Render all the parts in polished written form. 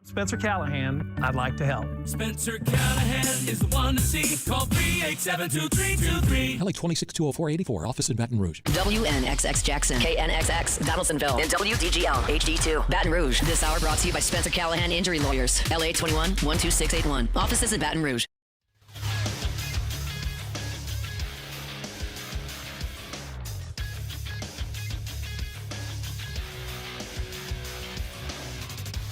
Spencer Callahan, I'd like to help. Spencer Callahan is the one to see. Call 387-2323. LA 2620484, office in Baton Rouge. WNXX Jackson, KNXX Donaldsonville, and WDGL HD2 Baton Rouge. This hour brought to you by Spencer Callahan Injury Lawyers. LA 21-12681. Offices in Baton Rouge.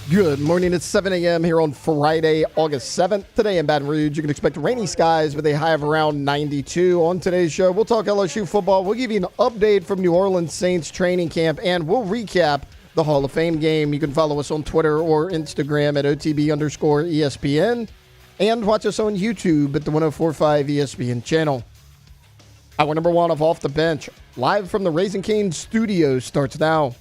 Good morning. It's 7 a.m. here on Friday, August 7th. Today in Baton Rouge, you can expect rainy skies with a high of around 92. On today's show, we'll talk LSU football. We'll give you an update from New Orleans Saints training camp, and we'll recap the Hall of Fame game. You can follow us on Twitter or Instagram at OTB_ESPN, and watch us on YouTube at the 104.5 ESPN channel. Hour number one of Off the Bench, live from the Raising Cane's studio, starts now.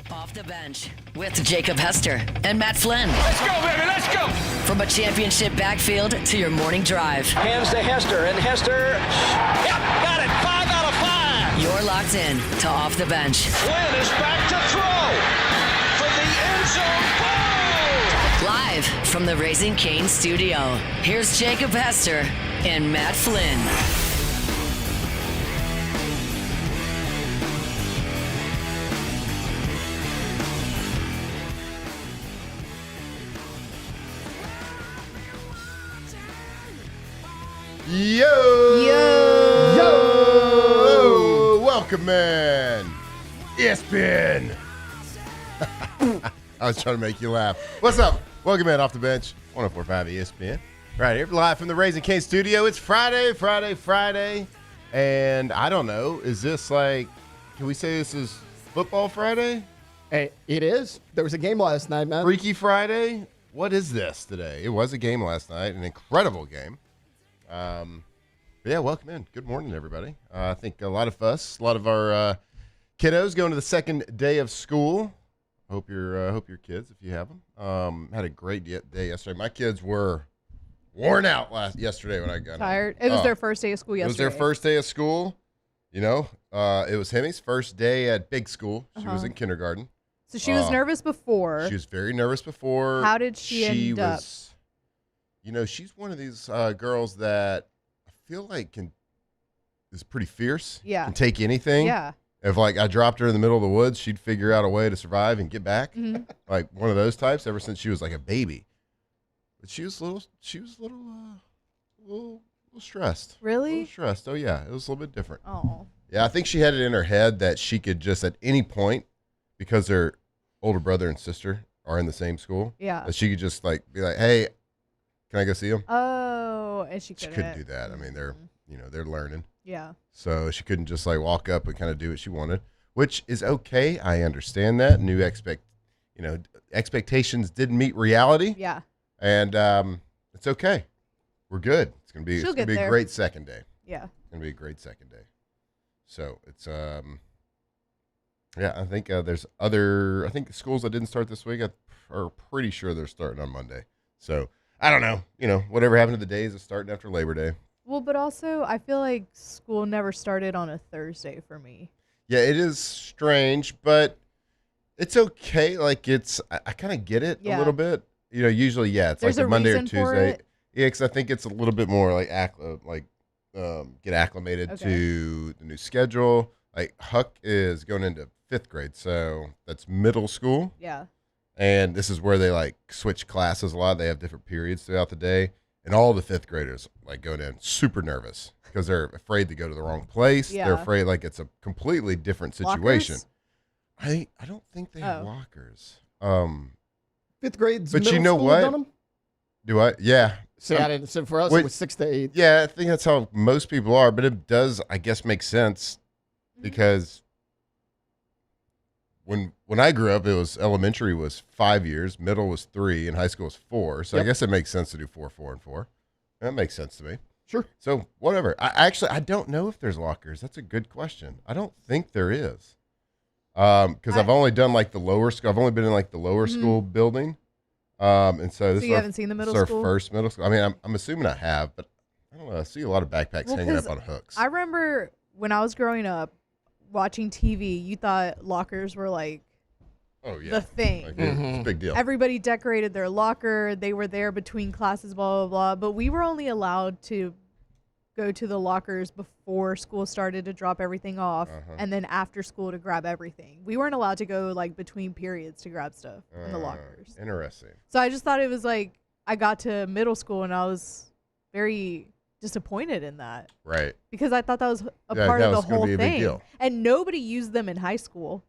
Off the Bench with Jacob Hester and Matt Flynn. Let's go, baby, let's go! From a championship backfield to your morning drive. Hands to Hester, and Hester, yep, got it, 5 out of 5! You're locked in to Off the Bench. Flynn is back to throw from the end zone, Live from the Raising Cane studio, here's Jacob Hester and Matt Flynn. Yo! Welcome in, ESPN. I was trying to make you laugh. What's up? Welcome in Off the Bench, 104.5 ESPN. Right here, live from the Raising Cane studio. It's Friday. And I don't know, is this like, can we say this is Football Friday? Hey, it is. There was a game last night, man. Freaky Friday? What is this today? It was a game last night, an incredible game. But yeah, welcome in. Good morning, everybody. I think a lot of our kiddos going to the second day of school. Hope your kids, if you have them, had a great day yesterday. My kids were worn out yesterday when I got tired. It was their first day of school yesterday. It was their first day of school. You know, it was Hemi's first day at big school. She was in kindergarten. So she was nervous before. She was very nervous before. How did she end up? You know, she's one of these girls that I feel like is pretty fierce. Yeah. Can take anything. Yeah. If, like, I dropped her in the middle of the woods, she'd figure out a way to survive and get back. Mm-hmm. Like, one of those types ever since she was, like, a baby. But she was a little stressed. Really? A little stressed. Oh, yeah. It was a little bit different. Oh. Yeah, I think she had it in her head that she could just at any point, because her older brother and sister are in the same school, that she could just, like, be like, hey, can I go see them? Oh, and she couldn't do that. I mean, they're learning. Yeah. So she couldn't just like walk up and kind of do what she wanted, which is okay. I understand that. Expectations didn't meet reality. Yeah. And it's okay. We're good. It's gonna be a great second day. Yeah. It's gonna be a great second day. So it's yeah. I think there's I think schools that didn't start this week are pretty sure they're starting on Monday. So. I don't know. Whatever happened to the days of starting after Labor Day. Well, but also, I feel like school never started on a Thursday for me. Yeah, it is strange, but it's okay. Like, I kind of get it a little bit. Usually, it's There's like a Monday or reason for Tuesday. it? Yeah, because I think it's a little bit more like get acclimated to the new schedule. Like, Huck is going into 5th grade, so that's middle school. Yeah. And this is where they like switch classes a lot. They have different periods throughout the day. And all the 5th graders like going in super nervous because they're afraid to go to the wrong place. Yeah. They're afraid like it's a completely different situation. Lockers? I don't think they have lockers. 5th grade's but middle you know school, what? Dunham? Do I? Yeah. So for us, it was 6 to 8. Yeah, I think that's how most people are. But it does, I guess, make sense because when I grew up, it was elementary was 5 years, middle was 3, and high school was 4. So I guess it makes sense to do 4, 4, and 4. That makes sense to me. Sure. So whatever. I don't know if there's lockers. That's a good question. I don't think there is. Because I've only done like the lower school. I've only been in like the lower school building. And so this you haven't seen the middle school? Our first middle school. I mean, I'm assuming I have, but I don't know. I see a lot of backpacks hanging up on hooks. I remember when I was growing up watching TV, you thought lockers were like the thing. Like, it's a big deal. Everybody decorated their locker. They were there between classes, blah, blah, blah. But we were only allowed to go to the lockers before school started to drop everything off, and then after school to grab everything. We weren't allowed to go, like, between periods to grab stuff in the lockers. Interesting. So I just thought it was, like, I got to middle school, and I was very disappointed in that. Right. Because I thought that was a part of the whole be a big thing. deal. And nobody used them in high school.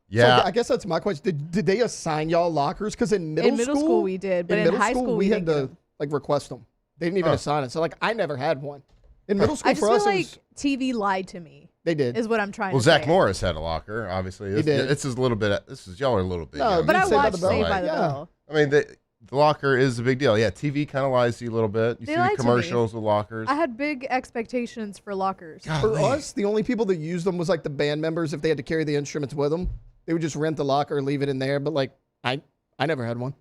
Yeah. So I guess that's my question. Did they assign y'all lockers? Because in middle school we did, but in high school we had didn't to get 'em. like request them. They didn't even assign it. So like I never had one. In middle school I just for feel us, like it was, TV lied to me. they did. Is what I'm trying Well, to say. Zach Morris had a locker. Obviously, He did. This is a little bit. Y'all are a little bit. No, young. But I Saved by watched the Bell. Saved by the Yeah. Bell. I mean, the locker is a big deal. Yeah, TV kind of lies to you a little bit. You They see lied the to me. commercials with lockers. I had big expectations for lockers. For Golly. us, the only people that used them was like the band members. If they had to carry the instruments with them, they would just rent the locker, leave it in there. But like I never had one.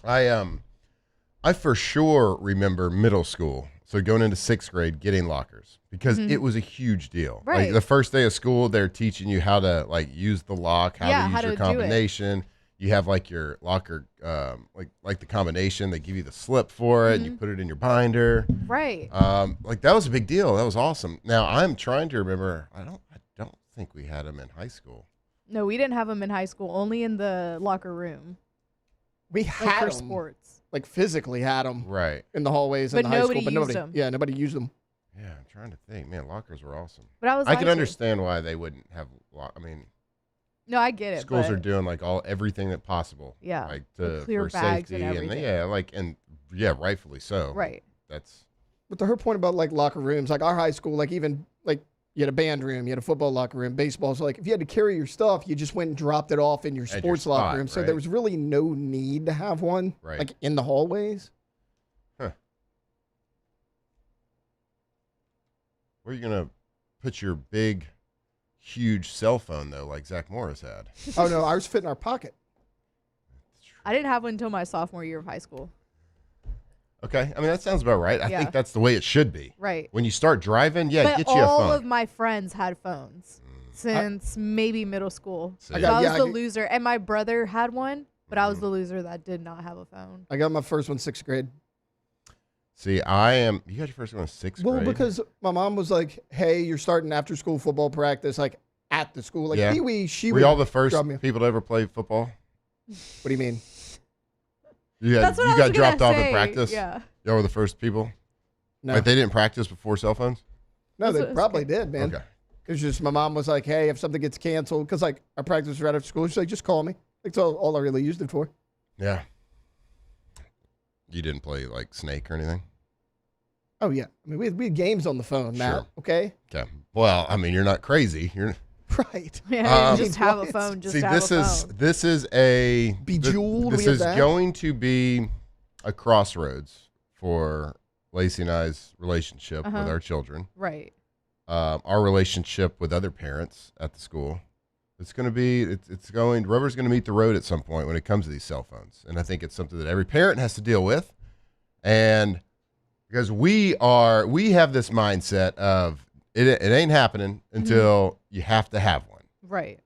I for sure remember middle school. So going into 6th grade, getting lockers because it was a huge deal. Like Right. the first day of school, they're teaching you how to like use the lock, how to use how your to do it. combination. You have like your locker, like the combination. They give you the slip for it, and you put it in your binder. Right. Like that was a big deal. That was awesome. Now I'm trying to remember. I don't think we had them in high school. No, we didn't have them in high school, only in the locker room. We Like had for 'em, sports. like physically had them Right. in the hallways But in the high nobody school, but used nobody. 'em. Yeah, nobody used them. Yeah, I'm trying to think. Man, lockers were awesome. But I was I lied can to. understand why they wouldn't have. I mean, No, I get it. schools but are doing like everything that possible. Yeah, like the to clear for bags safety and everything. rightfully so. Right. That's But to her point about like locker rooms, like our high school, like even like you had a band room, you had a football locker room, baseball. So like if you had to carry your stuff, you just went and dropped it off in your your sports spot, locker room. So right. there was really no need to have one Right. like in the hallways. where are you gonna put your big, huge cell phone though, like Zach Morris had. Oh no, ours fit in our pocket. I didn't have one until my sophomore year of high school. Okay, I mean that sounds about right. I Yeah. think that's the way it should be. Right. When you start driving, yeah, But get you a all phone. of my friends had phones since maybe middle school. See. So I got- I yeah, was the I- loser. And my brother had one, but I was the loser that did not have a phone. I got my first one 6th grade. See, I am. You got your first one in 6th Well, grade. because my mom was like, "Hey, you're starting after school football practice, like at the school." Like Yeah. Pee Wee, she were would y'all the first drop me. people to ever play football? What do you mean? Yeah, That's what you I got was dropped gonna off say. at practice. Yeah. Y'all were the first people. No, Like they didn't practice before cell phones. no, That's they what- probably did, man. Okay. It's just my mom was like, "Hey, if something gets canceled, because like our practice was right after school, she's like, just call me." That's all I really used it for. Yeah. You didn't play like Snake or anything. Oh yeah, I mean we had games on the phone, Matt. Sure. Okay, Okay. Well, I mean, you're not crazy. You're. right. Yeah, just have a what? phone. Just See, have this a is phone. this is a Bejeweled, This we had is that. going to be a crossroads for Lacey and I's relationship with our children. Right. Our relationship with other parents at the school. It's going to be, it's going, rubber's going to meet the road at some point when it comes to these cell phones. And I think it's something that every parent has to deal with. And because we have this mindset of it ain't happening until you have to have one. Right.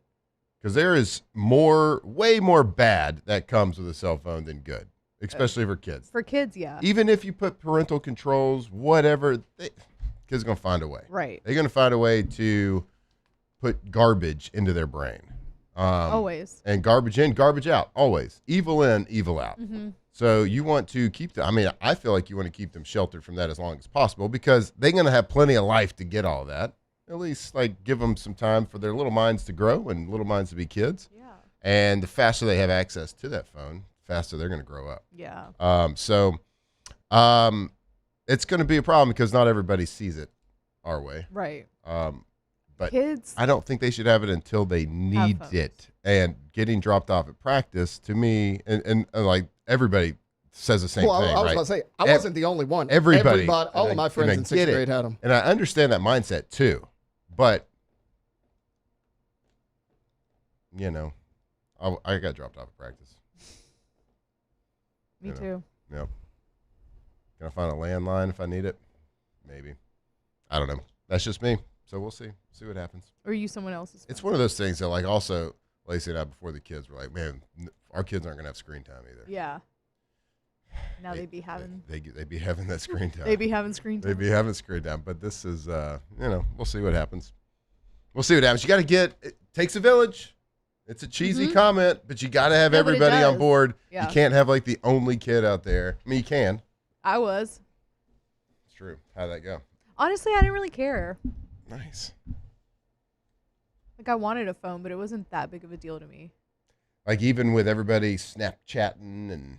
Because there is way more bad that comes with a cell phone than good, especially for kids. For kids, yeah. Even if you put parental controls, whatever, kids are going to find a way. Right. They're going to find a way to put garbage into their brain. Always. And garbage in, garbage out, always. Evil in, evil out. So you want to keep them, I mean, I feel like you want to keep them sheltered from that as long as possible because they're going to have plenty of life to get all that. At least like give them some time for their little minds to grow and little minds to be kids. Yeah. And the faster they have access to that phone, the faster they're going to grow up. Yeah. It's going to be a problem because not everybody sees it our way. Right. But Kids. I don't think they should have it until they need phones. it. And getting dropped off at practice to me, and like everybody says the same Well, thing, I was right? about to say I wasn't the only one. Everybody, all of my friends in 6th grade had them. And I understand that mindset too, but you know, I got dropped off at practice. Me you know. too. Yep. Can I find a landline if I need it? Maybe. I don't know. That's just me. So we'll see. See what happens. Or use someone else's phone. It's one of those things that like also Lacey and I, before the kids, were like, man, our kids aren't going to have screen time either. Yeah. Now they'd be having. They'd be having that screen time. They'd be having screen time. They'd be having screen time. But this is, we'll see what happens. We'll see what happens. You got to it takes a village. It's a cheesy comment, but you got to have everybody on board. Yeah. You can't have like the only kid out there. I mean, you can. I was. It's true. How'd that go? Honestly, I didn't really care. Nice. Like, I wanted a phone, but it wasn't that big of a deal to me. Like, even with everybody Snapchatting and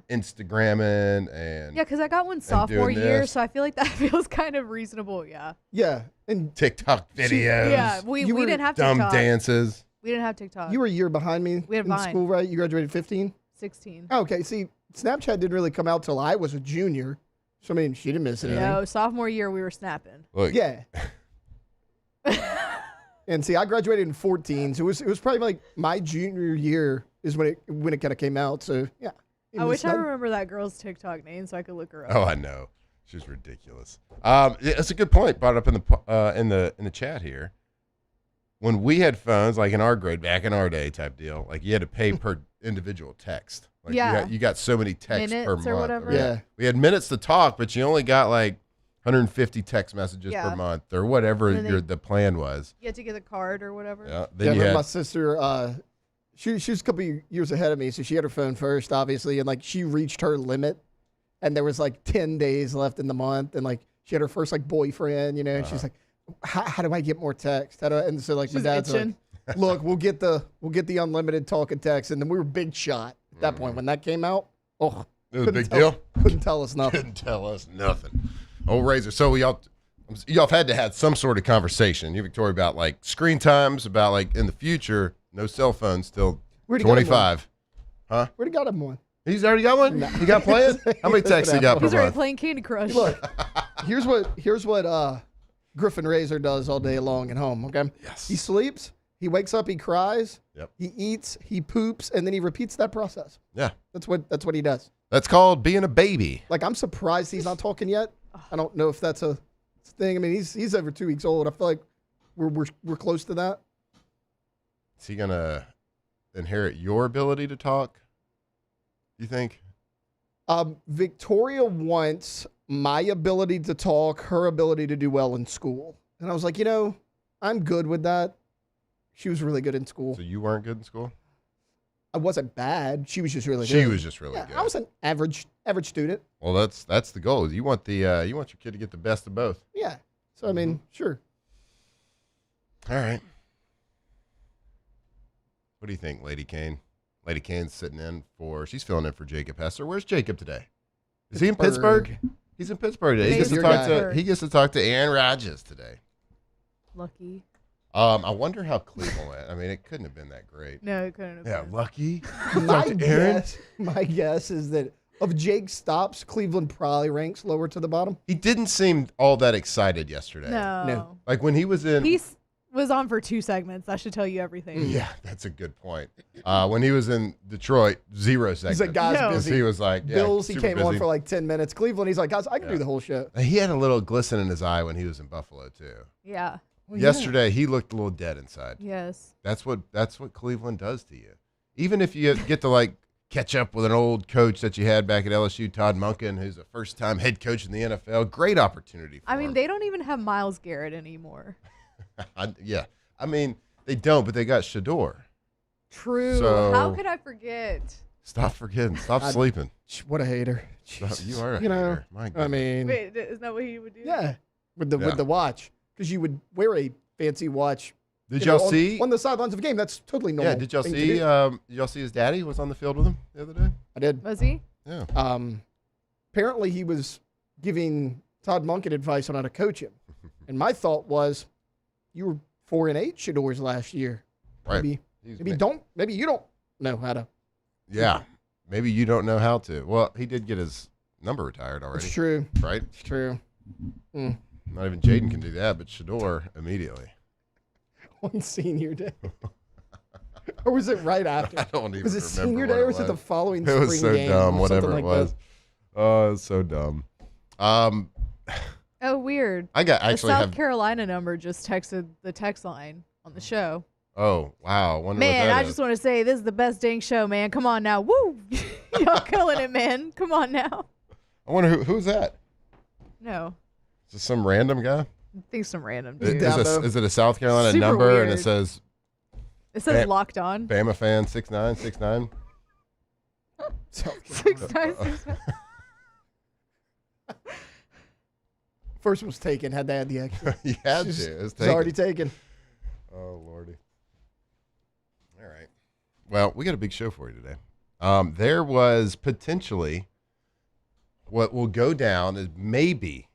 Instagramming and yeah, because I got one sophomore year, this. so I feel like that feels kind of reasonable. Yeah. Yeah, and TikTok videos. Yeah, we didn't have dumb TikTok. dances. We didn't have TikTok. you were a year behind me We had in Vine. school, right? You graduated 15? 16. Oh, okay, see, Snapchat didn't really come out till I was a junior. So, I mean, she didn't miss anything. No, sophomore year we were snapping. Look, Yeah. And see, I graduated in 14, so it was probably like my junior year is when it kind of came out. So yeah. I wish I remember that girl's TikTok name so I could look her up. Oh, I know. She's ridiculous. That's a good point brought up in the chat here. When we had phones, like in our grade, back in our day type deal, like you had to pay per individual text. Like Yeah. you got so many texts per Minutes or month. whatever. Yeah. We had minutes to talk, but you only got like 150 text messages Yeah. per month or whatever And then the plan was. You had to get a card or whatever. Yeah. Yeah, Then you had my sister, she was a couple of years ahead of me, so she had her phone first, obviously, and like she reached her limit, and there was like 10 days left in the month, and like she had her first like boyfriend, you know, and she's like, how do I get more text? And so like my She's dad's itching. like, look, we'll get the unlimited talk and text, and then we were big shot at that point when that came out. Oh, it was a big tell- deal. Couldn't tell us nothing. Couldn't tell us nothing. Old Razor. So y'all have had to have some sort of conversation, you Victoria, about like screen times, about like in the future, no cell phones till Where'd he got him 25. Huh? Where'd he got him one? He's already got one? He got playing? How many texts he got per He's already month? playing Candy Crush. Look, here's what Griffin Razor does all day long at home. Okay. Yes. He sleeps. He wakes up. He cries. Yep. He eats. He poops, and then he repeats that process. Yeah. That's what he does. That's called being a baby. Like, I'm surprised he's not talking yet. I don't know if that's a thing. I mean, he's over 2 weeks old. I feel like we're close to that. Is he gonna inherit your ability to talk? You think? Victoria wants my ability to talk, her ability to do well in school. And I was like, I'm good with that. She was really good in school. So you weren't good in school? I wasn't bad. She was just really good. She was just really Yeah, good. I was an average student. Well, that's the goal. You want your kid to get the best of both. Yeah. So I mean, sure. All right. What do you think, Lady Kane? Lady Kane's she's filling in for Jacob Hester. Where's Jacob today? Is he in Pittsburgh? He's in Pittsburgh today. He gets to talk to Aaron Rodgers today. Lucky. I wonder how Cleveland went. I mean, it couldn't have been that great. No, it couldn't have Yeah, been. lucky. My guess is that of Jake's stops, Cleveland probably ranks lower to the bottom. He didn't seem all that excited yesterday. No. Like when he was in. He was on for 2 segments. That should tell you everything. Yeah, that's a good point. When he was in Detroit, 0 seconds. He's like, guys, No. busy. He was like, yeah, Bills, he super came on busy. for like 10 minutes. Cleveland, he's like, guys, I can do the whole show. He had a little glisten in his eye when he was in Buffalo too. Yeah. Well, Yesterday, he looked a little dead inside. Yes. That's what Cleveland does to you. Even if you get to like catch up with an old coach that you had back at LSU, Todd Monken, who's a first-time head coach in the NFL, great opportunity for I mean, him. they don't even have Myles Garrett anymore. Yeah. I mean, they don't, but they got Shador. True. So- How could I forget? Stop forgetting. Stop sleeping. What a hater. Stop- Jesus. You are a You know, hater. My I goodness. mean, Wait, isn't that what he would do? yeah, with the Yeah. watch, because you would wear a fancy watch. Did you know, y'all see? on the sidelines of a game? That's totally normal. Yeah, did y'all thing to see? do. Did y'all see his daddy was on the field with him the other day? I did. Was he? Yeah. Apparently, he was giving Todd Monken advice on how to coach him, and my thought was, you were 4-8 Shadors last year. Right. Maybe you don't know how to. Yeah. Maybe you don't know how to. Well, he did get his number retired already. It's true. Right? It's true. Not even Jaden can do that, but Shador immediately. On senior day. Or was it right after? I don't even Was it remember senior what day or it was it the was. following It spring was so game dumb, or whatever something it like was. that? Oh, it was so dumb. Oh, weird. I got The actually South have. Carolina number just texted the text line on the show. Oh, wow. I wonder what Man, that I is. just want to say this is the best dang show, man. Come on now. Woo! Y'all killing it, man. Come on now. I wonder who's that? No. Is this some random guy? I think some random Is, dude. is it a South Carolina Super number and it weird. says It says locked on. Bama fan 6969? 696. First was taken. Had to add the extra. You had to. It's already taken. Oh, Lordy. All right. Well, we got a big show for you today. There was potentially what will go down as maybe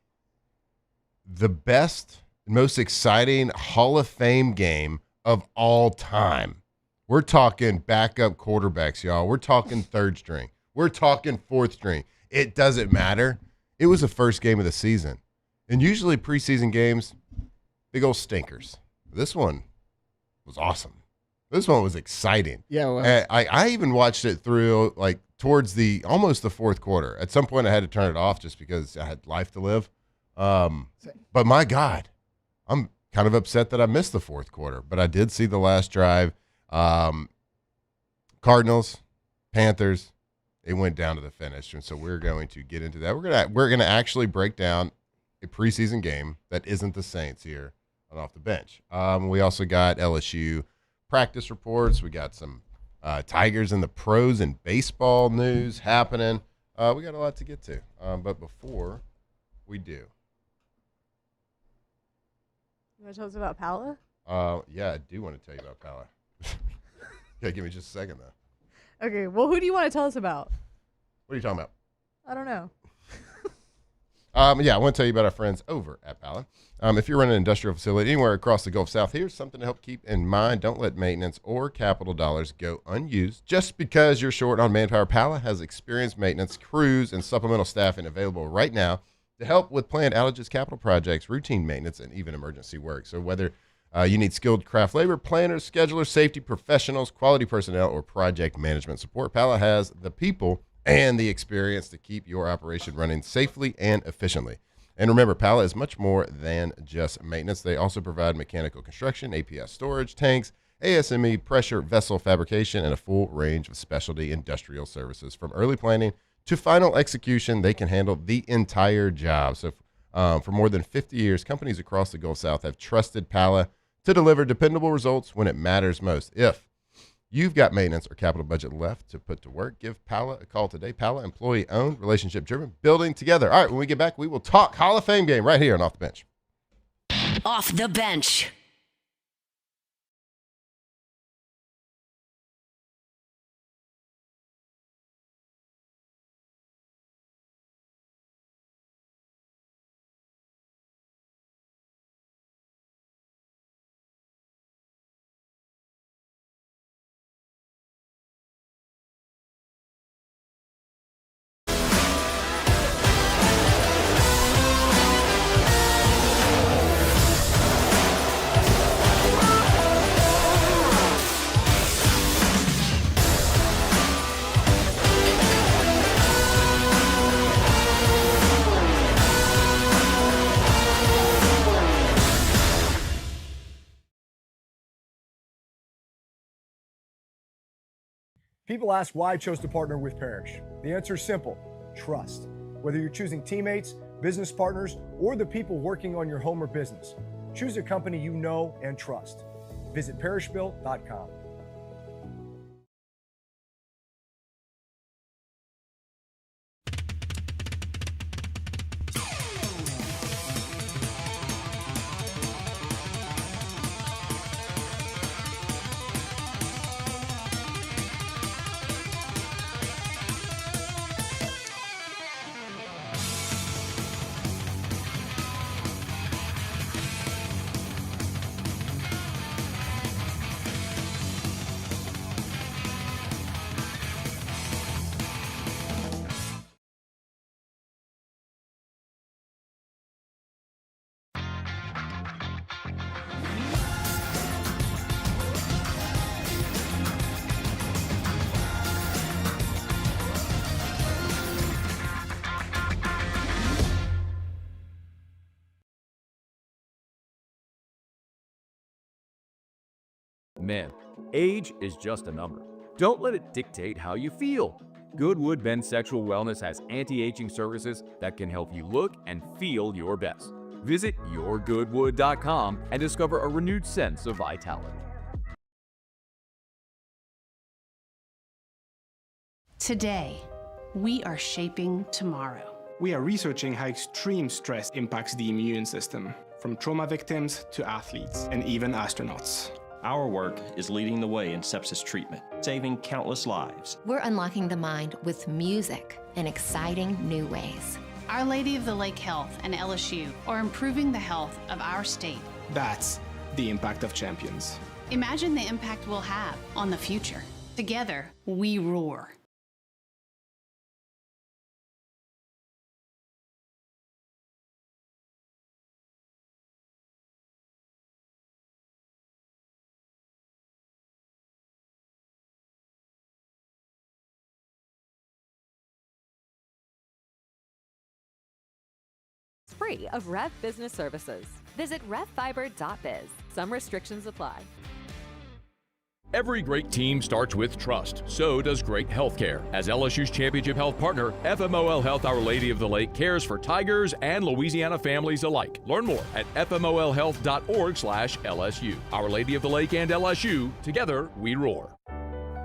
the best, most exciting Hall of Fame game of all time. We're talking backup quarterbacks, y'all. We're talking third string. We're talking fourth string. It doesn't matter. It was the first game of the season. And usually preseason games, big old stinkers. This one was awesome. This one was exciting. Yeah, well, And I even watched it through like towards almost the fourth quarter. At some point I had to turn it off just because I had life to live. But my God, I'm kind of upset that I missed the fourth quarter, but I did see the last drive. Cardinals, Panthers, it went down to the finish. And so we're going to get into that. We're gonna actually break down a preseason game that isn't the Saints here on Off the Bench. We also got LSU practice reports. We got some Tigers and the pros and baseball news happening. We got a lot to get to. But before we do. You want to tell us about Pala? Yeah, I do want to tell you about Pala. Yeah, give me just a second, though. Okay, well, who do you want to tell us about? What are you talking about? I don't know. Yeah, I want to tell you about our friends over at Pala. If you're running an industrial facility anywhere across the Gulf South, here's something to help keep in mind. Don't let maintenance or capital dollars go unused. Just because you're short on manpower, Pala has experienced maintenance crews and supplemental staffing available right now to help with planned outages, capital projects, routine maintenance, and even emergency work. So whether you need skilled craft labor, planners, schedulers, safety professionals, quality personnel, or project management support, Pala has the people and the experience to keep your operation running safely and efficiently. And remember, Pala is much more than just maintenance. They also provide mechanical construction, APS storage, tanks, ASME, pressure vessel fabrication, and a full range of specialty industrial services. From early planning to final execution, they can handle the entire job. So for more than 50 years, companies across the Gulf South have trusted Pala to deliver dependable results when it matters most. If you've got maintenance or capital budget left to put to work, give Pala a call today. Pala, employee-owned, relationship-driven, building together. All right, when we get back, we will talk Hall of Fame game right here on Off the Bench. Off the bench. People ask why I chose to partner with Parrish. The answer is simple: trust. Whether you're choosing teammates, business partners, or the people working on your home or business, choose a company you know and trust. Visit parrishbuilt.com. Man, age is just a number. Don't let it dictate how you feel. Goodwood Men's Sexual Wellness has anti-aging services that can help you look and feel your best. Visit yourgoodwood.com and discover a renewed sense of vitality. Today, we are shaping tomorrow. We are researching how extreme stress impacts the immune system, from trauma victims to athletes and even astronauts. Our work is leading the way in sepsis treatment, saving countless lives. We're unlocking the mind with music in exciting new ways. Our Lady of the Lake Health and LSU are improving the health of our state. That's the impact of champions. Imagine the impact we'll have on the future. Together, we roar. Free of Rev Business Services. Visit revfiber.biz. Some restrictions apply. Every great team starts with trust. So does great healthcare. As LSU's championship health partner, FMOL Health Our Lady of the Lake cares for Tigers and Louisiana families alike. Learn more at fmolhealth.org/LSU. Our Lady of the Lake and LSU, together we roar.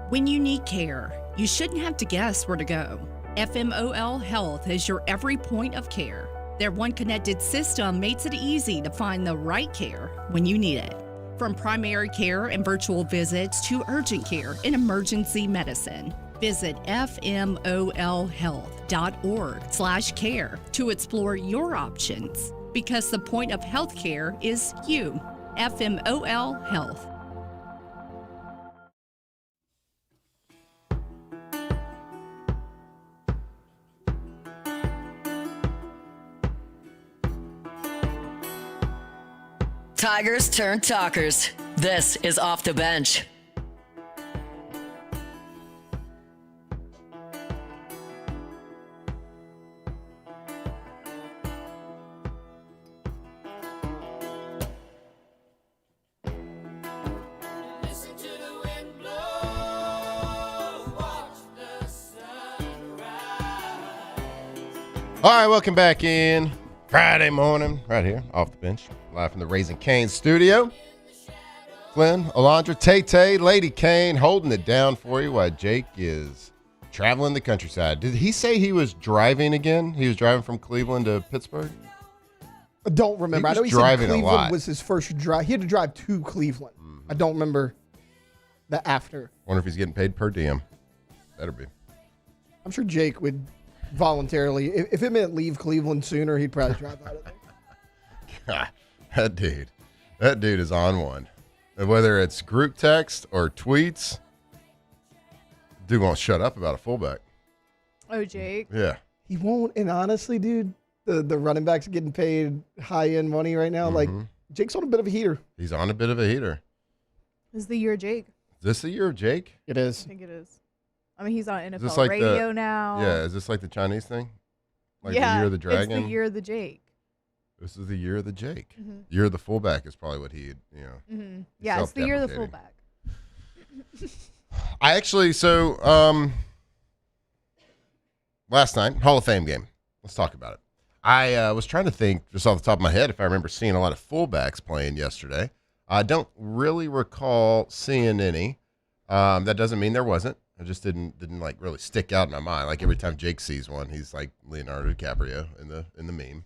When you need care, you shouldn't have to guess where to go. FMOL Health is your every point of care. Their one connected system makes it easy to find the right care when you need it. From primary care and virtual visits to urgent care and emergency medicine. Visit fmolhealth.org/care to explore your options, because the point of healthcare is you. FMOL Health. Tigers turn talkers. This is Off the Bench. All right, welcome back in. Friday morning, right here, Off the Bench, live from the Raising Cane's studio. Flynn, Alondra, Tay-Tay, Lady Kane holding it down for you while Jake is traveling the countryside. Did he say he was driving again? He was driving from Cleveland to Pittsburgh? I don't remember. I know he said Cleveland was his first drive. He had to drive to Cleveland. I don't remember the after. Wonder if he's getting paid per diem. Better be. I'm sure Jake would voluntarily, if it meant leave Cleveland sooner, he'd probably drive out of there. God, that dude is on one. And whether it's group text or tweets, dude won't shut up about a fullback. Oh, Jake. Yeah. He won't. And honestly, dude, the running backs getting paid high-end money right now. Like, Jake's on a bit of a heater. He's on a bit of a heater. This is the year of Jake. Is this the year of Jake? It is. I think it is. I mean, he's on NFL like radio now. Yeah, is this like the Chinese thing? Like yeah, the year of the dragon? It's the year of the Jake. This is the year of the Jake. Year of the fullback is probably what he, Yeah, it's the year of the fullback. I actually, last night, Hall of Fame game. Let's talk about it. I was trying to think just off the top of my head if I remember seeing a lot of fullbacks playing yesterday. I don't really recall seeing any. That doesn't mean there wasn't. I just didn't like really stick out in my mind. Like every time Jake sees one, he's like Leonardo DiCaprio in the meme.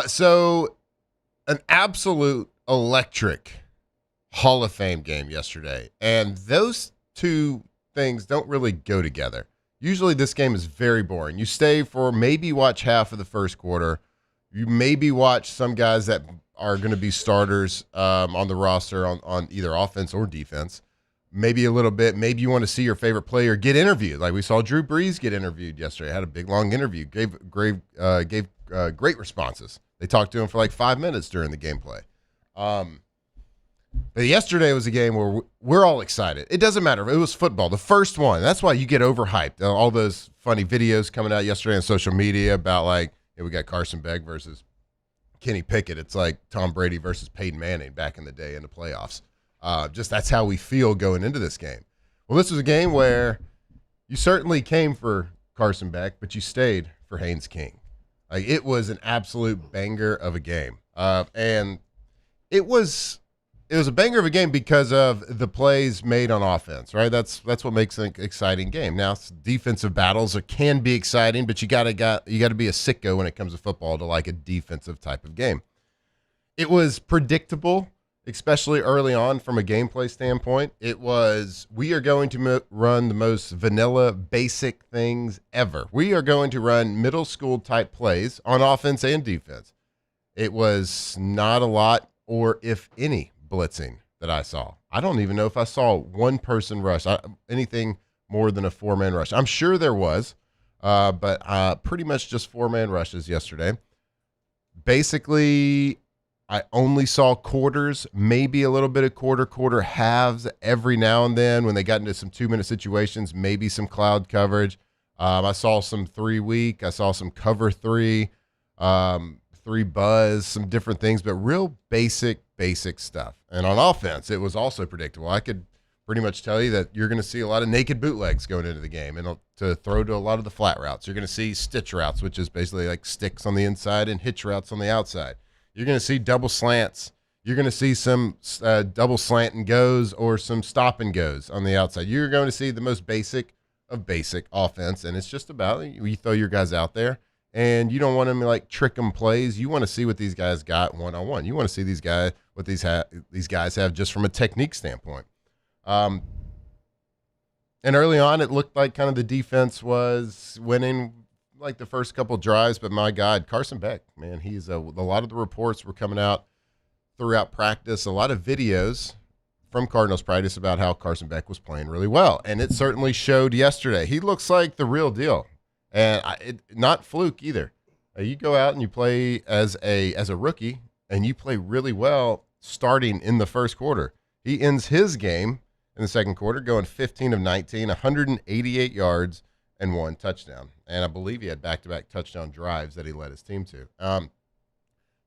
So an absolute electric Hall of Fame game yesterday, and those two things don't really go together. Usually this game is very boring. You stay for maybe watch half of the first quarter. You maybe watch some guys that are going to be starters on the roster on either offense or defense. Maybe a little bit. Maybe you want to see your favorite player get interviewed. Like we saw Drew Brees get interviewed yesterday. Had a big, long interview. Gave great responses. They talked to him for like 5 minutes during the gameplay. But yesterday was a game where we're all excited. It doesn't matter. It was football. The first one. That's why you get overhyped. All those funny videos coming out yesterday on social media about like, we got Carson Beck versus Kenny Pickett. It's like Tom Brady versus Peyton Manning back in the day in the playoffs. Just that's how we feel going into this game. Well, this was a game where you certainly came for Carson Beck, but you stayed for Haynes King. Like, it was an absolute banger of a game. And it was a banger of a game because of the plays made on offense, right? That's what makes an exciting game. Now, defensive battles can be exciting, but you got to be a sicko when it comes to football to like a defensive type of game. It was predictable, especially early on from a gameplay standpoint. It was, we are going to run the most vanilla, basic things ever. We are going to run middle school type plays on offense and defense. It was not a lot, or if any, blitzing that I saw. I don't even know if I saw one person rush, anything more than a 4-man rush. I'm sure there was, but pretty much just 4-man rushes yesterday. Basically, I only saw quarters, maybe a little bit of quarter halves every now and then when they got into some 2-minute situations, maybe some cloud coverage. I saw some 3-week. I saw some cover 3, 3 buzz, some different things, but real basic stuff. And on offense, it was also predictable. I could pretty much tell you that you're going to see a lot of naked bootlegs going into the game and to throw to a lot of the flat routes. You're going to see stitch routes, which is basically like sticks on the inside and hitch routes on the outside. You're going to see double slants. You're going to see some double slant and goes or some stop and goes on the outside. You're going to see the most basic of basic offense, and it's just about you throw your guys out there, and you don't want them to like trick them plays. You want to see what these guys got one-on-one. You want to see these guys what these guys have just from a technique standpoint. And early on, it looked like kind of the defense was winning like the first couple drives, but my God, Carson Beck, man, he's a lot of the reports were coming out throughout practice, a lot of videos from Cardinals practice about how Carson Beck was playing really well, and it certainly showed yesterday. He looks like the real deal, and not fluke either. You go out and you play as a rookie, and you play really well starting in the first quarter. He ends his game in the second quarter going 15 of 19, 188 yards, and 1 touchdown. And I believe he had back-to-back touchdown drives that he led his team to.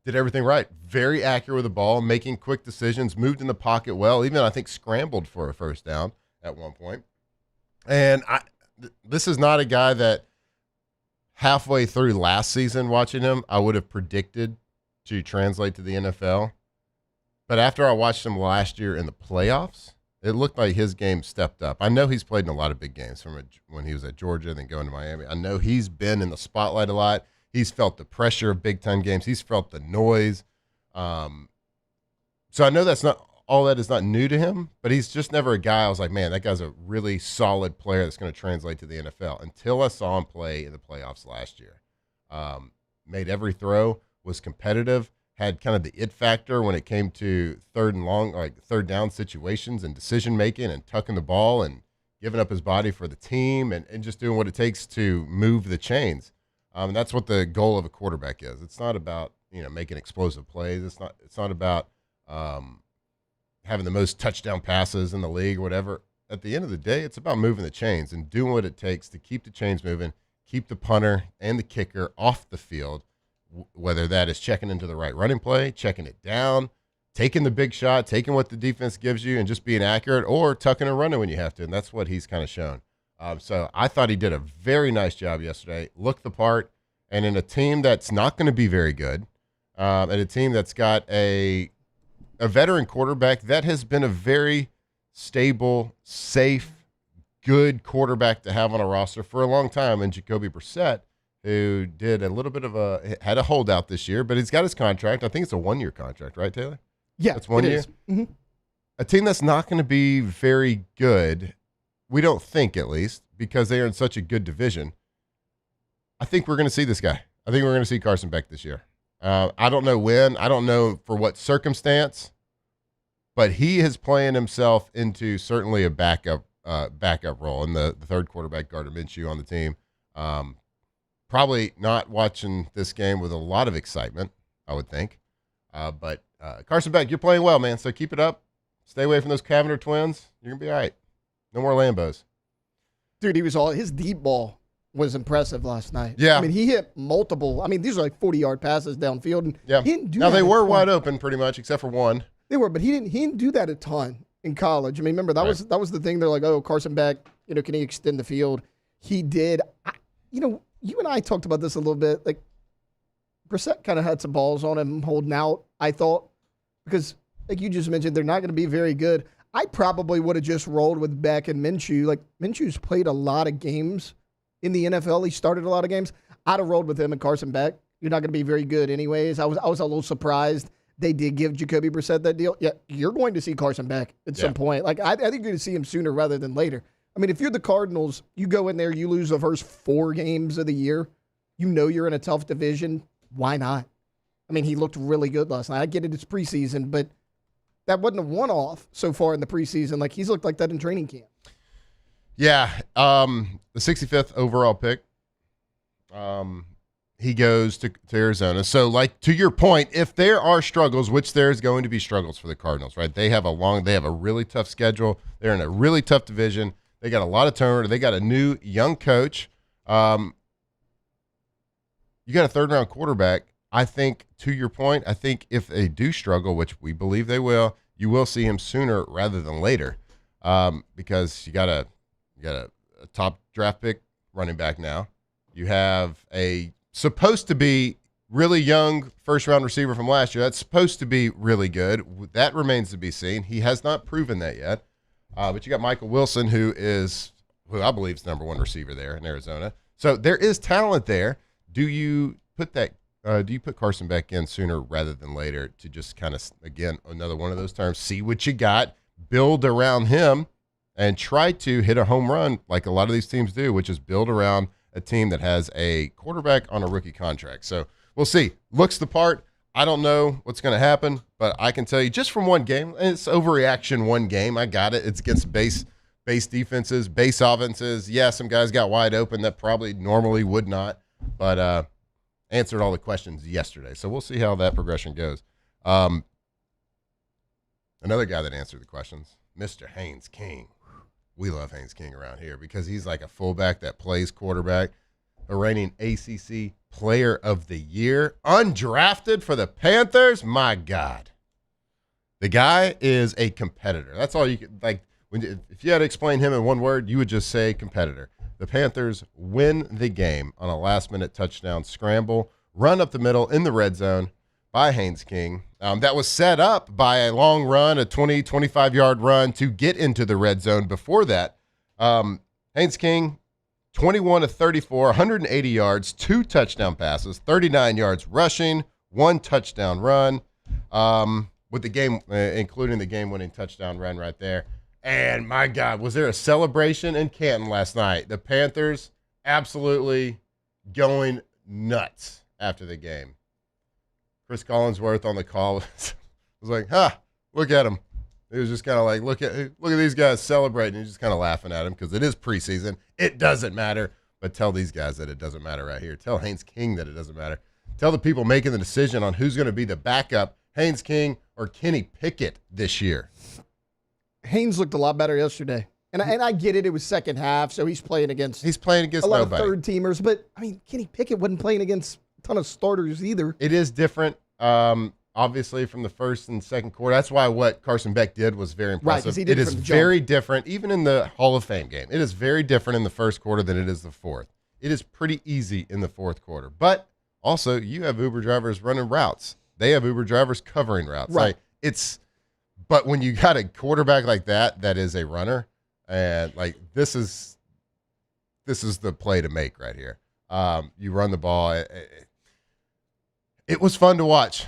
Did everything right. Very accurate with the ball, making quick decisions, moved in the pocket well, even I think scrambled for a first down at one point. And this is not a guy that halfway through last season watching him, I would have predicted to translate to the NFL. But after I watched him last year in the playoffs, it looked like his game stepped up. I know he's played in a lot of big games from when he was at Georgia and then going to Miami. I know he's been in the spotlight a lot. He's felt the pressure of big-time games. He's felt the noise. So I know all that is not new to him, but he's just never a guy I was like, man, that guy's a really solid player that's going to translate to the NFL until I saw him play in the playoffs last year. Made every throw, was competitive, had kind of the it factor when it came to third down situations and decision making and tucking the ball and giving up his body for the team and just doing what it takes to move the chains. And that's what the goal of a quarterback is. It's not about making explosive plays. It's not about having the most touchdown passes in the league or whatever. At the end of the day, it's about moving the chains and doing what it takes to keep the chains moving, keep the punter and the kicker off the field. Whether that is checking into the right running play, checking it down, taking the big shot, taking what the defense gives you and just being accurate, or tucking and running when you have to. And that's what he's kind of shown. So I thought he did a very nice job yesterday, looked the part, and in a team that's not going to be very good, and a team that's got a veteran quarterback that has been a very stable, safe, good quarterback to have on a roster for a long time, and Jacoby Brissett, who did a little bit of had a holdout this year, but he's got his contract. I think it's a 1-year contract, right, Taylor? Yeah, it's 1 year. Mm-hmm. A team that's not going to be very good, we don't think at least, because they are in such a good division. I think we're going to see this guy. I think we're going to see Carson Beck this year. I don't know when. I don't know for what circumstance, but he is playing himself into certainly a backup role in the third quarterback, Gardner Minshew, on the team. Probably not watching this game with a lot of excitement, I would think. But Carson Beck, you're playing well, man, so keep it up. Stay away from those Cavinder twins. You're going to be all right. No more Lambos. Dude, he was his deep ball was impressive last night. Yeah. I mean, he hit multiple. I mean, these are like 40-yard passes downfield. And Yeah. he didn't do Now that they a were ton. wide open pretty much, except for one. They were, but he didn't do that a ton in college. I mean, remember that was the thing. They're like, oh, Carson Beck, can he extend the field? He did. You and I talked about this a little bit. Like, Brissett kind of had some balls on him holding out, I thought, because like you just mentioned, they're not going to be very good. I probably would have just rolled with Beck and Minshew. Like, Minshew's played a lot of games in the NFL. He started a lot of games. I'd have rolled with him and Carson Beck. You're not going to be very good anyways. I was a little surprised they did give Jacoby Brissett that deal. Yeah, you're going to see Carson Beck at some point. Like, I think you're going to see him sooner rather than later. I mean, if you're the Cardinals, you go in there, you lose the first 4 games of the year. You're in a tough division. Why not? I mean, he looked really good last night. I get it, it's preseason, but that wasn't a one-off so far in the preseason. Like, he's looked like that in training camp. Yeah, the 65th overall pick. He goes to Arizona. So, like, to your point, if there are struggles, which there's going to be struggles for the Cardinals, right? They have a really tough schedule. They're in a really tough division. They got a lot of turnover. They got a new young coach. You got a third-round quarterback. I think, to your point, I think if they do struggle, which we believe they will, you will see him sooner rather than later, because you got a top draft pick running back now. You have a supposed to be really young first-round receiver from last year. That's supposed to be really good. That remains to be seen. He has not proven that yet. But you got Michael Wilson, who I believe is the number 1 receiver there in Arizona. So there is talent there. Do you put Carson Beck in sooner rather than later to just kind of, again, another one of those terms, see what you got, build around him, and try to hit a home run like a lot of these teams do, which is build around a team that has a quarterback on a rookie contract. So we'll see. Looks the part. I don't know what's going to happen, but I can tell you just from one game, and it's overreaction one game. I got it. It's against base defenses, base offenses. Yeah, some guys got wide open that probably normally would not, but answered all the questions yesterday. So we'll see how that progression goes. Another guy that answered the questions, Mr. Haynes King. We love Haynes King around here because he's like a fullback that plays quarterback, a reigning ACC Player of the Year, undrafted for the Panthers. My God. The guy is a competitor. That's all you could, like, if you had to explain him in one word, you would just say competitor. The Panthers win the game on a last-minute touchdown scramble, run up the middle in the red zone by Haynes King. That was set up by a long run, a 20, 25-yard run to get into the red zone before that. Haynes King, 21 of 34, 180 yards, 2 touchdown passes, 39 yards rushing, 1 touchdown run, with the game, including the game-winning touchdown run right there. And my God, was there a celebration in Canton last night? The Panthers absolutely going nuts after the game. Chris Collinsworth on the call was like, look at him. He was just kind of like, look at these guys celebrating. He's just kind of laughing at him because it is preseason. It doesn't matter. But tell these guys that it doesn't matter right here. Tell Haynes King that it doesn't matter. Tell the people making the decision on who's going to be the backup, Haynes King or Kenny Pickett this year. Haynes looked a lot better yesterday. And I get it. It was second half, so he's playing against a lot nobody. of third-teamers. But, I mean, Kenny Pickett wasn't playing against a ton of starters either. It is different, obviously, from the first and second quarter. That's why what Carson Beck did was very impressive. Right, it is very different, even in the Hall of Fame game. It is very different in the first quarter than it is the fourth. It is pretty easy in the fourth quarter. But also, you have Uber drivers running routes. They have Uber drivers covering routes. Right. But when you got a quarterback like that is a runner, and like this is the play to make right here. You run the ball. It was fun to watch.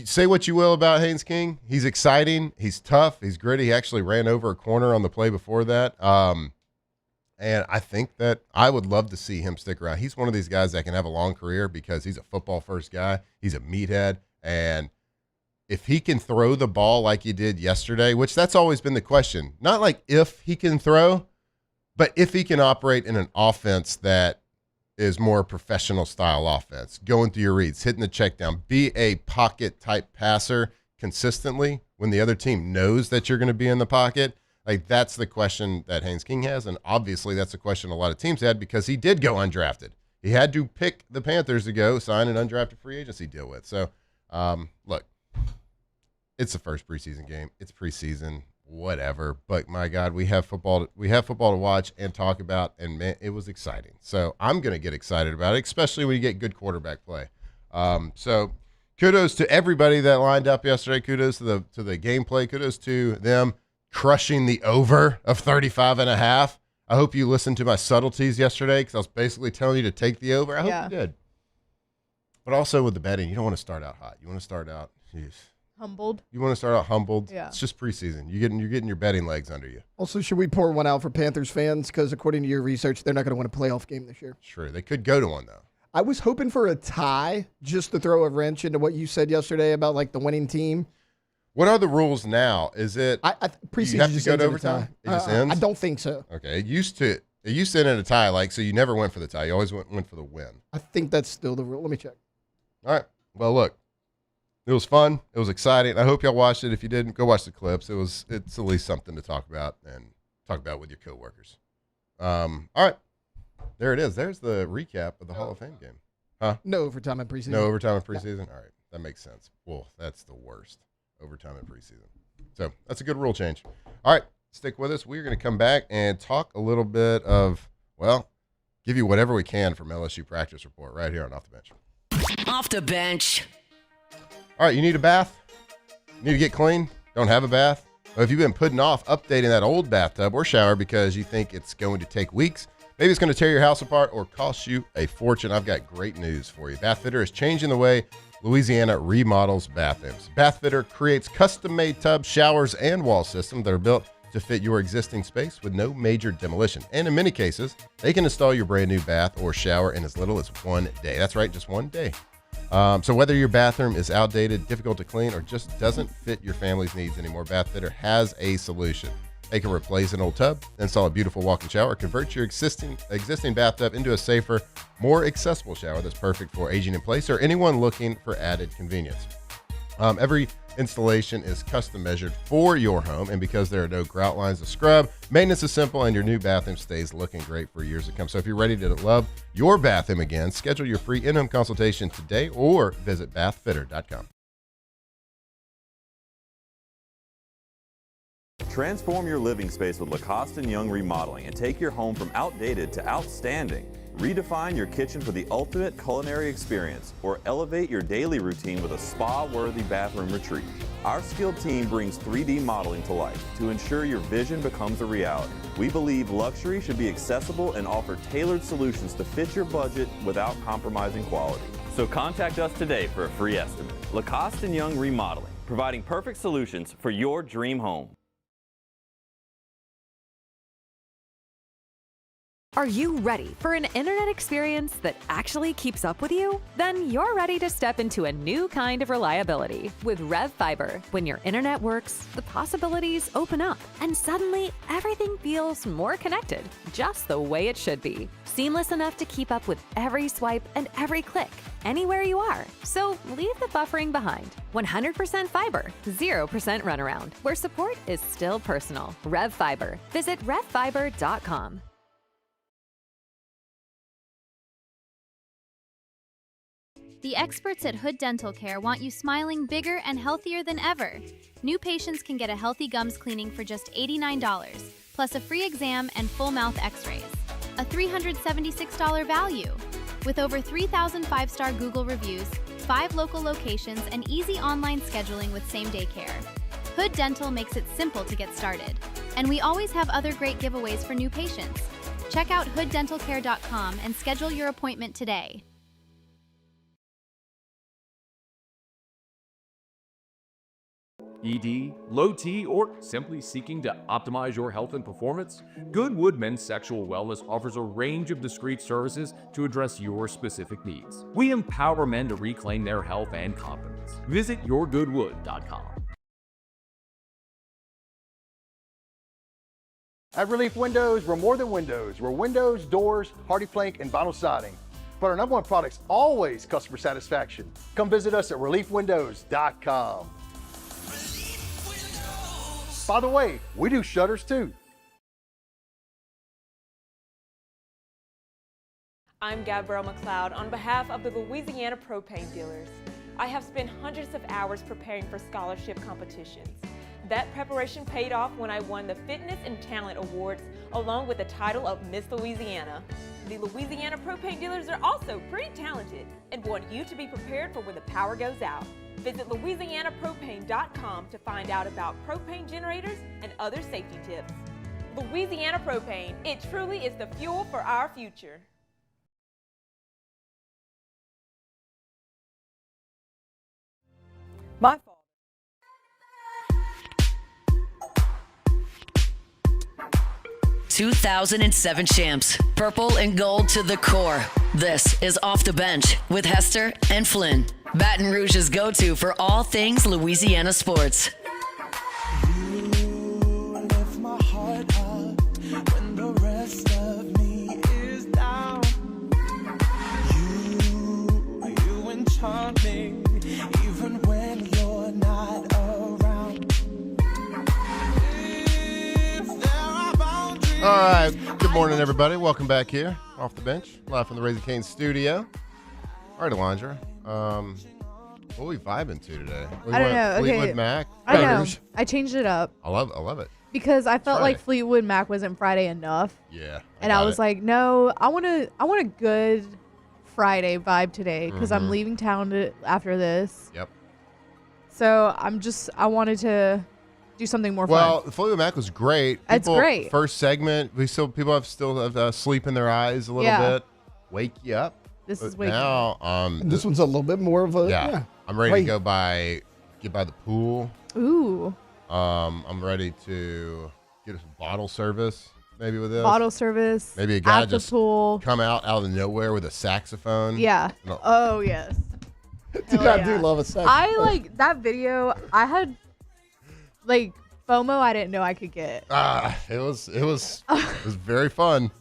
Say what you will about Haynes King. He's exciting. He's tough. He's gritty. He actually ran over a corner on the play before that. And I think that I would love to see him stick around. He's one of these guys that can have a long career because he's a football-first guy. He's a meathead. And if he can throw the ball like he did yesterday, which that's always been the question, not like if he can throw, but if he can operate in an offense that is more professional style offense, going through your reads, hitting the check down, be a pocket type passer consistently when the other team knows that you're going to be in the pocket. Like, that's the question that Haynes King has, and obviously that's the question a lot of teams had because he did go undrafted. He had to pick the Panthers to go sign an undrafted free agency deal with. So, look, it's the first preseason game. It's preseason, whatever. But my God, we have football. We have football to watch and talk about, and man, it was exciting. So I'm going to get excited about it, especially when you get good quarterback play. So kudos to everybody that lined up yesterday. Kudos to the gameplay. Kudos to them crushing the over of 35.5. I hope you listened to my subtleties yesterday because I was basically telling you to take the over. I hope you did. But also with the betting, you don't want to start out hot. You want to start out humbled. You want to start out humbled. Yeah. It's just preseason. You're getting your betting legs under you. Also, should we pour one out for Panthers fans? Because according to your research, they're not going to win a playoff game this year. True. They could go to one, though. I was hoping for a tie just to throw a wrench into what you said yesterday about, like, the winning team. What are the rules now? Is it preseason you have to just go ends to in a overtime? tie? It just ends? I don't think so. Okay. It used to end in a tie, like, so you never went for the tie. You always went for the win. I think that's still the rule. Let me check. All right. Well, look, it was fun. It was exciting. I hope y'all watched it. If you didn't, go watch the clips. It's at least something to talk about and talk about with your coworkers. All right. There it is. There's the recap of the Hall of Fame game. Huh? No overtime in preseason. No overtime in preseason? Yeah. All right. That makes sense. Well, that's the worst. Overtime in preseason. So that's a good rule change. All right. Stick with us. We're going to come back and talk a little bit of, well, give you whatever we can from LSU practice report right here on Off the Bench. Off the bench. All right. You need a bath? Need to get clean? Don't have a bath? Well, if you've been putting off updating that old bathtub or shower because you think it's going to take weeks, maybe it's going to tear your house apart or cost you a fortune, I've got great news for you. Bathfitter is changing the way Louisiana remodels bathrooms. Bathfitter creates custom-made tubs, showers, and wall systems that are built to fit your existing space with no major demolition. And in many cases, they can install your brand new bath or shower in as little as 1 day. That's right, just 1 day. So whether your bathroom is outdated, difficult to clean, or just doesn't fit your family's needs anymore, Bathfitter has a solution. They can replace an old tub, install a beautiful walk-in shower, convert your existing bathtub into a safer, more accessible shower that's perfect for aging in place or anyone looking for added convenience. Every installation is custom measured for your home, and because there are no grout lines to scrub, maintenance is simple and your new bathroom stays looking great for years to come. So if you're ready to love your bathroom again, schedule your free in-home consultation today or visit bathfitter.com. Transform your living space with Lacoste & Young Remodeling and take your home from outdated to outstanding. Redefine your kitchen for the ultimate culinary experience or elevate your daily routine with a spa-worthy bathroom retreat. Our skilled team brings 3D modeling to life to ensure your vision becomes a reality. We believe luxury should be accessible and offer tailored solutions to fit your budget without compromising quality. So contact us today for a free estimate. Lacoste & Young Remodeling, providing perfect solutions for your dream home. Are you ready for an internet experience that actually keeps up with you? Then you're ready to step into a new kind of reliability with Rev Fiber. When your internet works, the possibilities open up, and suddenly everything feels more connected, just the way it should be. Seamless enough to keep up with every swipe and every click, anywhere you are. So leave the buffering behind. 100% fiber, 0% runaround, where support is still personal. Rev Fiber. Visit revfiber.com. The experts at Hood Dental Care want you smiling bigger and healthier than ever. New patients can get a healthy gums cleaning for just $89, plus a free exam and full mouth x-rays. A $376 value. With over 3,000 five-star Google reviews, 5 local locations, and easy online scheduling with same-day care. Hood Dental makes it simple to get started. And we always have other great giveaways for new patients. Check out hooddentalcare.com and schedule your appointment today. ED, low T, or simply seeking to optimize your health and performance? Goodwood Men's Sexual Wellness offers a range of discreet services to address your specific needs. We empower men to reclaim their health and confidence. Visit yourgoodwood.com. At Relief Windows, we're more than windows. We're windows, doors, hardy plank, and vinyl siding. But our number one product's always customer satisfaction. Come visit us at reliefwindows.com. By the way, we do shutters too. I'm Gabrielle McLeod on behalf of the Louisiana Propane Dealers. I have spent hundreds of hours preparing for scholarship competitions. That preparation paid off when I won the Fitness and Talent Awards along with the title of Miss Louisiana. The Louisiana Propane Dealers are also pretty talented and want you to be prepared for when the power goes out. Visit LouisianaPropane.com to find out about propane generators and other safety tips. Louisiana Propane, it truly is the fuel for our future. My fault. 2007 champs, purple and gold to the core. This is Off the Bench with Hester and Flynn, Baton Rouge's go-to for all things Louisiana sports. Charming, even when you're not around. All right. Good morning, everybody. Welcome back here, Off the Bench, live from the Raising Cane's studio. All right, Alondra. What are we vibing to today? I don't know. Okay. Fleetwood Mac. I know. I changed it up. I love it. Because I felt Friday. like Fleetwood Mac wasn't Friday enough. Yeah. And I was like, no, I want a good Friday vibe today because I'm leaving town after this. Yep. So I wanted to do something more fun. Well, the Fleetwood Mac was great. It's great. First segment, people have sleep in their eyes a little bit. Wake you up. This is waking now, up. This one's a little bit more of a yeah. I'm ready to get by the pool. Ooh. I'm ready to get some bottle service. Maybe with this. Bottle service. Maybe a guy at the just pool. come out of nowhere with a saxophone. Yeah. No. Oh, yes. Dude, I do love a saxophone. I like that video. I had like FOMO I didn't know I could get. It was very fun.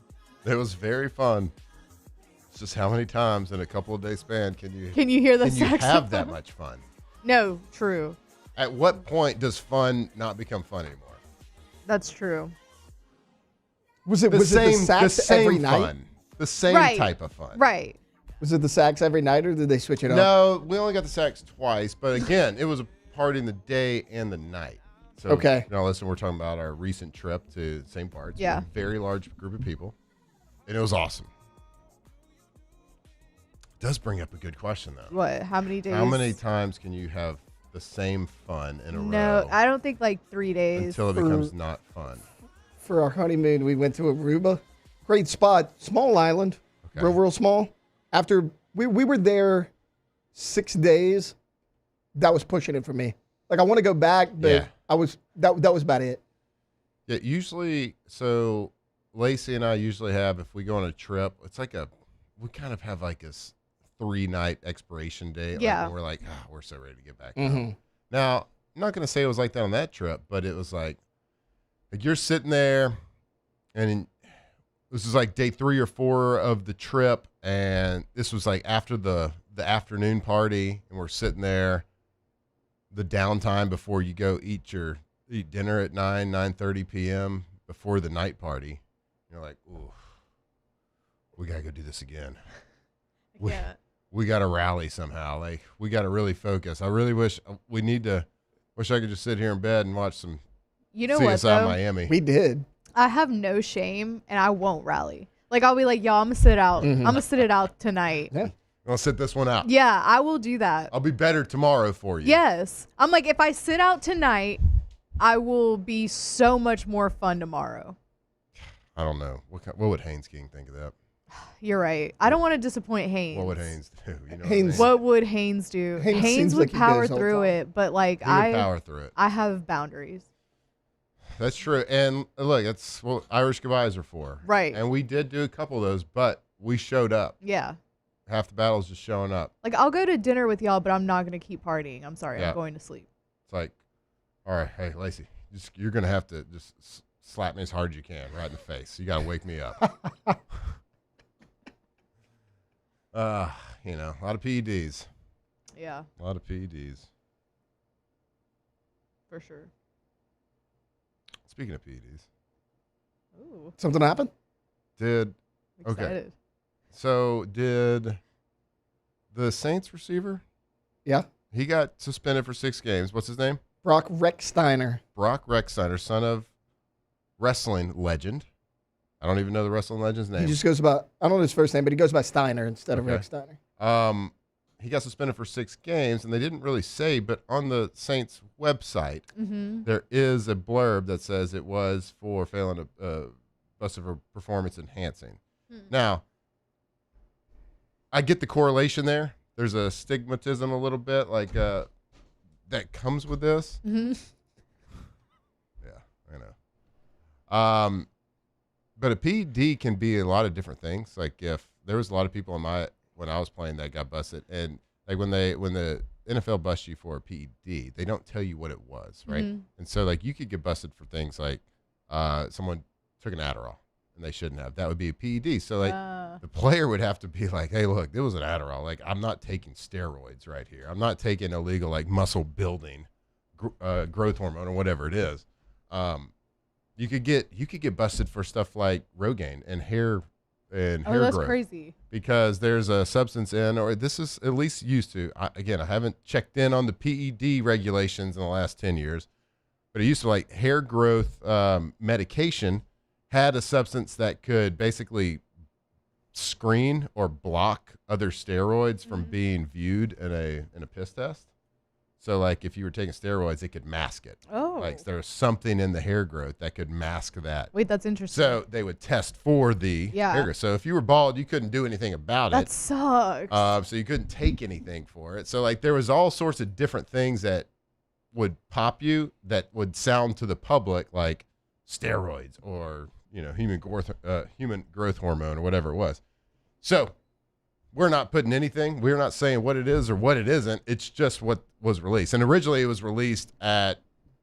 It was very fun. It's just how many times in a couple of days span can you hear the saxophone? saxophone? You have that much fun? No, true. At what point does fun not become fun anymore? That's true. Was it the sax every night? Fun. The same type of fun. Right. Was it the sax every night, or did they switch it up? No, we only got the sax twice, but again, it was a party in the day and the night. So, okay. Now listen, we're talking about our recent trip to St. Bart's. Yeah. A very large group of people, and it was awesome. It does bring up a good question, though. What? How many days? How many times can you have the same fun in a row? No, I don't think like 3 days. Until it becomes not fun. For our honeymoon, we went to Aruba. Great spot. Small island. Okay. Real small. After we were there 6 days, that was pushing it for me. Like, I want to go back, but Yeah. that was about it. Yeah, usually, so Lacey and I usually have, if we go on a trip, it's like we kind of have like a 3-night expiration date. Yeah. Like, when we're like, we're so ready to get back home. Now, I'm not going to say it was like that on that trip, but it was like you're sitting there, and this is like day 3 or 4 of the trip, and this was like after the afternoon party, and we're sitting there, the downtime before you go eat dinner at 9:30 p.m. before the night party. You're like, ooh, we gotta go do this again. We gotta rally somehow. Like, we gotta really focus. I really wish I could just sit here in bed and watch some CSI though? Miami. We did. I have no shame, and I won't rally. Like, I'll be like, y'all, I'm gonna sit out. I'm gonna sit it out tonight. Yeah. I'll sit this one out. Yeah, I will do that. I'll be better tomorrow for you. Yes. I'm like, if I sit out tonight, I will be so much more fun tomorrow. I don't know. What would Haynes King think of that? You're right. I don't want to disappoint Haynes. What would Haynes do? You know What would Haynes do? Haynes Haynes seems would like he power goes all the through time. it, but like He would power through it. I have boundaries. That's true. And look, that's what Irish goodbyes are for. Right. And we did do a couple of those, but we showed up. Yeah. Half the battle's just showing up. Like, I'll go to dinner with y'all, but I'm not going to keep partying. I'm sorry. Yeah. I'm going to sleep. It's like, all right, hey, Lacey, you're going to have to just slap me as hard as you can right in the face. You got to wake me up. A lot of PEDs. Yeah. A lot of PEDs. For sure. Speaking of PEDs. Ooh. Something happened? Okay. Excited. So did the Saints receiver? Yeah. He got suspended for 6 games. What's his name? Brock Rechsteiner. Brock Rechsteiner, son of wrestling legend. I don't even know the wrestling legend's name. He just goes by, I don't know his first name, but he goes by Steiner instead of Rechsteiner. He got suspended for 6 games, and they didn't really say, but on the Saints website, there is a blurb that says it was for failing a busted for performance enhancing. Now, I get the correlation there. There's a stigmatism a little bit, like that comes with this. Yeah, I know. But a PED can be a lot of different things. Like if there was a lot of people when I was playing that got busted, and like when the NFL busts you for a PED, they don't tell you what it was, right? And so like you could get busted for things like someone took an Adderall and they shouldn't have. That would be a PED. So like the player would have to be like, hey, look, it was an Adderall. Like I'm not taking steroids right here. I'm not taking illegal like muscle building growth hormone or whatever it is. You could get busted for stuff like Rogaine and hair that's growth. Crazy. Because there's a substance in, or this is at least used to. I haven't checked in on the PED regulations in the last 10 years, but it used to like hair growth medication had a substance that could basically screen or block other steroids from being viewed in a piss test. So like if you were taking steroids, it could mask it. Oh. Like there was something in the hair growth that could mask that. Wait, that's interesting. So they would test for the hair growth. So if you were bald, you couldn't do anything about it. That sucks. So you couldn't take anything for it. So like there was all sorts of different things that would pop you that would sound to the public like steroids or human growth hormone or whatever it was. So we're not putting anything. We're not saying what it is or what it isn't. It's just what was released. And originally it was released at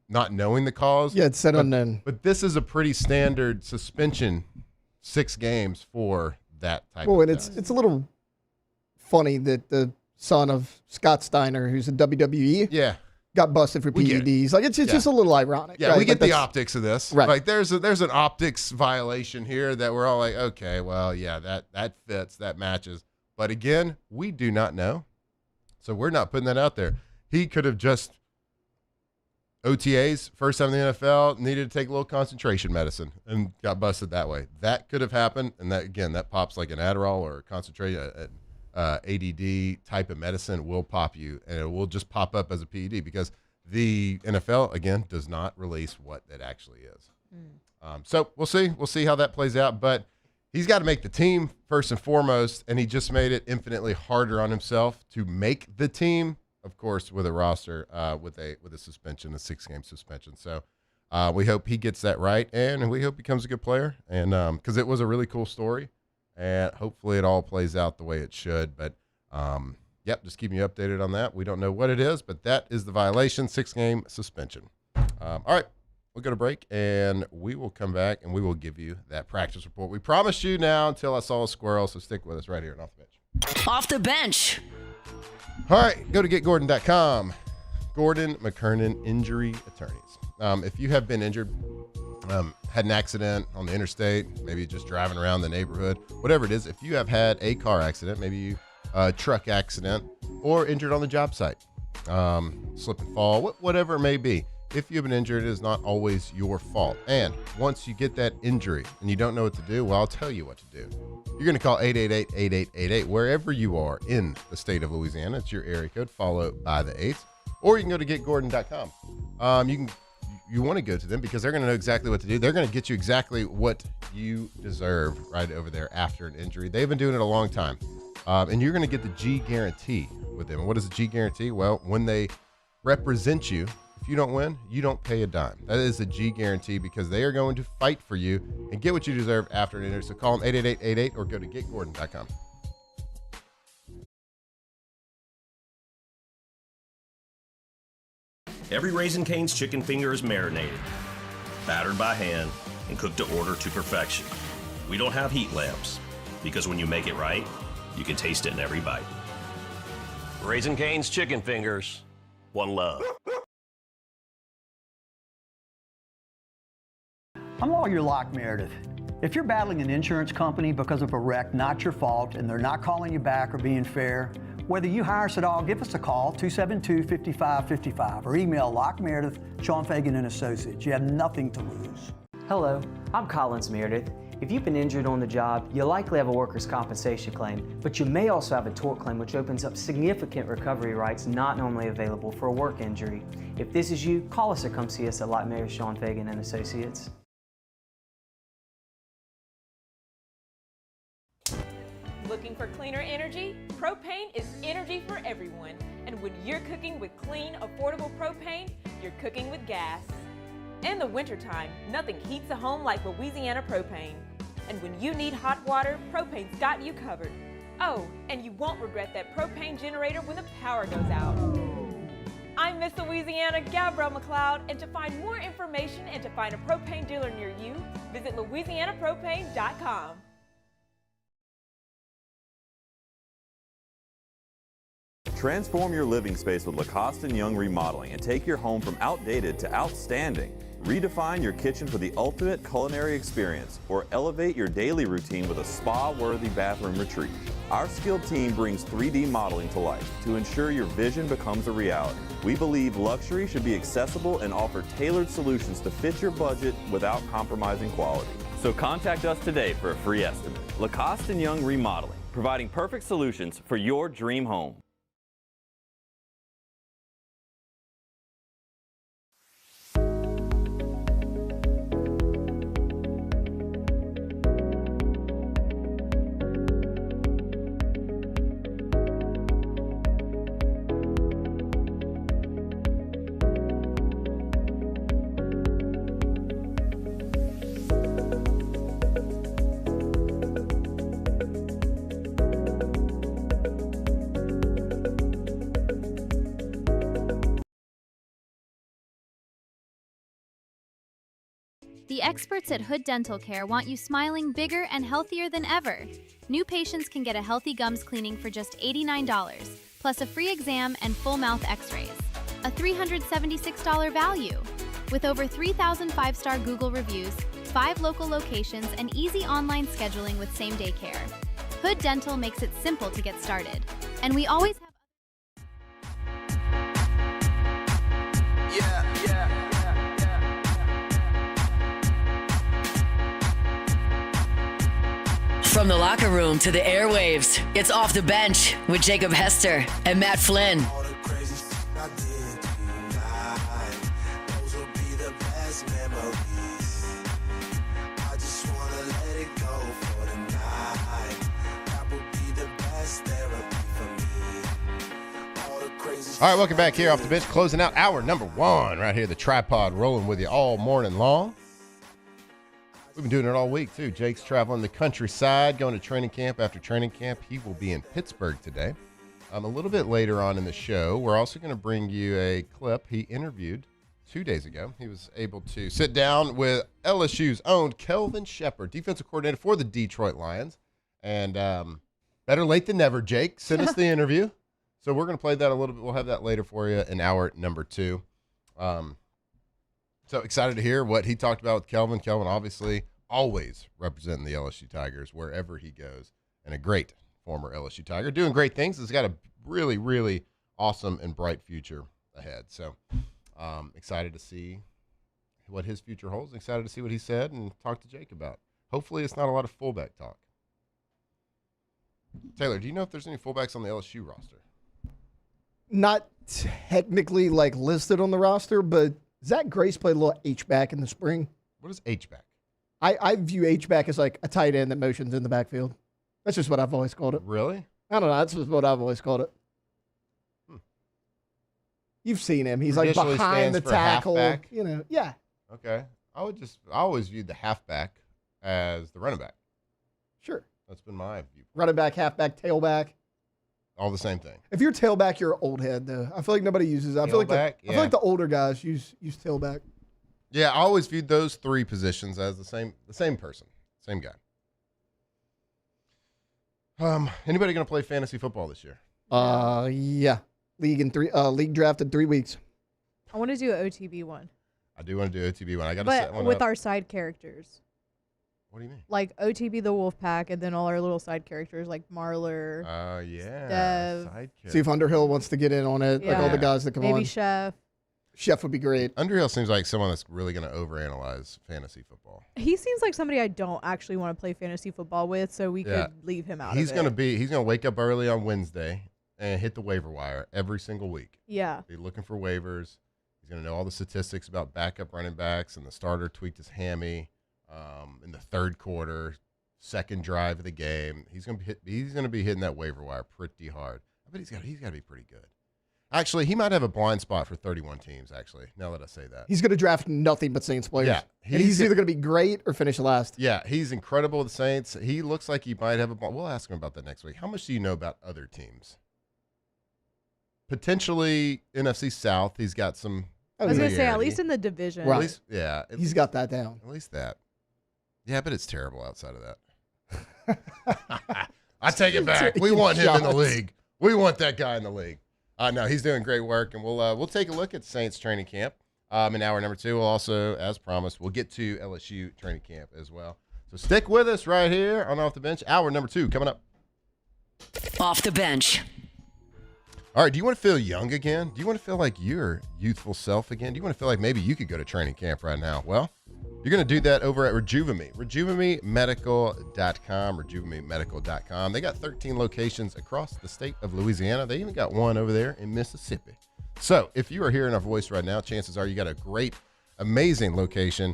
not knowing the cause. Yeah, it said unknown. But this is a pretty standard suspension, 6 games for that type Well, of and test. it's a little funny that the son of Scott Steiner, who's in WWE, got busted for PEDs. Like it's just a little ironic. Yeah, right? we get Like, the optics of this. Right. Like there's an optics violation here that we're all like, okay, well, yeah, that fits, that matches. But again, we do not know. So we're not putting that out there. He could have just OTAs, first time in the NFL, needed to take a little concentration medicine and got busted that way. That could have happened. And that, again, that pops like an Adderall or a concentrated ADD type of medicine will pop you, and it will just pop up as a PED because the NFL, again, does not release what it actually is. So we'll see. We'll see how that plays out. But he's got to make the team first and foremost, and he just made it infinitely harder on himself to make the team, of course, with a roster, with a suspension, a 6-game suspension. So we hope he gets that right, and we hope he becomes a good player, and because it was a really cool story, and hopefully it all plays out the way it should. But, just keeping you updated on that. We don't know what it is, but that is the violation, 6-game suspension. All right. We'll go to break, and we will come back, and we will give you that practice report. We promised you now until I saw a squirrel, so stick with us right here on Off the Bench. Off the bench. All right, go to getgordon.com. Gordon McKernan Injury Attorneys. If you have been injured, had an accident on the interstate, maybe just driving around the neighborhood, whatever it is, if you have had a car accident, maybe a truck accident, or injured on the job site, slip and fall, whatever it may be, if you've been injured, it is not always your fault. And once you get that injury and you don't know what to do, well, I'll tell you what to do. You're going to call 888-8888 wherever you are in the state of Louisiana. It's your area code followed by the 8. Or you can go to getgordon.com. You want to go to them because they're going to know exactly what to do. They're going to get you exactly what you deserve right over there after an injury. They've been doing it a long time. And you're going to get the G guarantee with them. And what is the G guarantee? Well, when they represent you, if you don't win, you don't pay a dime. That is a G guarantee because they are going to fight for you and get what you deserve after an injury. So call them 888-88 or go to getgordon.com. Every Raising Cane's chicken finger is marinated, battered by hand, and cooked to order to perfection. We don't have heat lamps because when you make it right, you can taste it in every bite. Raising Cane's chicken fingers, one love. I'm Lawyer Locke Meredith. If you're battling an insurance company because of a wreck not your fault and they're not calling you back or being fair, whether you hire us at all, give us a call, 272-5555, or email Locke Meredith, Sean Fagan and Associates. You have nothing to lose. Hello, I'm Collins Meredith. If you've been injured on the job, you likely have a workers' compensation claim, but you may also have a tort claim, which opens up significant recovery rights not normally available for a work injury. If this is you, call us or come see us at Locke Meredith, Sean Fagan and Associates. Looking for cleaner energy? Propane is energy for everyone. And when you're cooking with clean, affordable propane, you're cooking with gas. In the wintertime, nothing heats a home like Louisiana propane. And when you need hot water, propane's got you covered. Oh, and you won't regret that propane generator when the power goes out. I'm Miss Louisiana, Gabrielle McLeod, and to find more information and to find a propane dealer near you, visit louisianapropane.com. Transform your living space with Lacoste & Young Remodeling and take your home from outdated to outstanding. Redefine your kitchen for the ultimate culinary experience or elevate your daily routine with a spa-worthy bathroom retreat. Our skilled team brings 3D modeling to life to ensure your vision becomes a reality. We believe luxury should be accessible and offer tailored solutions to fit your budget without compromising quality. So contact us today for a free estimate. Lacoste & Young Remodeling, providing perfect solutions for your dream home. The experts at Hood Dental Care want you smiling bigger and healthier than ever. New patients can get a healthy gums cleaning for just $89, plus a free exam and full mouth x-rays. A $376 value. With over 3,000 five-star Google reviews, 5 local locations, and easy online scheduling with same-day care. Hood Dental makes it simple to get started. And we always have... From the locker room to the airwaves, it's Off the Bench with Jacob Hester and Matt Flynn. All right, welcome back here Off the Bench, closing out hour number 1 right here, the tripod rolling with you all morning long. We've been doing it all week, too. Jake's traveling the countryside, going to training camp after training camp. He will be in Pittsburgh today. A little bit later on in the show, we're also going to bring you a clip he interviewed 2 days ago. He was able to sit down with LSU's own Kelvin Shepard, defensive coordinator for the Detroit Lions. And better late than never, Jake. Send us the interview. So we're going to play that a little bit. We'll have that later for you in hour number 2. So excited to hear what he talked about with Kelvin. Kelvin obviously always representing the LSU Tigers wherever he goes, and a great former LSU Tiger doing great things. He's got a really, really awesome and bright future ahead. So excited to see what his future holds. Excited to see what he said and talk to Jake about. Hopefully it's not a lot of fullback talk. Taylor, do you know if there's any fullbacks on the LSU roster? Not technically like listed on the roster, but Zach Grace played a little H-back in the spring. What is H-back? I view H-back as like a tight end that motions in the backfield. That's just what I've always called it. Really? I don't know. That's just what I've always called it. You've seen him. He's like behind the tackle. Halfback. You know, yeah. Okay. I always viewed the halfback as the running back. Sure. That's been my view. Running back, halfback, tailback. All the same thing. If you're tailback, you're an old head, though. I feel like nobody uses it. I feel like the older guys use tailback. Yeah, I always viewed those 3 positions as the same person, same guy. Anybody going to play fantasy football this year? Yeah. League draft in 3 weeks. I want to do an OTB one. I do want to do OTB one. I got to But set one with up. our side characters. What do you mean? Like OTB the Wolf Pack, and then all our little side characters like Marler. Oh, yeah. Dev. Side See if Underhill wants to get in on it, like all the guys that come Maybe on. Chef. Chef would be great. Underhill seems like someone that's really going to overanalyze fantasy football. He seems like somebody I don't actually want to play fantasy football with, so we could leave him out He's of gonna it. be. He's going to wake up early on Wednesday and hit the waiver wire every single week. Yeah. Be looking for waivers. He's going to know all the statistics about backup running backs, and the starter tweaked his hammy in the third quarter, second drive of the game. He's going to be hitting that waiver wire pretty hard. I bet he's got to be pretty good. Actually, he might have a blind spot for 31 teams, actually, now that I say that. He's going to draft nothing but Saints players. Yeah. And he's either going to be great or finish last. Yeah, he's incredible with the Saints. He looks like he might have a blind. We'll ask him about that next week. How much do you know about other teams? Potentially NFC South. He's got some. I was going to say, at familiarity. least in the division. At least, yeah. He's got that down. At least that. Yeah, but it's terrible outside of that. I take it back. We want him in the league. We want that guy in the league. No, he's doing great work, and we'll take a look at Saints training camp in hour number 2. We'll also, as promised, we'll get to LSU training camp as well. So stick with us right here on Off the Bench. Hour number 2 coming up. Off the Bench. All right, do you want to feel young again? Do you want to feel like your youthful self again? Do you want to feel like maybe you could go to training camp right now? Well, you're going to do that over at Rejuvame, RejuvameMedical.com, RejuvameMedical.com. They got 13 locations across the state of Louisiana. They even got one over there in Mississippi. So if you are hearing our voice right now, chances are you got a great, amazing location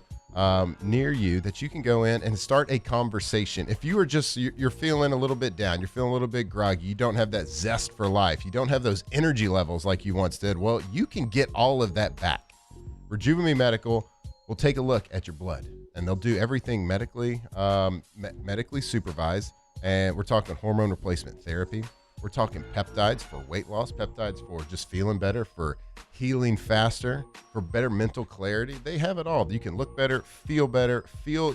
near you that you can go in and start a conversation. If you are you're feeling a little bit down, you're feeling a little bit groggy, you don't have that zest for life, you don't have those energy levels like you once did, well, you can get all of that back. Rejuvame Medical will take a look at your blood, and they'll do everything medically supervised. And we're talking hormone replacement therapy. We're talking peptides for weight loss, peptides for just feeling better, for healing faster, for better mental clarity. They have it all. You can look better, feel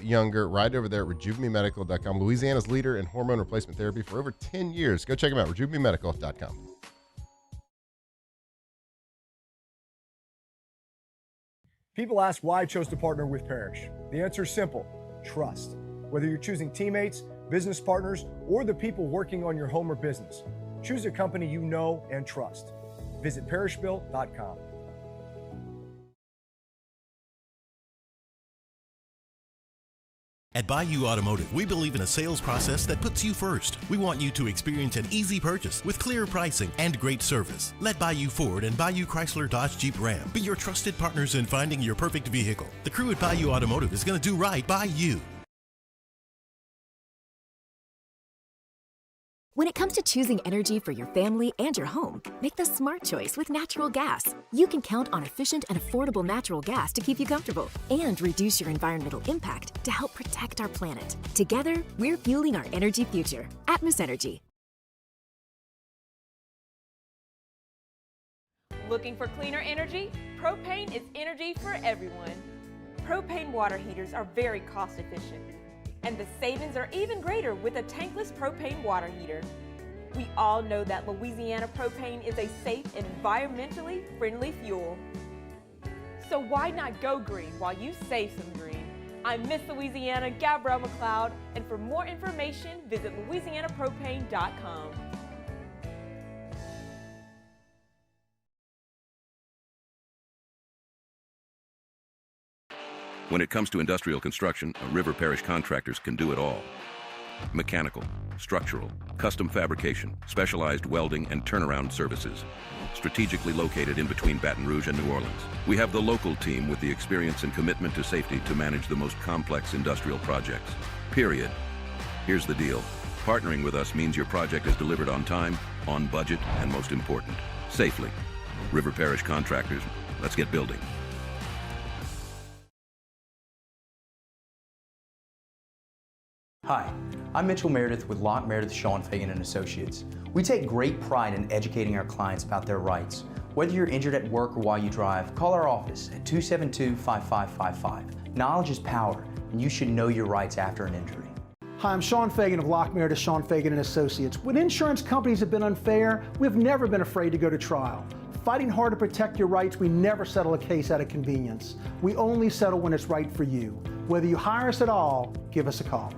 younger, right over there at RejuvameMedical.com. Louisiana's leader in hormone replacement therapy for over 10 years. Go check them out, RejuvameMedical.com. People ask why I chose to partner with Parrish. The answer is simple: trust. Whether you're choosing teammates, business partners, or the people working on your home or business, choose a company you know and trust. Visit parrishbuilt.com. At Bayou Automotive, we believe in a sales process that puts you first. We want you to experience an easy purchase with clear pricing and great service. Let Bayou Ford and Bayou Chrysler Dodge Jeep Ram be your trusted partners in finding your perfect vehicle. The crew at Bayou Automotive is going to do right by you. When it comes to choosing energy for your family and your home, make the smart choice with natural gas. You can count on efficient and affordable natural gas to keep you comfortable and reduce your environmental impact to help protect our planet. Together, we're fueling our energy future. Atmos Energy. Looking for cleaner energy? Propane is energy for everyone. Propane water heaters are very cost efficient. And the savings are even greater with a tankless propane water heater. We all know that Louisiana propane is a safe and environmentally friendly fuel. So why not go green while you save some green? I'm Miss Louisiana, Gabrielle McLeod, and for more information, visit louisianapropane.com. When it comes to industrial construction, River Parish Contractors can do it all. Mechanical, structural, custom fabrication, specialized welding and turnaround services. Strategically located in between Baton Rouge and New Orleans, we have the local team with the experience and commitment to safety to manage the most complex industrial projects. Period. Here's the deal. Partnering with us means your project is delivered on time, on budget, and most important, safely. River Parish Contractors, let's get building. Hi, I'm Mitchell Meredith with Locke Meredith Sean Fagan & Associates. We take great pride in educating our clients about their rights. Whether you're injured at work or while you drive, call our office at 272-5555. Knowledge is power, and you should know your rights after an injury. Hi, I'm Sean Fagan of Locke Meredith Sean Fagan & Associates. When insurance companies have been unfair, we've never been afraid to go to trial. Fighting hard to protect your rights, we never settle a case out of convenience. We only settle when it's right for you. Whether you hire us at all, give us a call.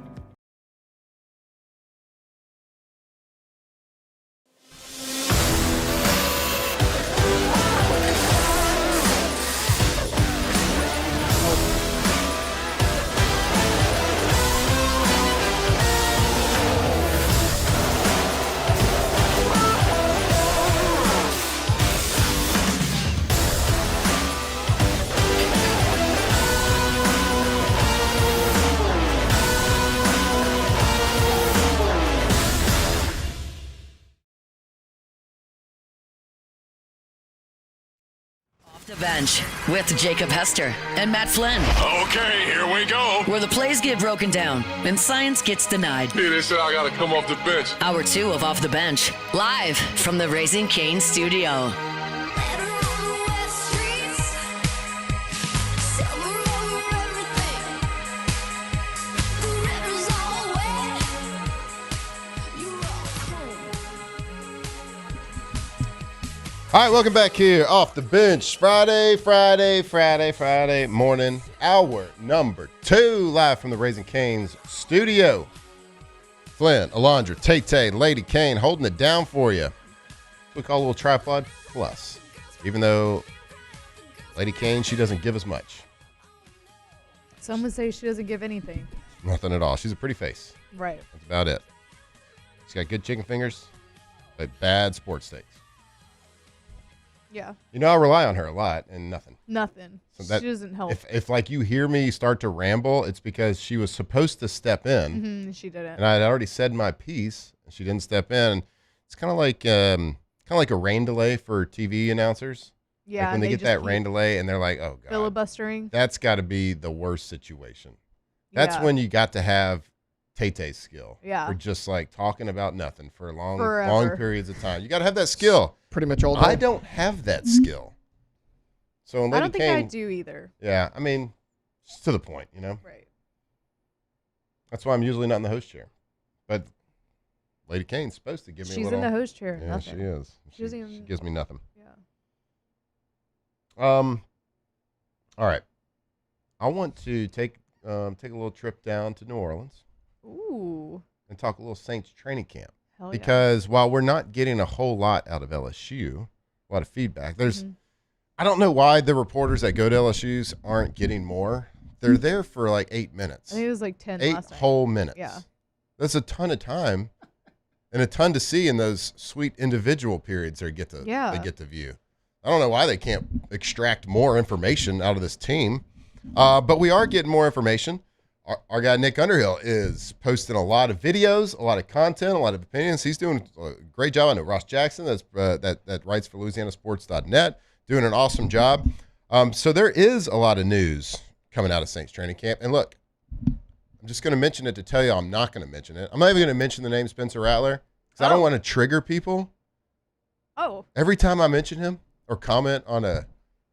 The Bench with Jacob Hester and Matt Flynn. Okay, here we go. Where the plays get broken down and science gets denied. Hey, they said I gotta come off the bench. Hour 2 of Off the Bench, live from the Raising Cane's studio. All right, welcome back here off the bench. Friday morning, hour number 2, live from the Raising Cane's studio. Flynn, Alondra, Tay, Lady Kane holding it down for you. We call a little tripod plus. Even though Lady Kane, she doesn't give us much. Some would say she doesn't give anything. Nothing at all. She's a pretty face. Right. That's about it. She's got good chicken fingers, but bad sports takes. Yeah. You know, I rely on her a lot and nothing. Nothing. So that, she doesn't help. If like you hear me start to ramble, it's because she was supposed to step in. She didn't. And I had already said my piece, and she didn't step in. It's kind of like a rain delay for TV announcers. Yeah. Like when they get that rain delay, and they're like, "Oh God, filibustering." That's got to be the worst situation. That's Yeah. when you got to have Tay-Tay's skill. Yeah. For just like talking about nothing for long Forever. periods of time. You got to have that skill. Pretty much all day. I don't have that skill. So when I Lady don't think Kane, I do either. Yeah, I mean, it's to the point, you know. Right. That's why I'm usually not in the host chair. But Lady Kane's supposed to give me She's a little. in the host chair. Yeah, Nothing. she is. She doesn't She even- gives me nothing. Yeah. All right. I want to take a little trip down to New Orleans. Ooh. And talk a little Saints training camp. Hell yeah. Because while we're not getting a whole lot out of LSU, a lot of feedback, I don't know why the reporters that go to LSU's aren't getting more. They're there for like 8 minutes. I think it was like 10 8 last night. whole minutes. Yeah. That's a ton of time and a ton to see in those sweet individual periods they get to view. I don't know why they can't extract more information out of this team. But we are getting more information. Our guy Nick Underhill is posting a lot of videos, a lot of content, a lot of opinions. He's doing a great job. I know Ross Jackson, that writes for LouisianaSports.net, doing an awesome job. So there is a lot of news coming out of Saints training camp. And look, I'm just going to mention it to tell you I'm not going to mention it. I'm not even going to mention the name Spencer Rattler because I don't want to trigger people. Oh. Every time I mention him or comment on a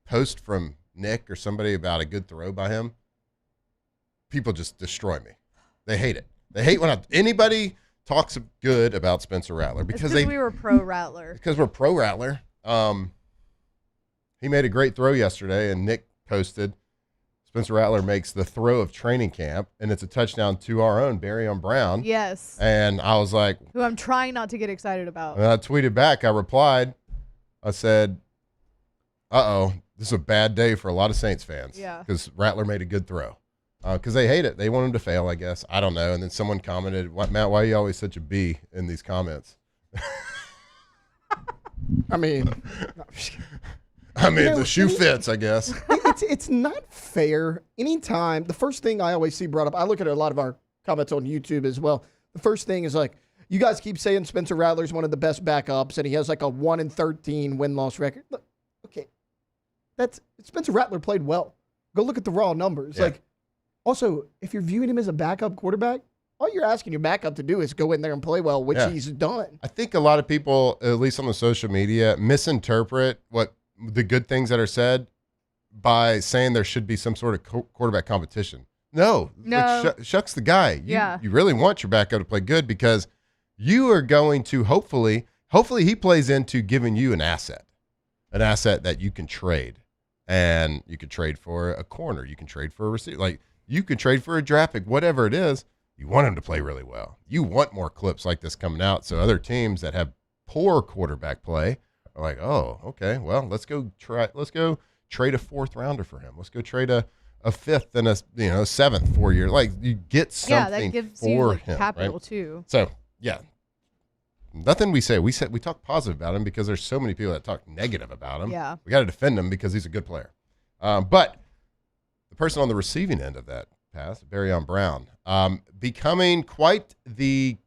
post from Nick or somebody about a good throw by him, people just destroy me. They hate it. They hate when anybody talks good about Spencer Rattler because we were pro Rattler. Because we're pro Rattler. He made a great throw yesterday, and Nick posted Spencer Rattler makes the throw of training camp, and it's a touchdown to our own Barry on Brown. Yes. And I was like, who I'm trying not to get excited about. and I tweeted back. I replied. I said, "Uh-oh, this is a bad day for a lot of Saints fans." Yeah. Because Rattler made a good throw. Because they hate it. They want him to fail, I guess. I don't know. And then someone commented, Matt, why are you always such a B in these comments? I mean, the shoe fits, I guess. It's not fair. Anytime, the first thing I always see brought up, I look at a lot of our comments on YouTube as well. The first thing is like, you guys keep saying Spencer Rattler's one of the best backups, and he has like a 1-13 win-loss record. Look, okay, Spencer Rattler played well. Go look at the raw numbers. Yeah. Like, also, if you're viewing him as a backup quarterback, all you're asking your backup to do is go in there and play well, which he's done. I think a lot of people, at least on the social media, misinterpret what the good things that are said by saying there should be some sort of quarterback competition. No. Like, Shucks the guy. You really want your backup to play good because you are going to hopefully he plays into giving you an asset. an asset that you can trade. And you can trade for a corner. You can trade for a receiver. Like, you can trade for a draft pick, whatever it is. You want him to play really well. You want more clips like this coming out. So other teams that have poor quarterback play are like, oh, okay, well, let's go trade a 4th rounder for him. Let's go trade a 5th and a 7th 4 year. Like, you get something that gives for you him, capital right? too. So yeah, nothing we talk positive about him because there's so many people that talk negative about him. Yeah, we got to defend him because he's a good player. But the person on the receiving end of that pass, Barryon Brown, becoming quite the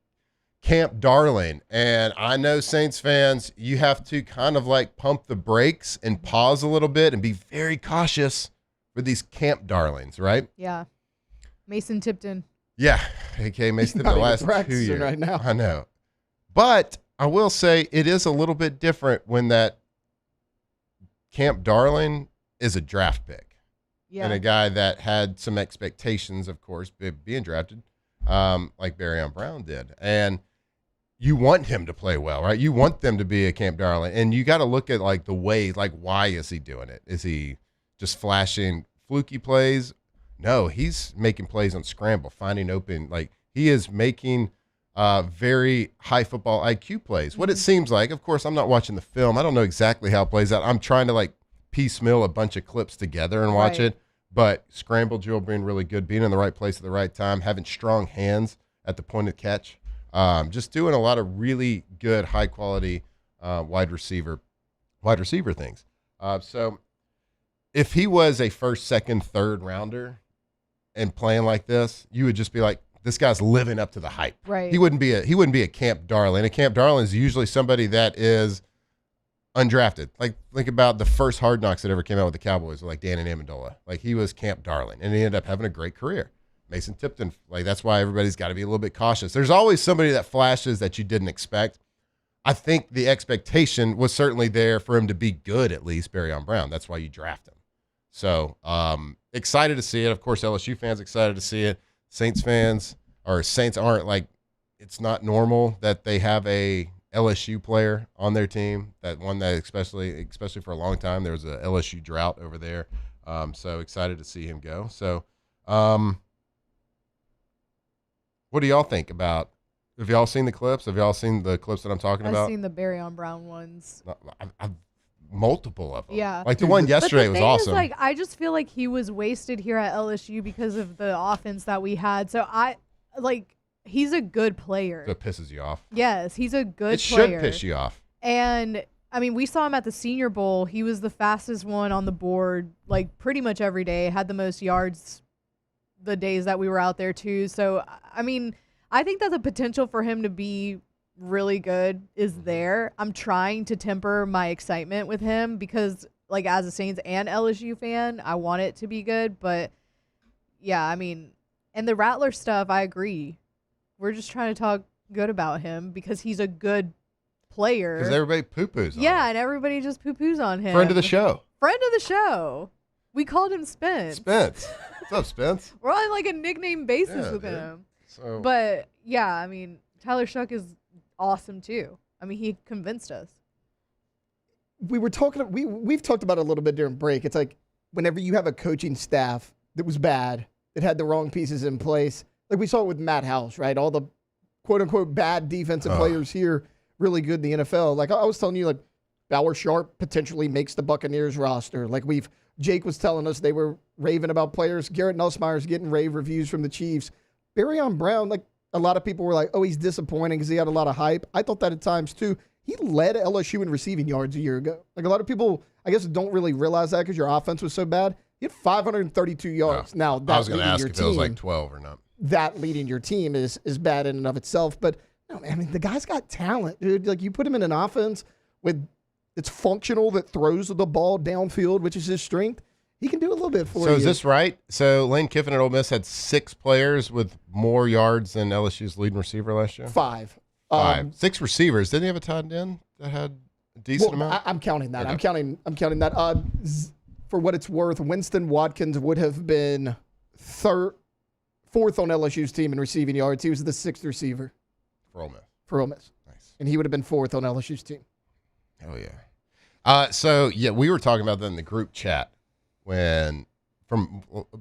camp darling. And I know Saints fans, you have to kind of like pump the brakes and pause a little bit and be very cautious with these camp darlings, right? Yeah. Mason Tipton. Yeah. Okay, Mason Tipton the last 2 years. Right now. I know. But I will say it is a little bit different when that camp darling is a draft pick. Yeah. And a guy that had some expectations, of course, being drafted, like Barryon Brown did. And you want him to play well, right? You want them to be a camp darling. And you got to look at, like, the way, like, why is he doing it? Is he just flashing fluky plays? No, he's making plays on scramble, finding open. Like, he is making very high football IQ plays. What it seems like, of course, I'm not watching the film. I don't know exactly how it plays out. I'm trying to, like, piecemeal a bunch of clips together and watch it. But scramble drill being really good, being in the right place at the right time, having strong hands at the point of catch, just doing a lot of really good, high quality wide receiver things. So if he was a 1st, 2nd, 3rd rounder and playing like this, you would just be like, this guy's living up to the hype. Right. He wouldn't be a camp darling. A camp darling is usually somebody that is undrafted. Like, think about the first Hard Knocks that ever came out with the Cowboys, like Danny Amendola. Like, he was camp darling, and he ended up having a great career. Mason Tipton, like, that's why everybody's got to be a little bit cautious. There's always somebody that flashes that you didn't expect. I think the expectation was certainly there for him to be good, at least, Barryon Brown. That's why you draft him. So, excited to see it. Of course, LSU fans excited to see it. Saints aren't, like, it's not normal that they have a LSU player on their team, that one that especially for a long time, there was a LSU drought over there. So excited to see him go. So what do y'all think about, have y'all seen the clips? Have y'all seen the clips that I'm talking about? I've seen the Barryon Brown ones. I've multiple of them. Yeah. Like the one yesterday was awesome. Is, like, I just feel like he was wasted here at LSU because of the offense that we had. So he's a good player. So it pisses you off. Yes, he's a good player. It should piss you off. And, I mean, we saw him at the Senior Bowl. He was the fastest one on the board, like, pretty much every day. Had the most yards the days that we were out there, too. So, I mean, I think that the potential for him to be really good is there. I'm trying to temper my excitement with him because, like, as a Saints and LSU fan, I want it to be good. But, yeah, I mean, and the Rattler stuff, I agree. We're just trying to talk good about him because he's a good player. Because everybody poo-poos on him. Yeah, and everybody just poo-poos on him. Friend of the show. Friend of the show. We called him Spence. Spence. What's up, Spence? We're on, like, a nickname basis with him. So. But, yeah, I mean, Tyler Shuck is awesome, too. I mean, he convinced us. We've talked about it a little bit during break. It's like whenever you have a coaching staff that was bad, that had the wrong pieces in place, like we saw it with Matt House, right? All the quote-unquote bad defensive players here, really good in the NFL. Like I was telling you, like Bauer Sharp potentially makes the Buccaneers roster. Like Jake was telling us they were raving about players. Garrett Nussmeier's getting rave reviews from the Chiefs. Barryon Brown, like a lot of people were like, oh, he's disappointing because he had a lot of hype. I thought that at times too. He led LSU in receiving yards a year ago. Like a lot of people, I guess, don't really realize that because your offense was so bad. He had 532 yards. Now, I was going to ask if it was like 12 or not. That leading your team is bad in and of itself. But, no, I mean, the guy's got talent, dude. Like, you put him in an offense it's functional, that throws the ball downfield, which is his strength. He can do a little bit for you. So is this right? So Lane Kiffin at Ole Miss had 6 players with more yards than LSU's leading receiver last year? 5. 6 receivers. Didn't he have a tight end that had a decent amount? I'm counting that. Okay. I'm counting that. For what it's worth, Winston Watkins would have been 4th on LSU's team in receiving yards. He was the 6th receiver. For Ole Miss. Nice. And he would have been 4th on LSU's team. Hell yeah. So we were talking about that in the group chat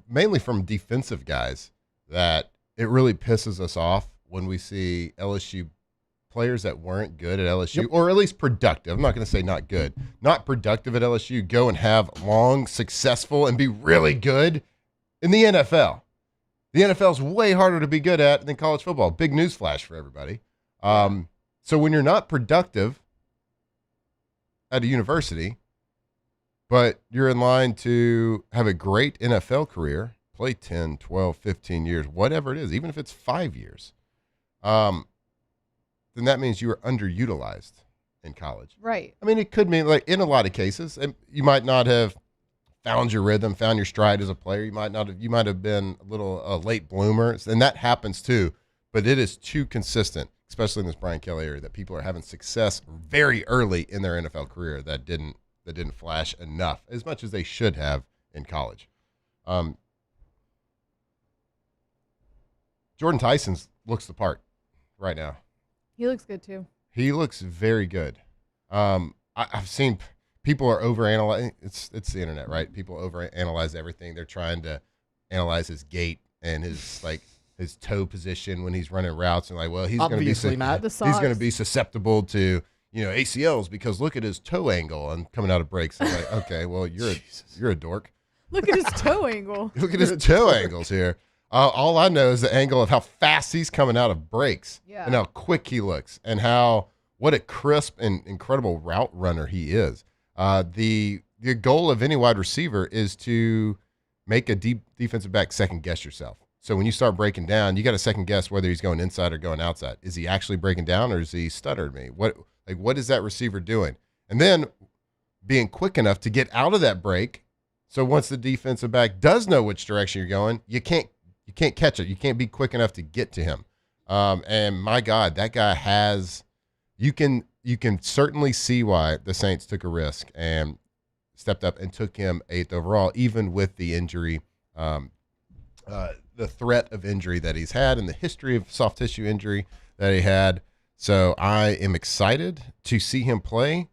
mainly from defensive guys, that it really pisses us off when we see LSU players that weren't good at LSU, or at least productive. I'm not going to say not good, not productive at LSU, go and have long, successful, and be really good in the NFL. The NFL is way harder to be good at than college football. Big news flash for everybody. So when you're not productive at a university, but you're in line to have a great NFL career, play 10, 12, 15 years, whatever it is, even if it's 5 years, then that means you are underutilized in college. Right. I mean, it could mean, like, in a lot of cases, you might not have found your rhythm, found your stride as a player. You might have been a little late bloomer, and that happens too. But it is too consistent, especially in this Brian Kelly area, that people are having success very early in their NFL career that didn't flash enough, as much as they should have in college. Jordan Tyson looks the part right now. He looks good too. He looks very good. I've seen people are overanalyzing. It's the internet, right? People overanalyze everything. They're trying to analyze his gait and his toe position when he's running routes, and like, well, he's going to be susceptible to ACLs because look at his toe angle and coming out of breaks. I'm like, okay, well, you're a dork. Look at his toe angle. Look at his toe angles here. All I know is the angle of how fast he's coming out of breaks and how quick he looks and what a crisp and incredible route runner he is. The goal of any wide receiver is to make a deep defensive back second guess yourself. So when you start breaking down, you got to second guess whether he's going inside or going outside. Is he actually breaking down, or is he stuttering me? What is that receiver doing? And then being quick enough to get out of that break. So once the defensive back does know which direction you're going, you can't catch it. You can't be quick enough to get to him. And my God, that guy you can certainly see why the Saints took a risk and stepped up and took him 8th overall, even with the injury, the threat of injury that he's had and the history of soft tissue injury that he had. So I am excited to see him play.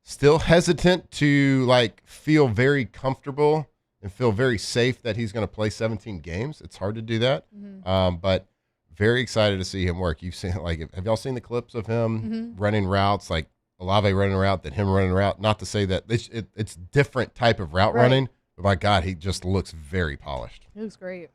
Still hesitant to feel very comfortable and feel very safe that he's going to play 17 games. It's hard to do that. But very excited to see him work. You've seen, have y'all seen the clips of him running routes, like Olave running a route, than him running a route? Not to say that it's different type of route running, but my God, he just looks very polished. He looks great.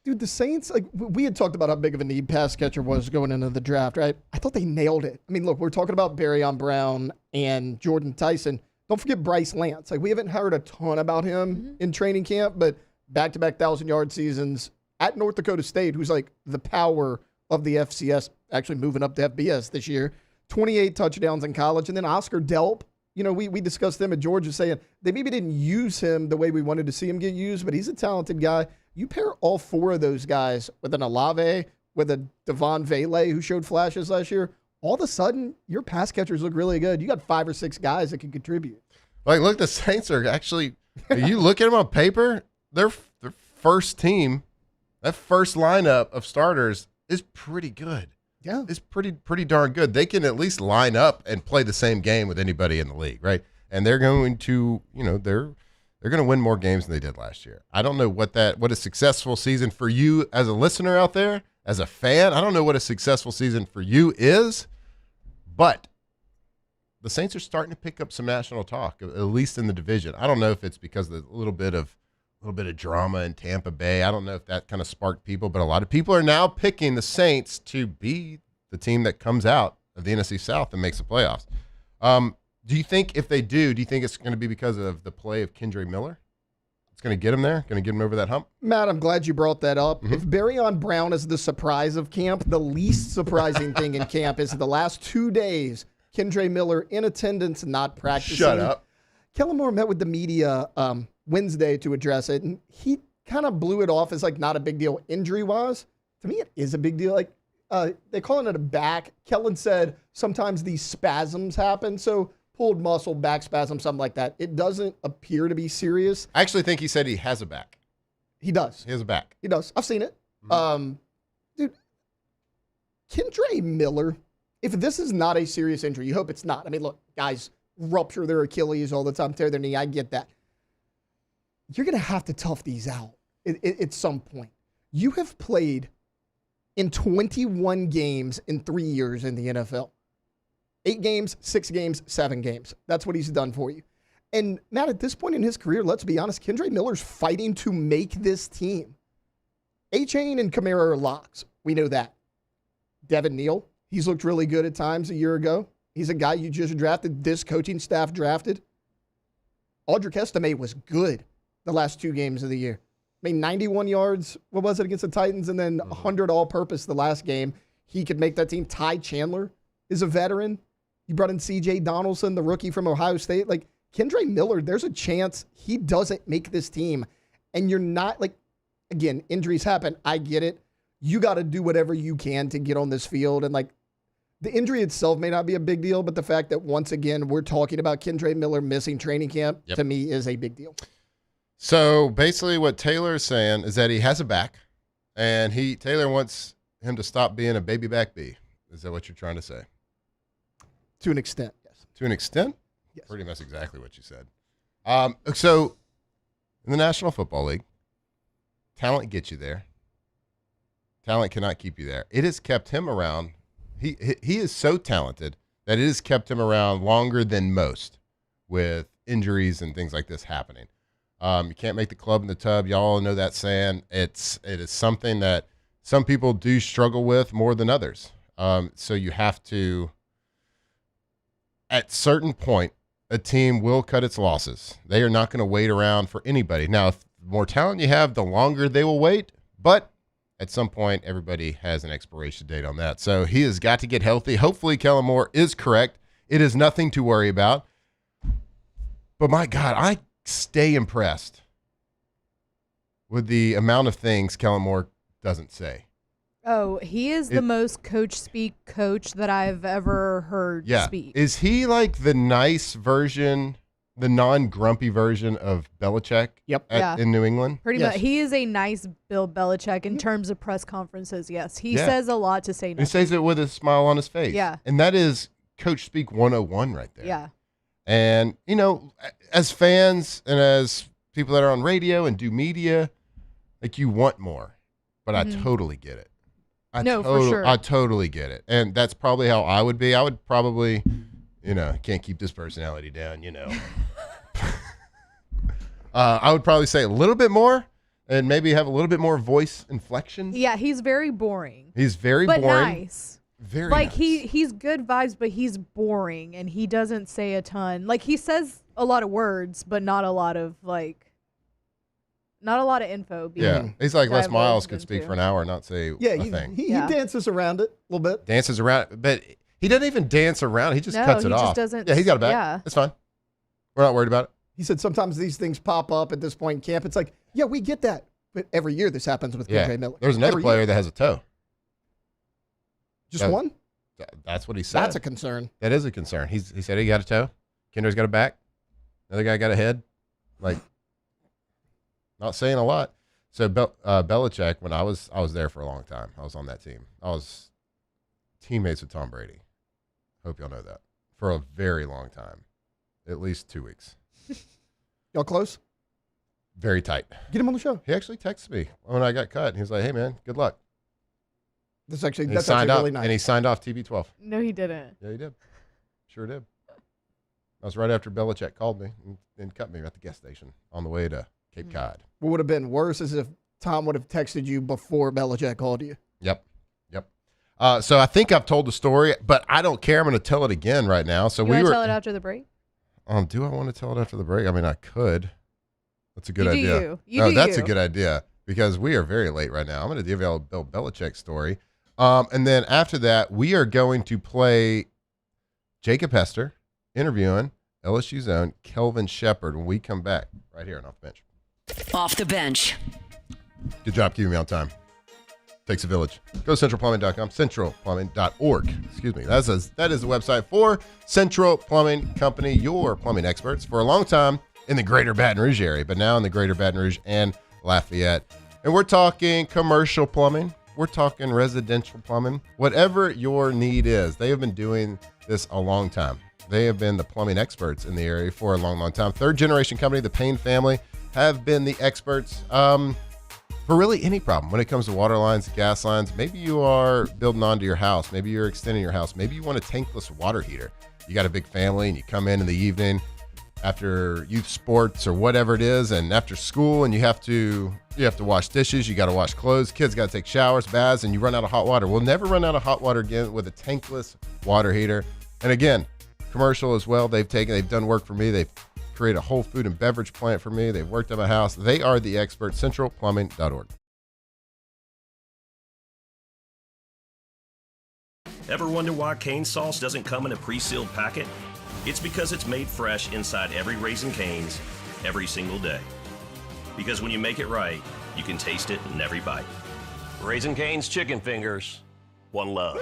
Dude, the Saints, we had talked about how big of a need pass catcher was going into the draft, right? I thought they nailed it. I mean, look, we're talking about Barryon Brown and Jordan Tyson. Don't forget Bryce Lance. We haven't heard a ton about him in training camp, but back-to-back 1,000-yard seasons at North Dakota State, who's the power of the FCS, actually moving up to FBS this year. 28 touchdowns in college. And then Oscar Delp, we discussed them at Georgia, saying they maybe didn't use him the way we wanted to see him get used, but he's a talented guy. You pair all four of those guys with an Olave, with a Devon Vele, who showed flashes last year, all of a sudden, your pass catchers look really good. You got 5 or 6 guys that can contribute. Look, the Saints are actually, you look at them on paper, their first team, that first lineup of starters is pretty good. Yeah. It's pretty darn good. They can at least line up and play the same game with anybody in the league, right? And they're going to, they're going to win more games than they did last year. I don't know what a successful season for you as a listener out there, as a fan. I don't know what a successful season for you is, but the Saints are starting to pick up some national talk, at least in the division. I don't know if it's because of a little bit of drama in Tampa Bay. I don't know if that kind of sparked people, but a lot of people are now picking the Saints to be the team that comes out of the NFC South and makes the playoffs. Do you think if they do you think it's going to be because of the play of Kendre Miller? It's going to get him there? Going to get him over that hump? Matt, I'm glad you brought that up. If Barryon Brown is the surprise of camp, the least surprising thing in camp is the last 2 days, Kendre Miller in attendance, not practicing. Shut up. Kellen Moore met with the media Wednesday to address it, and he kind of blew it off as not a big deal injury-wise. To me, it is a big deal. They're calling it a back. Kellen said sometimes these spasms happen, so pulled muscle, back spasm, something like that. It doesn't appear to be serious. I actually think he said he has a back. He does. He has a back. He does. I've seen it. Dude, Kendre Miller, if this is not a serious injury, you hope it's not. I mean, look, guys rupture their Achilles all the time, tear their knee. I get that. You're going to have to tough these out at some point. You have played in 21 games in 3 years in the NFL. 8 games, 6 games, 7 games. That's what he's done for you. And Matt, at this point in his career, let's be honest, Kendre Miller's fighting to make this team. A-Chain and Kamara are locks. We know that. Devin Neal, he's looked really good at times a year ago. He's a guy you just drafted, this coaching staff drafted. Audric Estime was good the last 2 games of the year. I mean, 91 yards, what was it, against the Titans, and then 100 all-purpose the last game. He could make that team. Ty Chandler is a veteran. You brought in C.J. Donaldson, the rookie from Ohio State. Like, Kendre Miller, there's a chance he doesn't make this team. And you're not, like, again, injuries happen. I get it. You got to do whatever you can to get on this field. And, like, the injury itself may not be a big deal, but the fact that, once again, we're talking about Kendre Miller missing training camp, to me, is a big deal. So, basically what Taylor is saying is that he has a back, and Taylor wants him to stop being a baby back bee. Is that what you're trying to say? To an extent, yes. To an extent? Yes. Pretty much exactly what you said. So, in the National Football League, talent gets you there. Talent cannot keep you there. It has kept him around. He is so talented that it has kept him around longer than most with injuries and things like this happening. You can't make the club in the tub. Y'all know that saying. It is something that some people do struggle with more than others. So you have to, at certain point, a team will cut its losses. They are not going to wait around for anybody. Now, if the more talent you have, the longer they will wait. But at some point, everybody has an expiration date on that. So he has got to get healthy. Hopefully, Kellen Moore is correct. It is nothing to worry about. But my God, I stay impressed with the amount of things Kellen Moore doesn't say. Oh, he is the most coach-speak coach that I've ever heard speak. Is he like the nice version, the non-grumpy version of Belichick in New England? Pretty much. He is a nice Bill Belichick in terms of press conferences, yes. He says a lot to say nothing. He says it with a smile on his face. Yeah. And that is Coach Speak 101 right there. Yeah. And, you know, as fans and as people that are on radio and do media, like, you want more. But I totally get it. For sure. I totally get it. And that's probably how I would be. I would probably, can't keep this personality down, I would probably say a little bit more and maybe have a little bit more voice inflection. Yeah, he's very boring. He's very boring. But nice. Very like, nice. he's good vibes, but he's boring, and he doesn't say a ton. Like, he says a lot of words, but not a lot of, not a lot of info. He's like Les Miles could speak for an hour and not say a thing. He dances around it a little bit. Dances around, but he doesn't even dance around. He just cuts it off. Just doesn't. Yeah, he's got it back. Yeah. It's fine. We're not worried about it. He said sometimes these things pop up at this point in camp. It's like, yeah, we get that. But every year this happens with Kendre Miller. There's another player that has a toe. Just one? That's what he said. That's a concern. That is a concern. He said he got a toe. Kendre's got a back. Another guy got a head. Like, not saying a lot. So Belichick, when I was there for a long time. I was on that team. I was teammates with Tom Brady. Hope y'all know that. For a very long time. At least 2 weeks. Y'all close? Very tight. Get him on the show. He actually texted me when I got cut. He was like, "Hey man, good luck." That's actually really nice. And he signed off TB12. No, he didn't. Yeah, he did. Sure did. That was right after Belichick called me and cut me at the gas station on the way to Cape Cod. What would have been worse is if Tom would have texted you before Belichick called you. Yep. So I think I've told the story, but I don't care. I'm going to tell it again right now. So you want to tell it after the break? Do I want to tell it after the break? I mean, I could. That's a good idea. That's a good idea because we are very late right now. I'm going to give you a Bill Belichick story. And then after that, we are going to play Jacob Hester interviewing LSU's own Kelvin Shepard when we come back right here on Off the Bench. Off the Bench. Good job keeping me on time. Takes a village. Go to centralplumbing.com, centralplumbing.org. Excuse me. That is the website for Central Plumbing Company, your plumbing experts for a long time in the greater Baton Rouge area, but now in the greater Baton Rouge and Lafayette. And we're talking commercial plumbing. We're talking residential plumbing. Whatever your need is, they have been doing this a long time. They have been the plumbing experts in the area for a long, long time. Third-generation company, the Payne family, have been the experts for really any problem when it comes to water lines, gas lines. Maybe you are building onto your house. Maybe you're extending your house. Maybe you want a tankless water heater. You got a big family and you come in the evening after youth sports or whatever it is, and after school, and you have to wash dishes, you got to wash clothes, kids got to take showers, baths, and you run out of hot water. We'll never run out of hot water again with a tankless water heater. And again, commercial as well. They've done work for me. They've created a whole food and beverage plant for me. They've worked at my house. They are the experts. centralplumbing.org. Ever wonder why cane sauce doesn't come in a pre-sealed packet? It's because it's made fresh inside every Raising Cane's every single day. Because when you make it right, you can taste it in every bite. Raising Cane's chicken fingers, one love.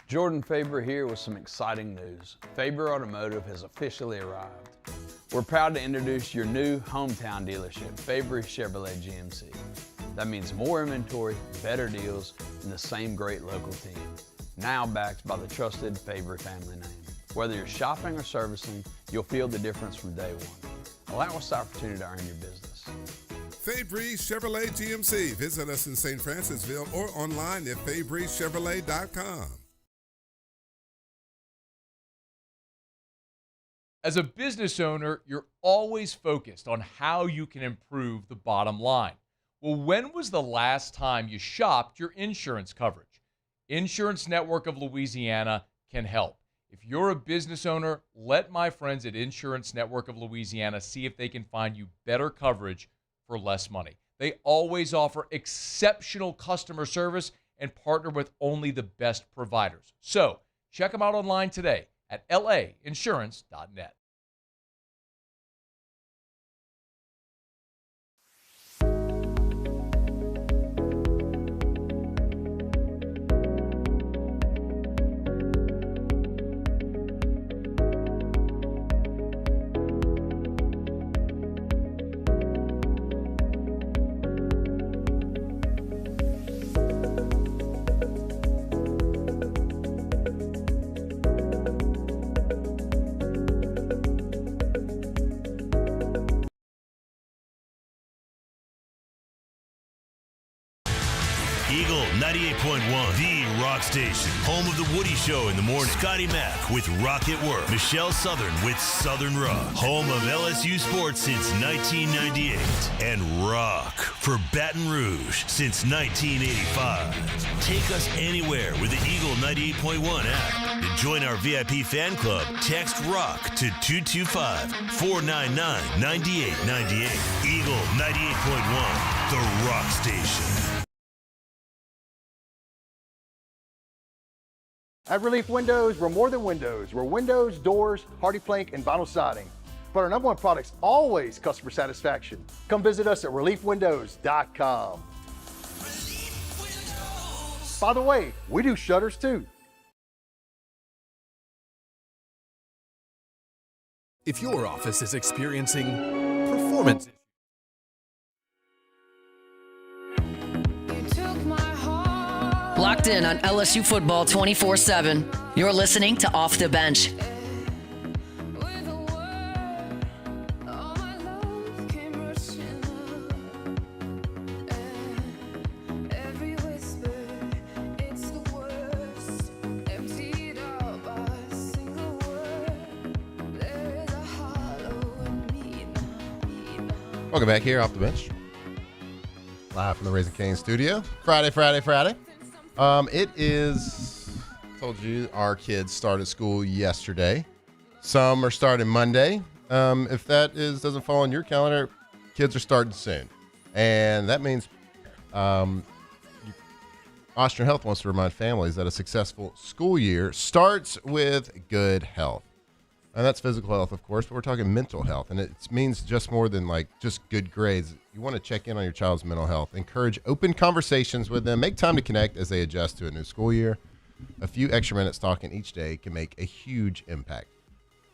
Jordan Faber here with some exciting news. Faber Automotive has officially arrived. We're proud to introduce your new hometown dealership, Faber Chevrolet GMC. That means more inventory, better deals, and the same great local team. Now backed by the trusted Faber family name. Whether you're shopping or servicing, you'll feel the difference from day one. Allow us the opportunity to earn your business. Fabry Chevrolet GMC. Visit us in St. Francisville or online at FabryChevrolet.com. As a business owner, you're always focused on how you can improve the bottom line. Well, when was the last time you shopped your insurance coverage? Insurance Network of Louisiana can help. If you're a business owner, let my friends at Insurance Network of Louisiana see if they can find you better coverage for less money. They always offer exceptional customer service and partner with only the best providers. So check them out online today at lainsurance.net. Eagle 98.1, the rock station. Home of the Woody Show in the morning. Scotty Mack with Rock at Work. Michelle Southern with Southern Rock. Home of LSU sports since 1998. And rock for Baton Rouge since 1985. Take us anywhere with the Eagle 98.1 app. To join our VIP fan club, text ROCK to 225-499-9898. Eagle 98.1, the rock station. At Relief Windows, we're more than windows. We're windows, doors, hardy plank, and vinyl siding. But our number one product's always customer satisfaction. Come visit us at reliefwindows.com. By the way, we do shutters too. If your office is experiencing performance Locked in on LSU football 24/7. You're listening to Off the Bench. Welcome back here off the bench. Live from the Raising Cane's studio. Friday. It is, told you, our kids started school yesterday. Some are starting Monday. If that doesn't fall on your calendar, kids are starting soon. And that means Austrian Health wants to remind families that a successful school year starts with good health. And that's physical health, of course, but we're talking mental health. And it means just more than just good grades. You want to check in on your child's mental health. Encourage open conversations with them. Make time to connect as they adjust to a new school year. A few extra minutes talking each day can make a huge impact.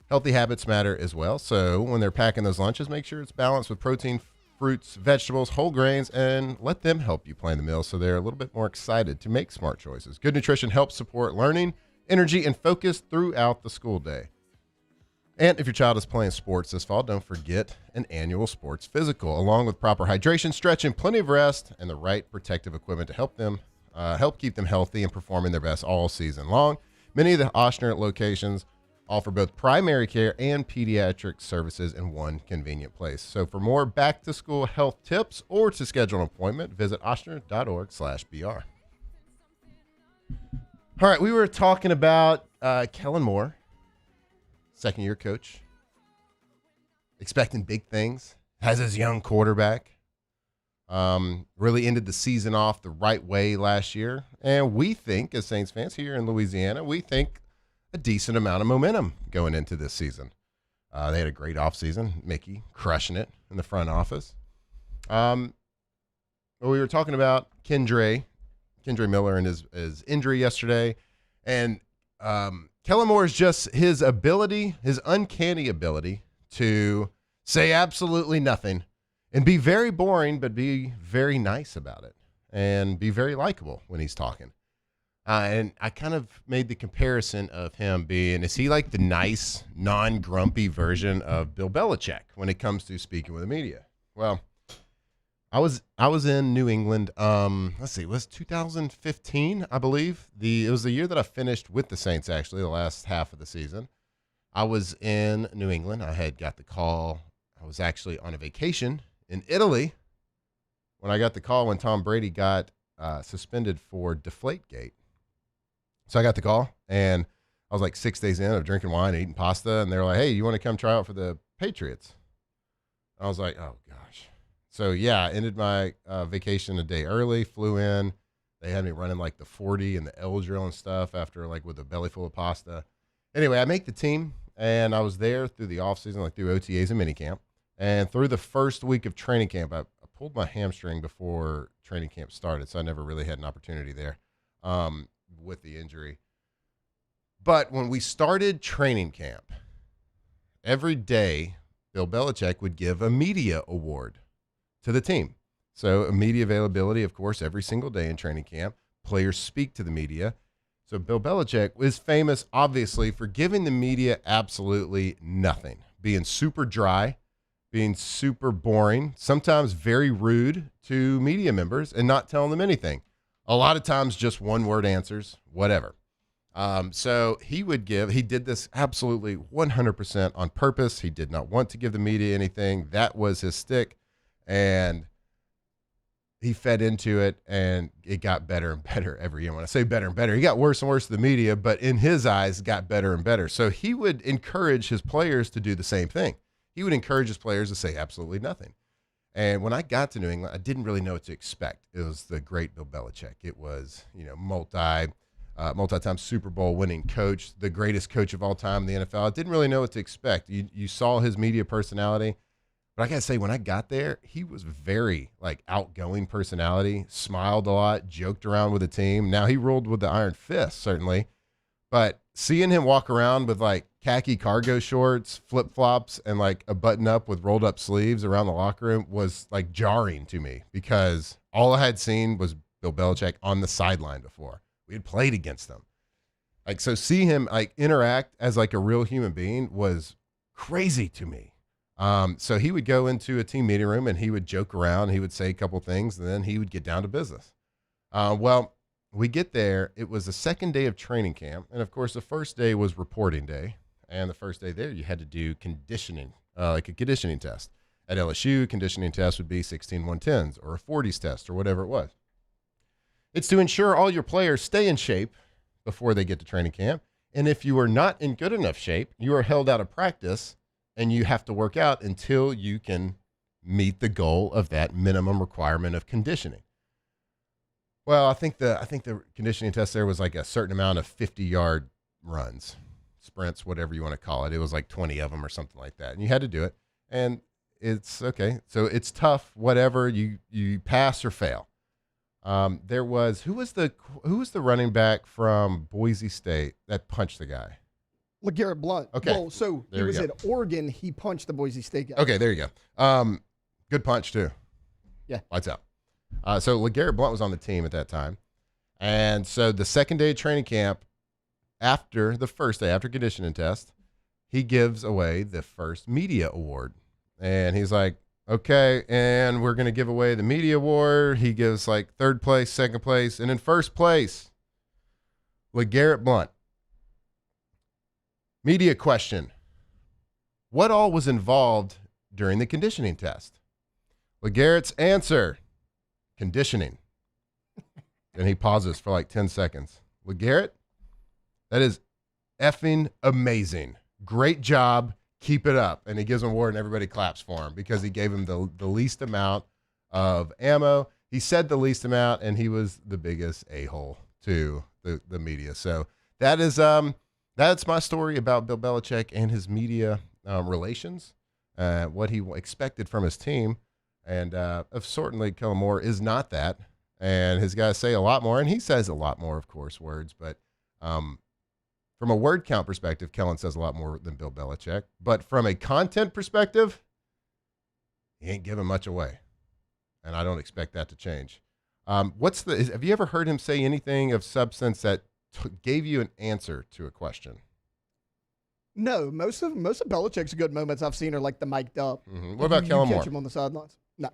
Healthy habits matter as well. So when they're packing those lunches, make sure it's balanced with protein, fruits, vegetables, whole grains, and let them help you plan the meal so they're a little bit more excited to make smart choices. Good nutrition helps support learning, energy, and focus throughout the school day. And if your child is playing sports this fall, don't forget an annual sports physical, along with proper hydration, stretching, plenty of rest, and the right protective equipment to help keep them healthy and performing their best all season long. Many of the Ochsner locations offer both primary care and pediatric services in one convenient place. So for more back-to-school health tips or to schedule an appointment, visit ochsner.org/br. All right, we were talking about Kellen Moore, second-year coach, expecting big things, has his young quarterback, really ended the season off the right way last year. And we think, as Saints fans here in Louisiana, we think a decent amount of momentum going into this season. They had a great offseason. Mickey crushing it in the front office. We were talking about Kendre Miller and his injury yesterday. And Kellen Moore is just his ability, his uncanny ability to say absolutely nothing and be very boring, but be very nice about it and be very likable when he's talking. And I kind of made the comparison of him being, is he like the nice, non-grumpy version of Bill Belichick when it comes to speaking with the media? Well, I was in New England. Let's see, it was 2015, I believe. It was the year that I finished with the Saints, actually, the last half of the season. I was in New England. I had got the call. I was actually on a vacation in Italy when I got the call when Tom Brady got suspended for Deflategate. So I got the call, and I was like 6 days in of drinking wine and eating pasta, and they were like, hey, you want to come try out for the Patriots? I was like, oh, gosh. So, yeah, I ended my vacation a day early, flew in. They had me running like the 40 and the L drill and stuff after like with a belly full of pasta. Anyway, I make the team, and I was there through the offseason, like through OTAs and minicamp. And through the first week of training camp, I pulled my hamstring before training camp started, so I never really had an opportunity there with the injury. But when we started training camp, every day Bill Belichick would give a media award to the team. So media availability, of course, every single day in training camp. Players speak to the media. So Bill Belichick is famous, obviously, for giving the media absolutely nothing, being super dry, being super boring, sometimes very rude to media members and not telling them anything. A lot of times just one-word answers, whatever. So he did this absolutely 100% on purpose. He did not want to give the media anything. That was his stick. And he fed into it, and it got better and better every year. When I say better and better, he got worse and worse to the media, but in his eyes, got better and better. So he would encourage his players to do the same thing. He would encourage his players to say absolutely nothing. And when I got to New England, I didn't really know what to expect. It was the great Bill Belichick. It was, multi-time Super Bowl winning coach, the greatest coach of all time in the NFL. I didn't really know what to expect. You saw his media personality. But I got to say, when I got there, he was very, outgoing personality, smiled a lot, joked around with the team. Now, he ruled with the iron fist, certainly. But seeing him walk around with, khaki cargo shorts, flip-flops, and, a button-up with rolled-up sleeves around the locker room was, jarring to me because all I had seen was Bill Belichick on the sideline before. We had played against them. So see him, interact as, a real human being was crazy to me. So he would go into a team meeting room and he would joke around. He would say a couple things, and then he would get down to business. Well, we get there. It was the second day of training camp. And of course, the first day was reporting day. And the first day there, you had to do conditioning, a conditioning test. At LSU, conditioning test would be 16-110s or a 40s test or whatever it was. It's to ensure all your players stay in shape before they get to training camp. And if you are not in good enough shape, you are held out of practice and you have to work out until you can meet the goal of that minimum requirement of conditioning. Well, I think the conditioning test there was a certain amount of 50-yard runs, sprints, whatever you want to call it. It was 20 of them or something like that. And you had to do it. And it's okay. So it's tough, whatever, you pass or fail. There was, who was the running back from Boise State that punched the guy? LeGarrette Blount. Okay. Well, so he was at Oregon. He punched the Boise State guy. Okay, there you go. Good punch, too. Yeah. Lights out. So LeGarrette Blount was on the team at that time. And so the second day of training camp, after the first day, after conditioning test, he gives away the first media award. And he's like, okay, and we're going to give away the media award. He gives like third place, second place, and in first place, LeGarrette Blount. Media question. What all was involved during the conditioning test? LeGarrette's answer, conditioning. And he pauses for like 10 seconds. LeGarrette, that is effing amazing. Great job. Keep it up. And he gives him an award and everybody claps for him because he gave him the least amount of ammo. He said the least amount, and he was the biggest a-hole to the media. So that is that's my story about Bill Belichick and his media relations, what he expected from his team. And certainly Kellen Moore is not that. And his guys say a lot more, and he says a lot more, of course, words. But from a word count perspective, Kellen says a lot more than Bill Belichick. But from a content perspective, he ain't giving much away. And I don't expect that to change. Have you ever heard him say anything of substance that gave you an answer to a question? No, most of Belichick's good moments I've seen are like the mic'd up. Mm-hmm. What about Kellen Moore? Catch him on the sidelines. No,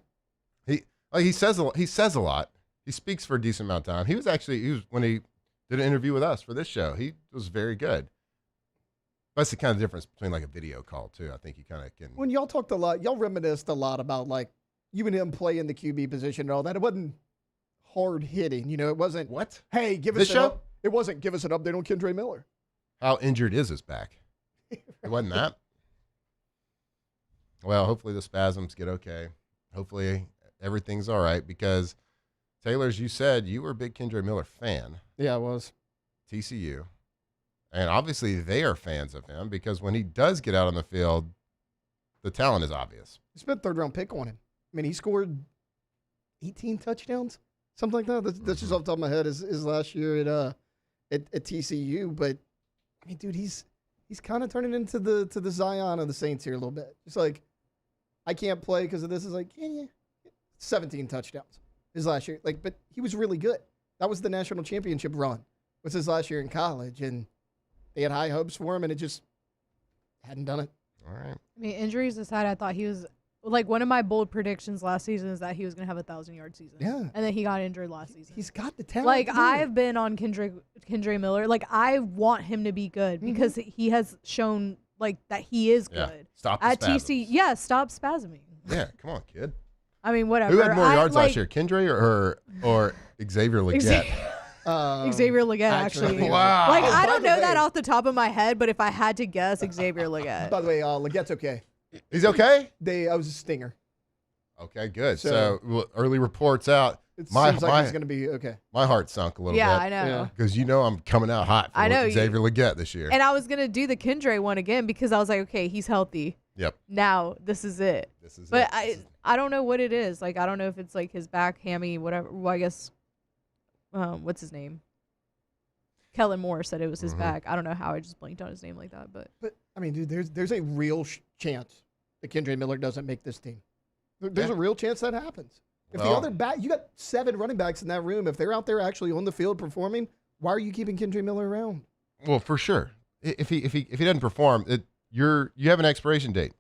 he says a lot. He speaks for a decent amount of time. He was when he did an interview with us for this show, he was very good. That's the kind of difference between like a video call too. I think he kind of can. When y'all talked a lot, y'all reminisced a lot about like you and him playing the QB position and all that. It wasn't hard hitting, it wasn't what? Hey, give us this show. It wasn't give us an update on Kendre Miller. How injured is his back? It wasn't that. Well, hopefully the spasms get okay. Hopefully everything's all right because Taylor, as you said, you were a big Kendre Miller fan. Yeah, I was. TCU. And obviously they are fans of him because when he does get out on the field, the talent is obvious. He spent third-round pick on him. I mean, he scored 18 touchdowns, something like that. That's just off the top of my head. His last year at TCU, but I mean, dude, he's kind of turning into the Zion of the Saints here a little bit. Just like I can't play because of this. Is like 17 touchdowns his last year. Like, but he was really good. That was the national championship run. Was his last year in college, and they had high hopes for him, and it just hadn't done it. All right. I mean, injuries aside, I thought he was like one of my bold predictions last season is that he was going to have a 1,000-yard season. Yeah. And then he got injured last season. He's got the talent. Like, I've been on Kendre Miller. Like, I want him to be good because he has shown, like, that he is good. Stop the at spasms. TC. Yeah, stop spasming. Yeah, come on, kid. I mean, whatever. Who had more yards last year, Kendre or Xavier Legette? Xavier Legette, actually. Wow. Like, I don't know that off the top of my head, but if I had to guess, Xavier Legette. By the way, Legette's okay. He's okay? I was a stinger. Okay, good. So early reports out. It seems like he's going to be okay. My heart sunk a little bit. Yeah, I know. Because I'm coming out hot for Xavier Legette this year. And I was going to do the Kendre one again because I was like, okay, he's healthy. Yep. Now this is it. But I don't know what it is. Like, I don't know if it's like his back, hammy, whatever. Well, I guess, what's his name? Kellen Moore said it was his back. I don't know how I just blanked on his name like that. But I mean, dude, there's a real chance that Kendre Miller doesn't make this team. There's a real chance that happens. If the other back, you got 7 running backs in that room. If they're out there actually on the field performing, why are you keeping Kendre Miller around? Well, for sure. If he doesn't perform, you have an expiration date.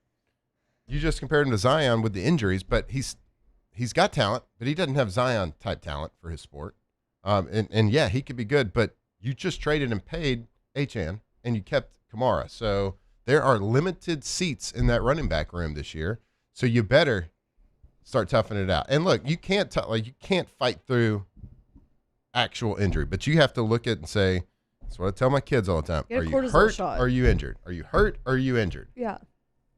You just compared him to Zion with the injuries, but he's got talent, but he doesn't have Zion type talent for his sport. And yeah, he could be good, but you just traded and paid Achane, and you kept Kamara. So there are limited seats in that running back room this year. So you better start toughing it out. And look, you can't fight through actual injury, but you have to look at it and say, that's what I tell my kids all the time. Get a Are you cortisol hurt? shot. Or are you injured? Are you hurt? Or are you injured? yeah.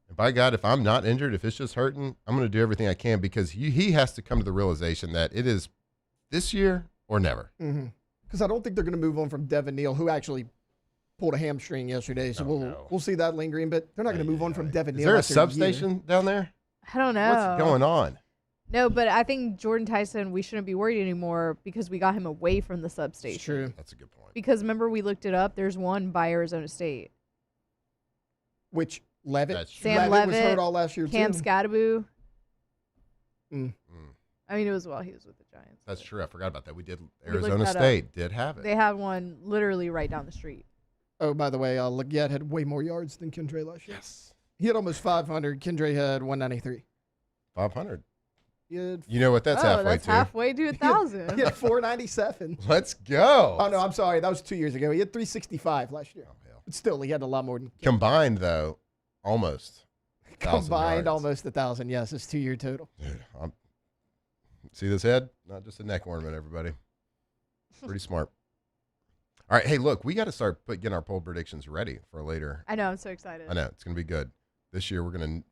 And by God, if I'm not injured, if it's just hurting, I'm going to do everything I can because he has to come to the realization that it is this year or never. Because I don't think they're going to move on from Devin Neal, who actually pulled a hamstring yesterday. So we'll see that lingering, but they're not going to move on from Devin Neal. Is there a substation down there? I don't know. What's going on? No, but I think Jordan Tyson, we shouldn't be worried anymore because we got him away from the substation. It's true. That's a good point. Because remember, we looked it up. There's one by Arizona State. Which Levitt? Sam Levitt was Levitt, hurt all last year, Cam too. Scadaboo. I mean, it was while he was with the Giants. That's true. I forgot about that. We did. We looked Arizona that State up. did have it. They had one literally right down the street. Oh, by the way, Leggett had way more yards than Kendra last year. Yes. He had almost 500. Kendra had 193. 500. You know what that's halfway that's to? halfway to 1,000. He had 497. Let's go. Oh, no, I'm sorry. That was 2 years ago. He had 365 last year. But still, he had a lot more than Combined, though, almost. Combined, almost 1,000. Yes, it's 2 year total. Dude, see this head? Not just a neck ornament, everybody. Pretty smart. All right, hey, look, we got to start getting our poll predictions ready for later. I know, I'm so excited. I know, it's going to be good. This year, we're gonna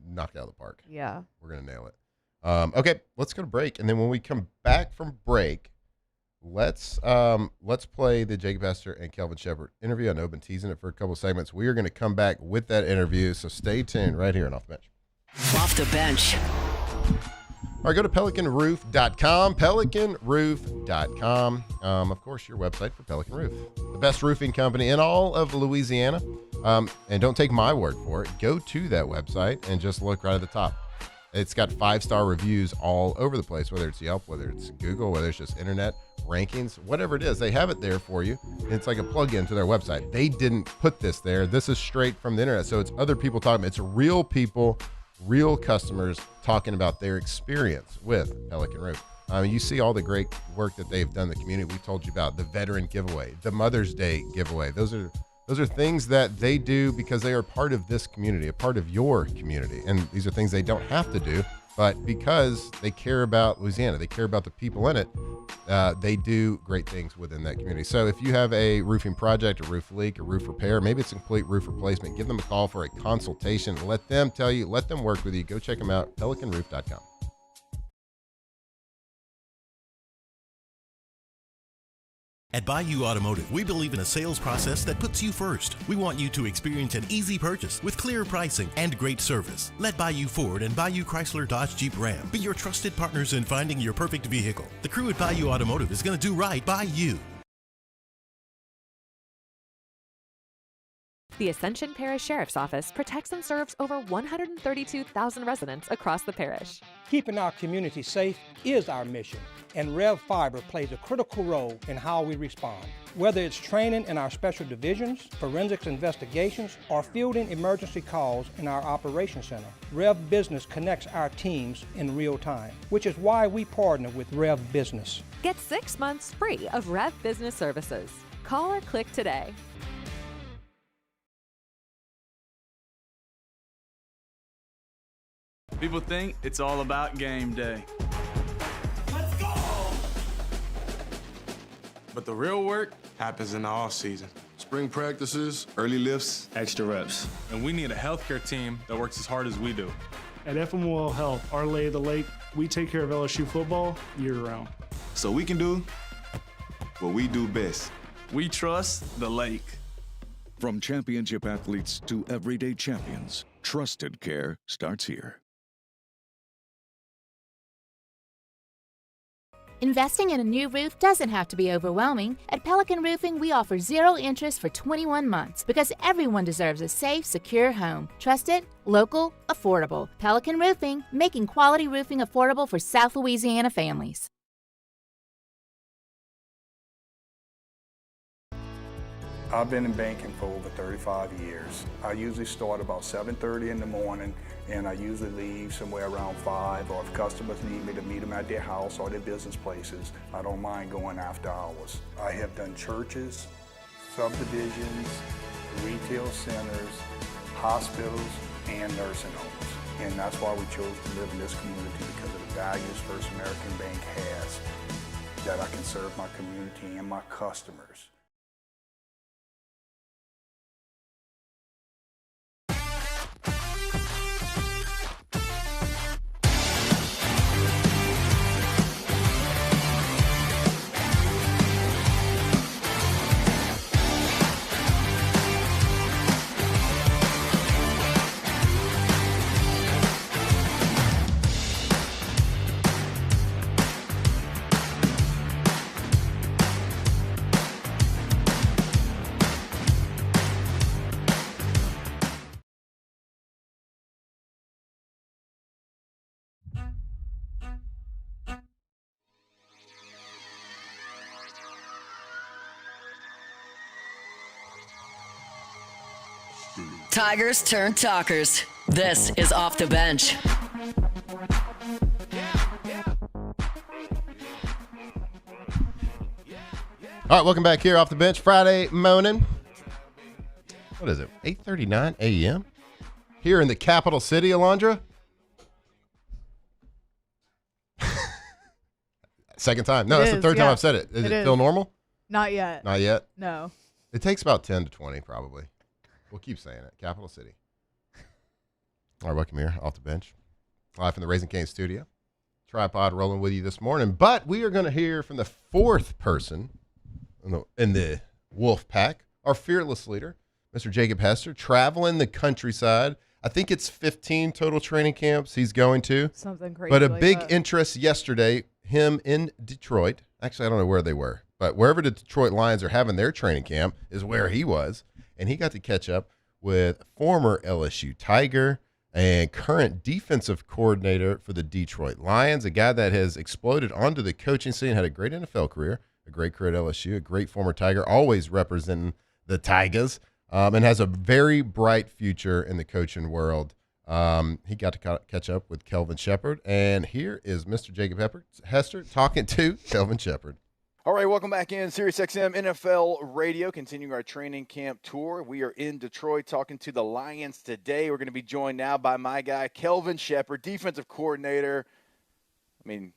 knock it out of the park. Yeah. We're going to nail it. Okay, let's go to break. And then when we come back from break, let's play the Jacob Hester and Kelvin Shepard interview. I know I've been teasing it for a couple of segments. We are going to come back with that interview, so stay tuned right here on Off the Bench. Off the Bench. All right, go to pelicanroof.com, pelicanroof.com. Of course, your website for Pelican Roof, the best roofing company in all of Louisiana. And don't take my word for it. Go to that website and just look right at the top. It's got 5-star reviews all over the place, whether it's Yelp, whether it's Google, whether it's just internet rankings, whatever it is. They have it there for you. It's like a plug-in to their website. They didn't put this there. This is straight from the internet. So it's other people talking. It's real people, real customers talking about their experience with Pelican Roof. You see all the great work that they've done in the community. We told you about the veteran giveaway, the Mother's Day giveaway. Those are things that they do because they are part of this community, a part of your community. And these are things they don't have to do, but because they care about Louisiana, they care about the people in it, they do great things within that community. So if you have a roofing project, a roof leak, a roof repair, maybe it's a complete roof replacement, give them a call for a consultation. Let them tell you, let them work with you. Go check them out, pelicanroof.com. At Bayou Automotive, we believe in a sales process that puts you first. We want you to experience an easy purchase with clear pricing and great service. Let Bayou Ford and Bayou Chrysler Dodge Jeep Ram be your trusted partners in finding your perfect vehicle. The crew at Bayou Automotive is going to do right by you. The Ascension Parish Sheriff's Office protects and serves over 132,000 residents across the parish. Keeping our community safe is our mission, and Rev Fiber plays a critical role in how we respond. Whether it's training in our special divisions, forensics investigations, or fielding emergency calls in our operations center, Rev Business connects our teams in real time, which is why we partner with Rev Business. Get 6 months free of Rev Business services. Call or click today. People think it's all about game day. Let's go! But the real work happens in the off season. Spring practices, early lifts, Extra reps. And we need a healthcare team that works as hard as we do. At FMOL Health, our lay of the lake, we take care of LSU football year-round. So we can do what we do best. We trust the lake. From championship athletes to everyday champions, trusted care starts here. Investing in a new roof doesn't have to be overwhelming. At Pelican Roofing, we offer 0 interest for 21 months because everyone deserves a safe, secure home. Trusted, local, affordable. Pelican Roofing, making quality roofing affordable for South Louisiana families. I've been in banking for over 35 years. I usually start about 7:30 in the morning, and I usually leave somewhere around 5, or if customers need me to meet them at their house or their business places, I don't mind going after hours. I have done churches, subdivisions, retail centers, hospitals, and nursing homes. And that's why we chose to live in this community, because of the values First American Bank has, that I can serve my community and my customers. Tigers turn talkers. This is Off the Bench. All right, welcome back here off the bench Friday morning. What is it? 8:39 a.m. here in the capital city, Alondra. Second time. No, that's the third time I've said it. Does it feel normal? Not yet. Not yet? No. It takes about 10 to 20 probably. We'll keep saying it. Capital city. All right, welcome here off the bench. Live from the Raising Cane studio. Tripod rolling with you this morning. But we are going to hear from the fourth person in the Wolf Pack, our fearless leader, Mr. Jacob Hester, traveling the countryside. I think it's 15 total training camps he's going to. Something crazy. But a like big that. interest yesterday, him in Detroit. Actually, I don't know where they were, but wherever the Detroit Lions are having their training camp is where he was. And he got to catch up with former LSU Tiger and current defensive coordinator for the Detroit Lions, a guy that has exploded onto the coaching scene, had a great NFL career, a great career at LSU, a great former Tiger, always representing the Tigers, and has a very bright future in the coaching world. He got to catch up with Kelvin Shepard, and here is Mr. Jacob Hester talking to Kelvin Shepard. All right, welcome back in SiriusXM NFL Radio, continuing our training camp tour. We are in Detroit talking to the Lions today. We're going to be joined now by my guy, Kelvin Shepard, defensive coordinator. I mean,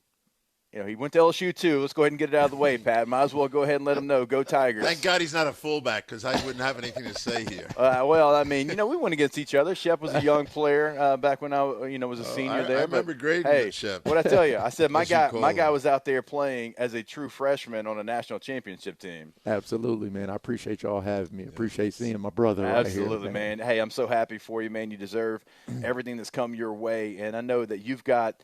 you know, he went to LSU too. Let's go ahead and get it out of the way, Pat. Might as well go ahead and let him know. Go Tigers. Thank God he's not a fullback because I wouldn't have anything to say here. Well, I mean, you know, we went against each other. Shep was a young player back when I, was a senior there. I remember grading hey, Shep. What I tell you, I said my guy was out there playing as a true freshman on a national championship team. Absolutely, man. I appreciate y'all having me. Appreciate seeing my brother Absolutely, right here. man. Hey, I'm so happy for you, man. You deserve everything that's come your way. And I know that you've got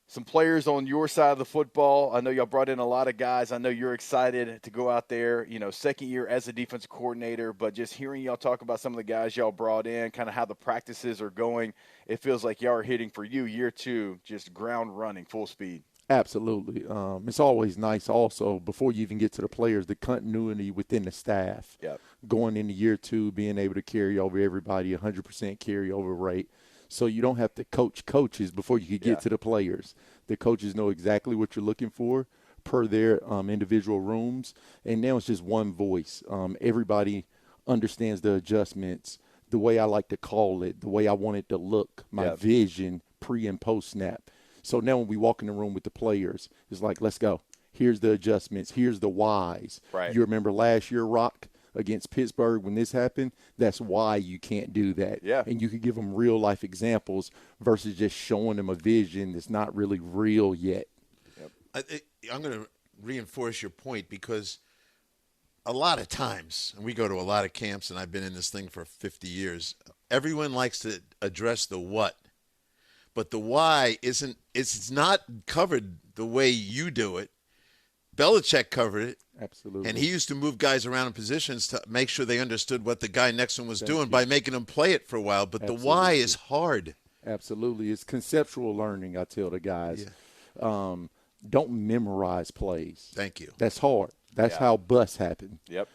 some players on your side of the football. I know y'all brought in a lot of guys. I know you're excited to go out there, second year as a defensive coordinator, but just hearing y'all talk about some of the guys y'all brought in, kind of how the practices are going, it feels like y'all are hitting for you year two, just ground running, full speed. Absolutely. It's always nice also, before you even get to the players, the continuity within the staff. Yep. Going into year two, being able to carry over everybody, 100% carryover rate. So you don't have to coach coaches before you can get to the players. The coaches know exactly what you're looking for per their individual rooms. And now it's just one voice. Everybody understands the adjustments, the way I like to call it, the way I want it to look, my vision pre and post snap. So now when we walk in the room with the players, it's like, let's go. Here's the adjustments. Here's the whys. Right. You remember last year, Rock, against Pittsburgh when this happened? That's why you can't do that. Yeah. And you could give them real-life examples versus just showing them a vision that's not really real yet. Yep. I'm going to reinforce your point because a lot of times, and we go to a lot of camps, and I've been in this thing for 50 years, everyone likes to address the what. But the why it's not covered the way you do it. Belichick covered it. Absolutely. And he used to move guys around in positions to make sure they understood what the guy next to him was doing by making them play it for a while. But the why is hard. Absolutely. It's conceptual learning, I tell the guys. Yeah. Don't memorize plays. Thank you. That's hard. That's how busts happen. Yep.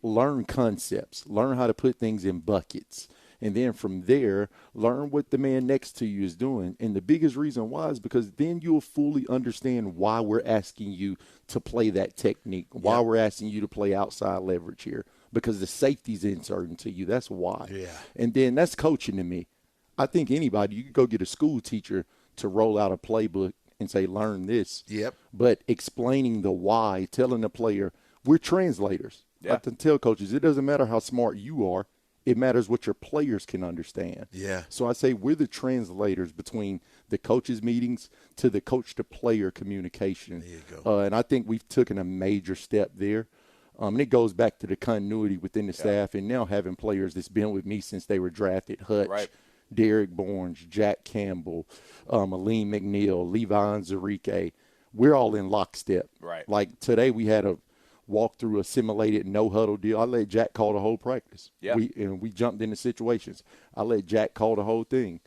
Learn concepts. Learn how to put things in buckets. And then from there, learn what the man next to you is doing. And the biggest reason why is because then you'll fully understand why we're asking you to play that technique, why we're asking you to play outside leverage here, because the safety's inserting to you. That's why. Yeah. And then that's coaching to me. I think anybody, you could go get a school teacher to roll out a playbook and say, learn this. Yep. But explaining the why, telling the player, we're translators. Yeah. I can tell coaches, it doesn't matter how smart you are. It matters what your players can understand. Yeah. So I say we're the translators between the coaches' meetings to the coach-to-player communication. There you go. And I think we've taken a major step there. And it goes back to the continuity within the staff and now having players that's been with me since they were drafted. Hutch, Derek Barnes, Jack Campbell, Aleem McNeil, Levi Onwuzurike. We're all in lockstep. Right. Like today we had a walk through a simulated no-huddle deal. I let Jack call the whole practice. Yeah. We jumped into situations. I let Jack call the whole thing.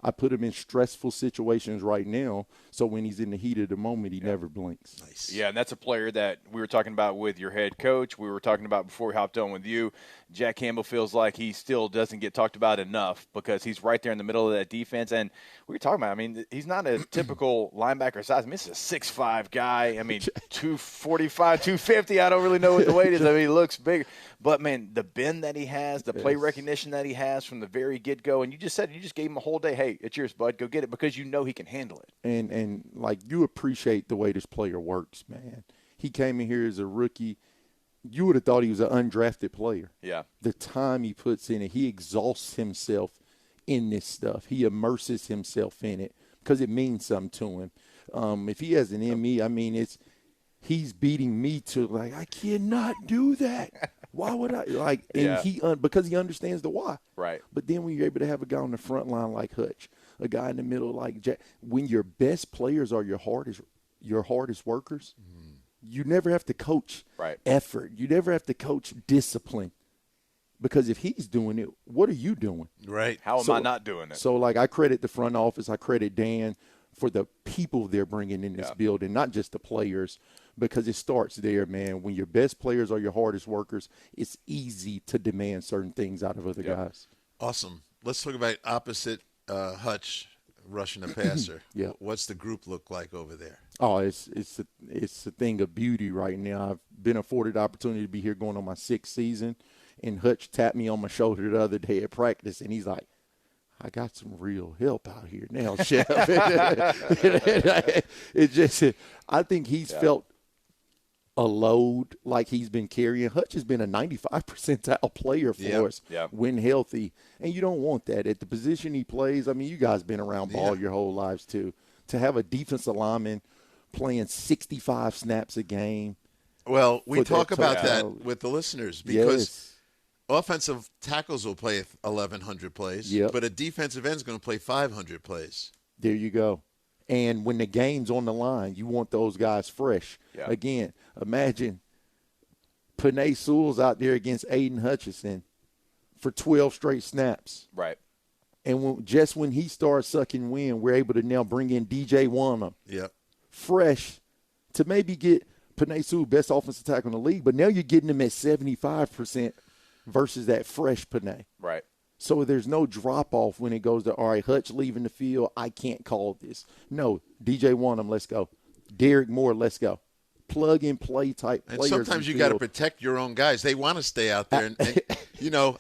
I put him in stressful situations right now, so when he's in the heat of the moment, he never blinks. Nice. Yeah, and that's a player that we were talking about with your head coach. We were talking about before we hopped on with you. Jack Campbell feels like he still doesn't get talked about enough because he's right there in the middle of that defense. And we were talking about, I mean, he's not a typical linebacker size. I mean, this is a 6'5" guy. I mean, 245, 250. I don't really know what the weight is. I mean, he looks big. But, man, the bend that he has, the play recognition that he has from the very get-go, and you just said you just gave him a whole day, hey, it's yours, bud, go get it, because you know he can handle it. And like, you appreciate the way this player works, man. He came in here as a rookie. You would have thought he was an undrafted player. Yeah. The time he puts in it, he exhausts himself in this stuff. He immerses himself in it because it means something to him. If he has an ME, I mean, he's beating me to, like, I cannot do that. Why would I? Like, and because he understands the why. Right. But then when you're able to have a guy on the front line like Hutch, a guy in the middle like Jack, when your best players are your hardest workers, you never have to coach effort. You never have to coach discipline. Because if he's doing it, what are you doing? Right. How am I not doing it? So, like, I credit the front office. I credit Dan for the people they're bringing in this building, not just the players, because it starts there, man. When your best players are your hardest workers, it's easy to demand certain things out of other guys. Awesome. Let's talk about opposite Hutch rushing the passer. What's the group look like over there? Oh, it's a thing of beauty right now. I've been afforded the opportunity to be here going on my 6th season, and Hutch tapped me on my shoulder the other day at practice, and he's like, I got some real help out here now, Chef. It just, I think he's felt a load like he's been carrying. Hutch has been a 95 percentile player for us when healthy, and you don't want that at the position he plays. I mean, you guys been around ball your whole lives too. To have a defensive lineman playing 65 snaps a game. Well, we talk about that with the listeners because offensive tackles will play 1,100 plays, but a defensive end is going to play 500 plays. There you go. And when the game's on the line, you want those guys fresh. Again, imagine Panay Sewell's out there against Aiden Hutchinson for 12 straight snaps. Right. And just when he starts sucking wind, we're able to now bring in DJ Wanham. Fresh to maybe get Panay Sewell best offensive tackle in the league, but now you're getting him at 75% versus that fresh Panay. Right. So there's no drop-off when it goes to, all right, Hutch leaving the field, I can't call this. No, DJ Wanham, let's go. Derek Moore, let's go. Plug-and-play type players. And sometimes you got to protect your own guys. They want to stay out there. And you know,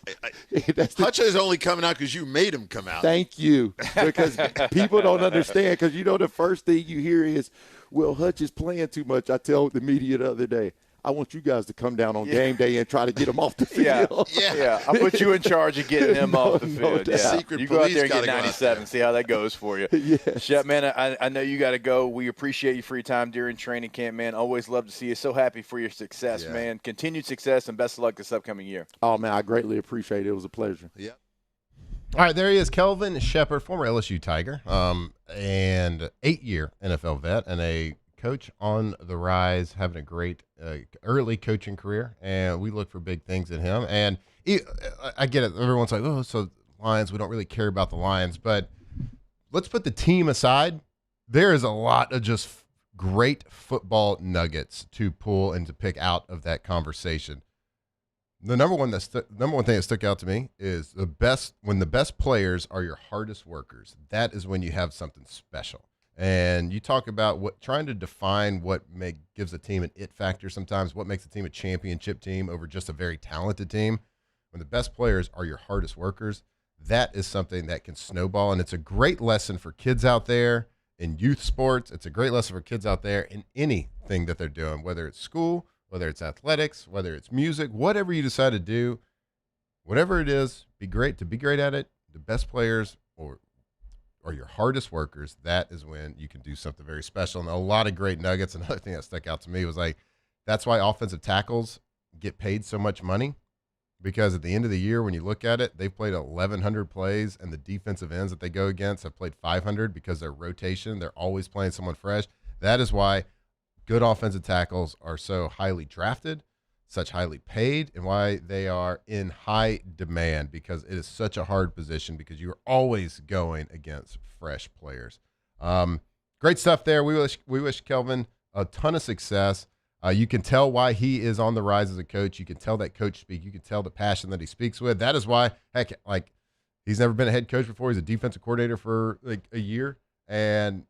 Hutch is only coming out because you made him come out. Thank you. Because people don't understand, because, you know, the first thing you hear is, well, Hutch is playing too much. I tell the media the other day, I want you guys to come down on game day and try to get him off the field. I put you in charge of getting him off the field. Secret you go out there and get 97, see how that goes for you. Yes. Shep, man, I know you got to go. We appreciate your free time during training camp, man. Always love to see you. So happy for your success, man. Continued success and best of luck this upcoming year. Oh, man, I greatly appreciate it. It was a pleasure. All right, there he is, Kelvin Shepard, former LSU Tiger, and 8-year NFL vet and a coach on the rise, having a great early coaching career, and we look for big things in him. And I get it. Everyone's like, oh, so Lions, we don't really care about the Lions. But let's put the team aside. There is a lot of just great football nuggets to pull and to pick out of that conversation. The number one thing that stuck out to me is when the best players are your hardest workers. That is when you have something special. And you talk about trying to define what gives a team an it factor sometimes, what makes a team a championship team over just a very talented team. When the best players are your hardest workers, that is something that can snowball. And it's a great lesson for kids out there in youth sports. It's a great lesson for kids out there in anything that they're doing, whether it's school, whether it's athletics, whether it's music, whatever you decide to do, whatever it is, be great at it. The best players are your hardest workers. That is when you can do something very special. And a lot of great nuggets. Another thing that stuck out to me was that's why offensive tackles get paid so much money, because at the end of the year, when you look at it, they've played 1,100 plays, and the defensive ends that they go against have played 500 because their rotation, they're always playing someone fresh. That is why good offensive tackles are so highly drafted. such highly paid and why they are in high demand, because it is such a hard position because you are always going against fresh players. Great stuff there. We wish Kelvin a ton of success. You can tell why he is on the rise as a coach. You can tell that coach speak. You can tell the passion that he speaks with. That is why, heck, like, he's never been a head coach before. He's a defensive coordinator for like a year, and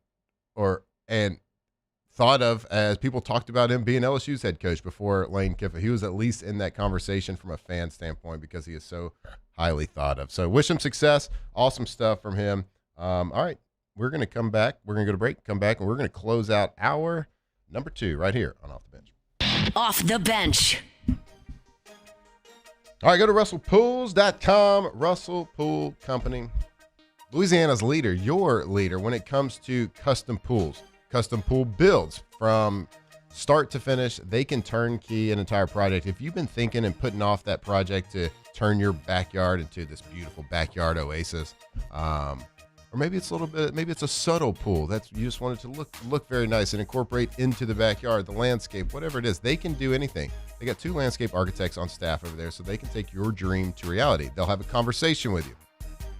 thought of as people talked about him being LSU's head coach before Lane Kiffin. He was at least in that conversation from a fan standpoint because he is so highly thought of. So wish him success. Awesome stuff from him. All right, we're going to come back. We're going to go to break, come back, and we're going to close out hour number 2 right here on Off the Bench. Off the Bench. All right, go to RussellPools.com. Russell Pool Company, Louisiana's leader, your leader when it comes to custom pools. Custom pool builds from start to finish. They can turnkey an entire project. If you've been thinking and putting off that project to turn your backyard into this beautiful backyard oasis, or maybe it's a little bit, maybe it's a subtle pool that's you just want it to look very nice and incorporate into the backyard, the landscape, whatever it is, they can do anything. They got 2 landscape architects on staff over there, so they can take your dream to reality. They'll have a conversation with you.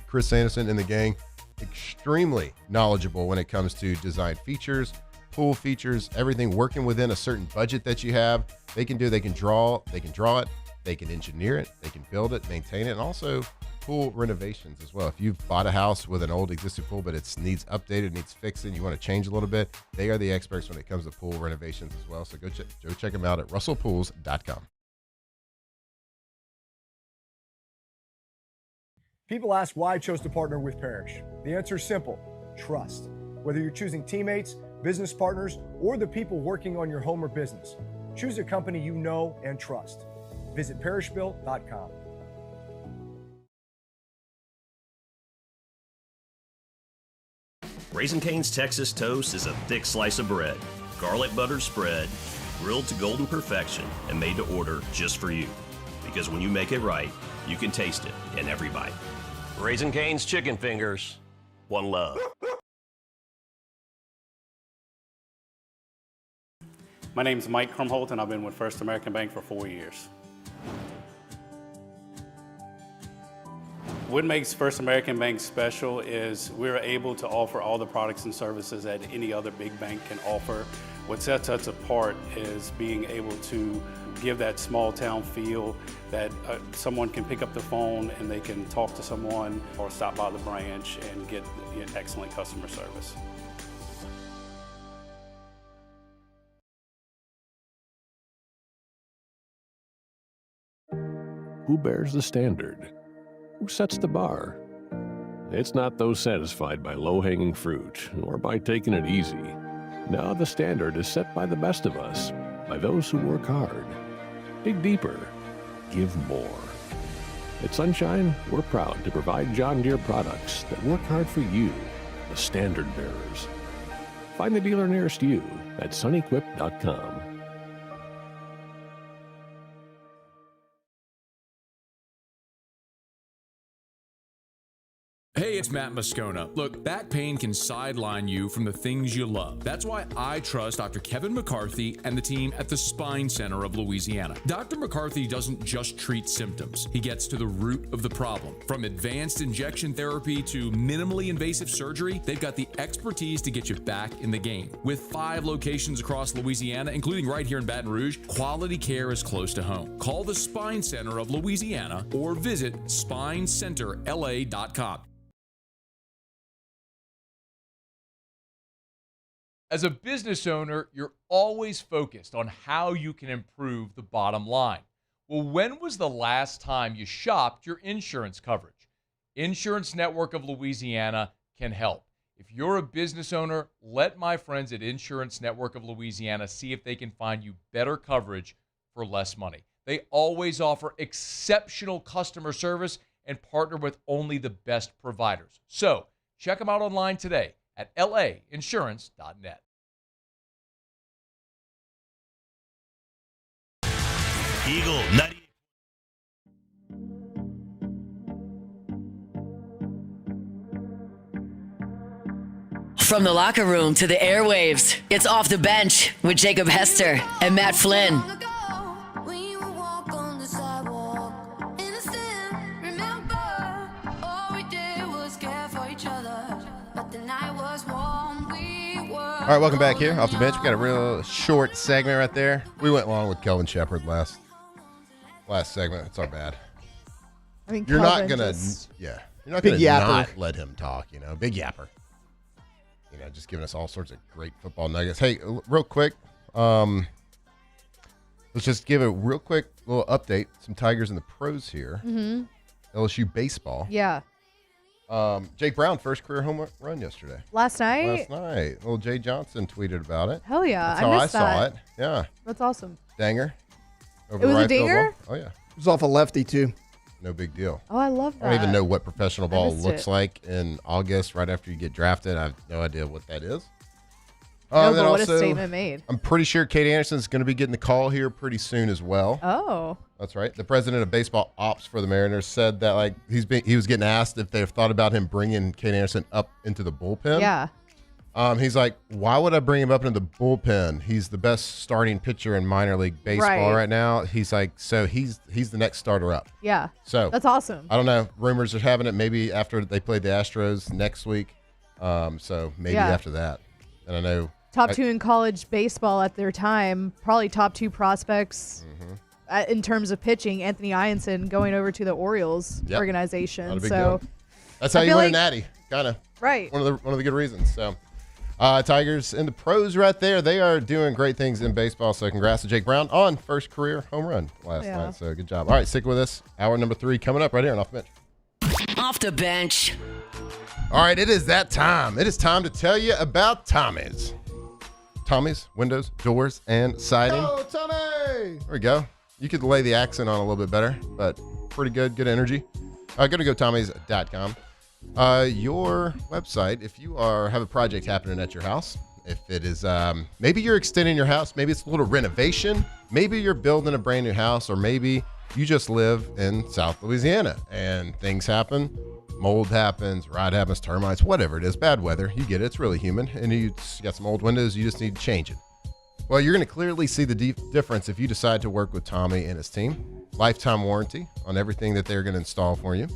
Chris Anderson and the gang, extremely knowledgeable when it comes to design features, pool features, everything working within a certain budget that you have. They can draw it, they can engineer it, they can build it, maintain it, and also pool renovations as well. If you've bought a house with an old existing pool, but it needs updated, needs fixing, you want to change a little bit, they are the experts when it comes to pool renovations as well. So go check them out at russellpools.com. People ask why I chose to partner with Parrish. The answer is simple: trust. Whether you're choosing teammates, business partners, or the people working on your home or business, choose a company you know and trust. Visit parrishbuilt.com. Raising Cane's Texas Toast is a thick slice of bread, garlic buttered spread, grilled to golden perfection, and made to order just for you. Because when you make it right, you can taste it in every bite. Raising Cane's Chicken Fingers. One love. My name is Mike Krumholt, and I've been with First American Bank for 4 years. What makes First American Bank special is we're able to offer all the products and services that any other big bank can offer. What sets us apart is being able to give that small town feel that someone can pick up the phone and they can talk to someone or stop by the branch and get excellent customer service. Who bears the standard? Who sets the bar? It's not those satisfied by low-hanging fruit or by taking it easy. No, the standard is set by the best of us, by those who work hard. Dig deeper. Give more. At Sunshine, we're proud to provide John Deere products that work hard for you, the standard bearers. Find the dealer nearest you at sunequip.com. Hey, it's Matt Moscona. Look, back pain can sideline you from the things you love. That's why I trust Dr. Kevin McCarthy and the team at the Spine Center of Louisiana. Dr. McCarthy doesn't just treat symptoms. He gets to the root of the problem. From advanced injection therapy to minimally invasive surgery, they've got the expertise to get you back in the game. With 5 locations across Louisiana, including right here in Baton Rouge, quality care is close to home. Call the Spine Center of Louisiana or visit spinecenterla.com. As a business owner, you're always focused on how you can improve the bottom line. Well, when was the last time you shopped your insurance coverage? Insurance Network of Louisiana can help. If you're a business owner, let my friends at Insurance Network of Louisiana see if they can find you better coverage for less money. They always offer exceptional customer service and partner with only the best providers. So check them out online today at lainsurance.net. Eagle 90. From the locker room to the airwaves, it's Off the Bench with Jacob Hester and Matt Flynn. All right, welcome back here off the bench. We got a real short segment right there. We went long with Kelvin Shepard last segment. It's our bad. I mean, you're Kelvin not gonna, just- yeah, you're not Big gonna yapper. not let him talk. Big yapper. Just giving us all sorts of great football nuggets. Hey, real quick, let's just give a real quick little update. Some Tigers in the pros here. Mm-hmm. LSU baseball. Yeah. Jake Brown, first career home run yesterday. Last night? Little Jay Johnson tweeted about it. Hell yeah. That's I how I missed saw that. it. Yeah. That's awesome. Danger. Over It was a right field dinger? wall. Oh, yeah. It was off a lefty, too. No big deal. Oh, I love that. I don't even know what professional ball missed looks it. like in August, right after you get drafted. I have no idea what that is. No, then but what a also, statement made. I'm pretty sure Kate Anderson's going to be getting the call here pretty soon as well. Oh. That's right. The president of baseball ops for the Mariners said that he was getting asked if they've thought about him bringing Kate Anderson up into the bullpen. Yeah. He's like, why would I bring him up into the bullpen? He's the best starting pitcher in minor league baseball right now. He's like, so he's the next starter up. Yeah. So that's awesome. I don't know. Rumors are having it maybe after they play the Astros next week. So maybe after that. And I know Top two in college baseball at their time, probably top two prospects in terms of pitching. Anthony Ianson going over to the Orioles organization. Not a big So deal. That's how you win a natty, kind of. Right. One of the good reasons. So, Tigers and the pros right there, they are doing great things in baseball. So, congrats to Jake Brown on first career home run last night. So, good job. All right, stick with us. Hour number 3 coming up right here on Off the Bench. Off the bench. All right, it is that time. It is time to tell you about Tommy's. Tommy's, windows, doors, and siding. Oh, Tommy! There we go. You could lay the accent on a little bit better, but pretty good energy. Go to gotommys.com. Your website, if you have a project happening at your house, if it is maybe you're extending your house, maybe it's a little renovation, maybe you're building a brand new house, or maybe you just live in South Louisiana and things happen. Mold happens, rot happens, termites, whatever it is, bad weather. You get it. It's really human. And you got some old windows. You just need to change it. Well, you're going to clearly see the difference if you decide to work with Tommy and his team. Lifetime warranty on everything that they're going to install for you.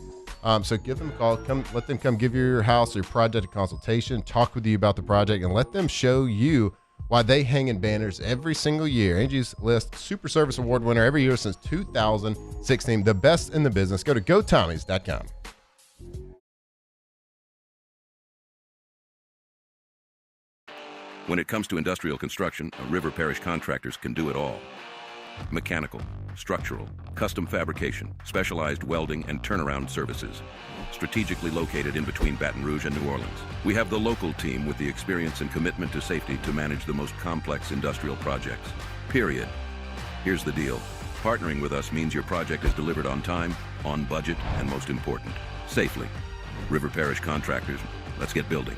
So give them a call. Let them come give you your house or your project a consultation, talk with you about the project, and let them show you why they hang in banners every single year. Angie's List Super Service Award winner every year since 2016. The best in the business. Go to gotommys.com. When it comes to industrial construction, River Parish Contractors can do it all. Mechanical, structural, custom fabrication, specialized welding, and turnaround services. Strategically located in between Baton Rouge and New Orleans, we have the local team with the experience and commitment to safety to manage the most complex industrial projects. Period. Here's the deal. Partnering with us means your project is delivered on time, on budget, and most important, safely. River Parish Contractors, let's get building.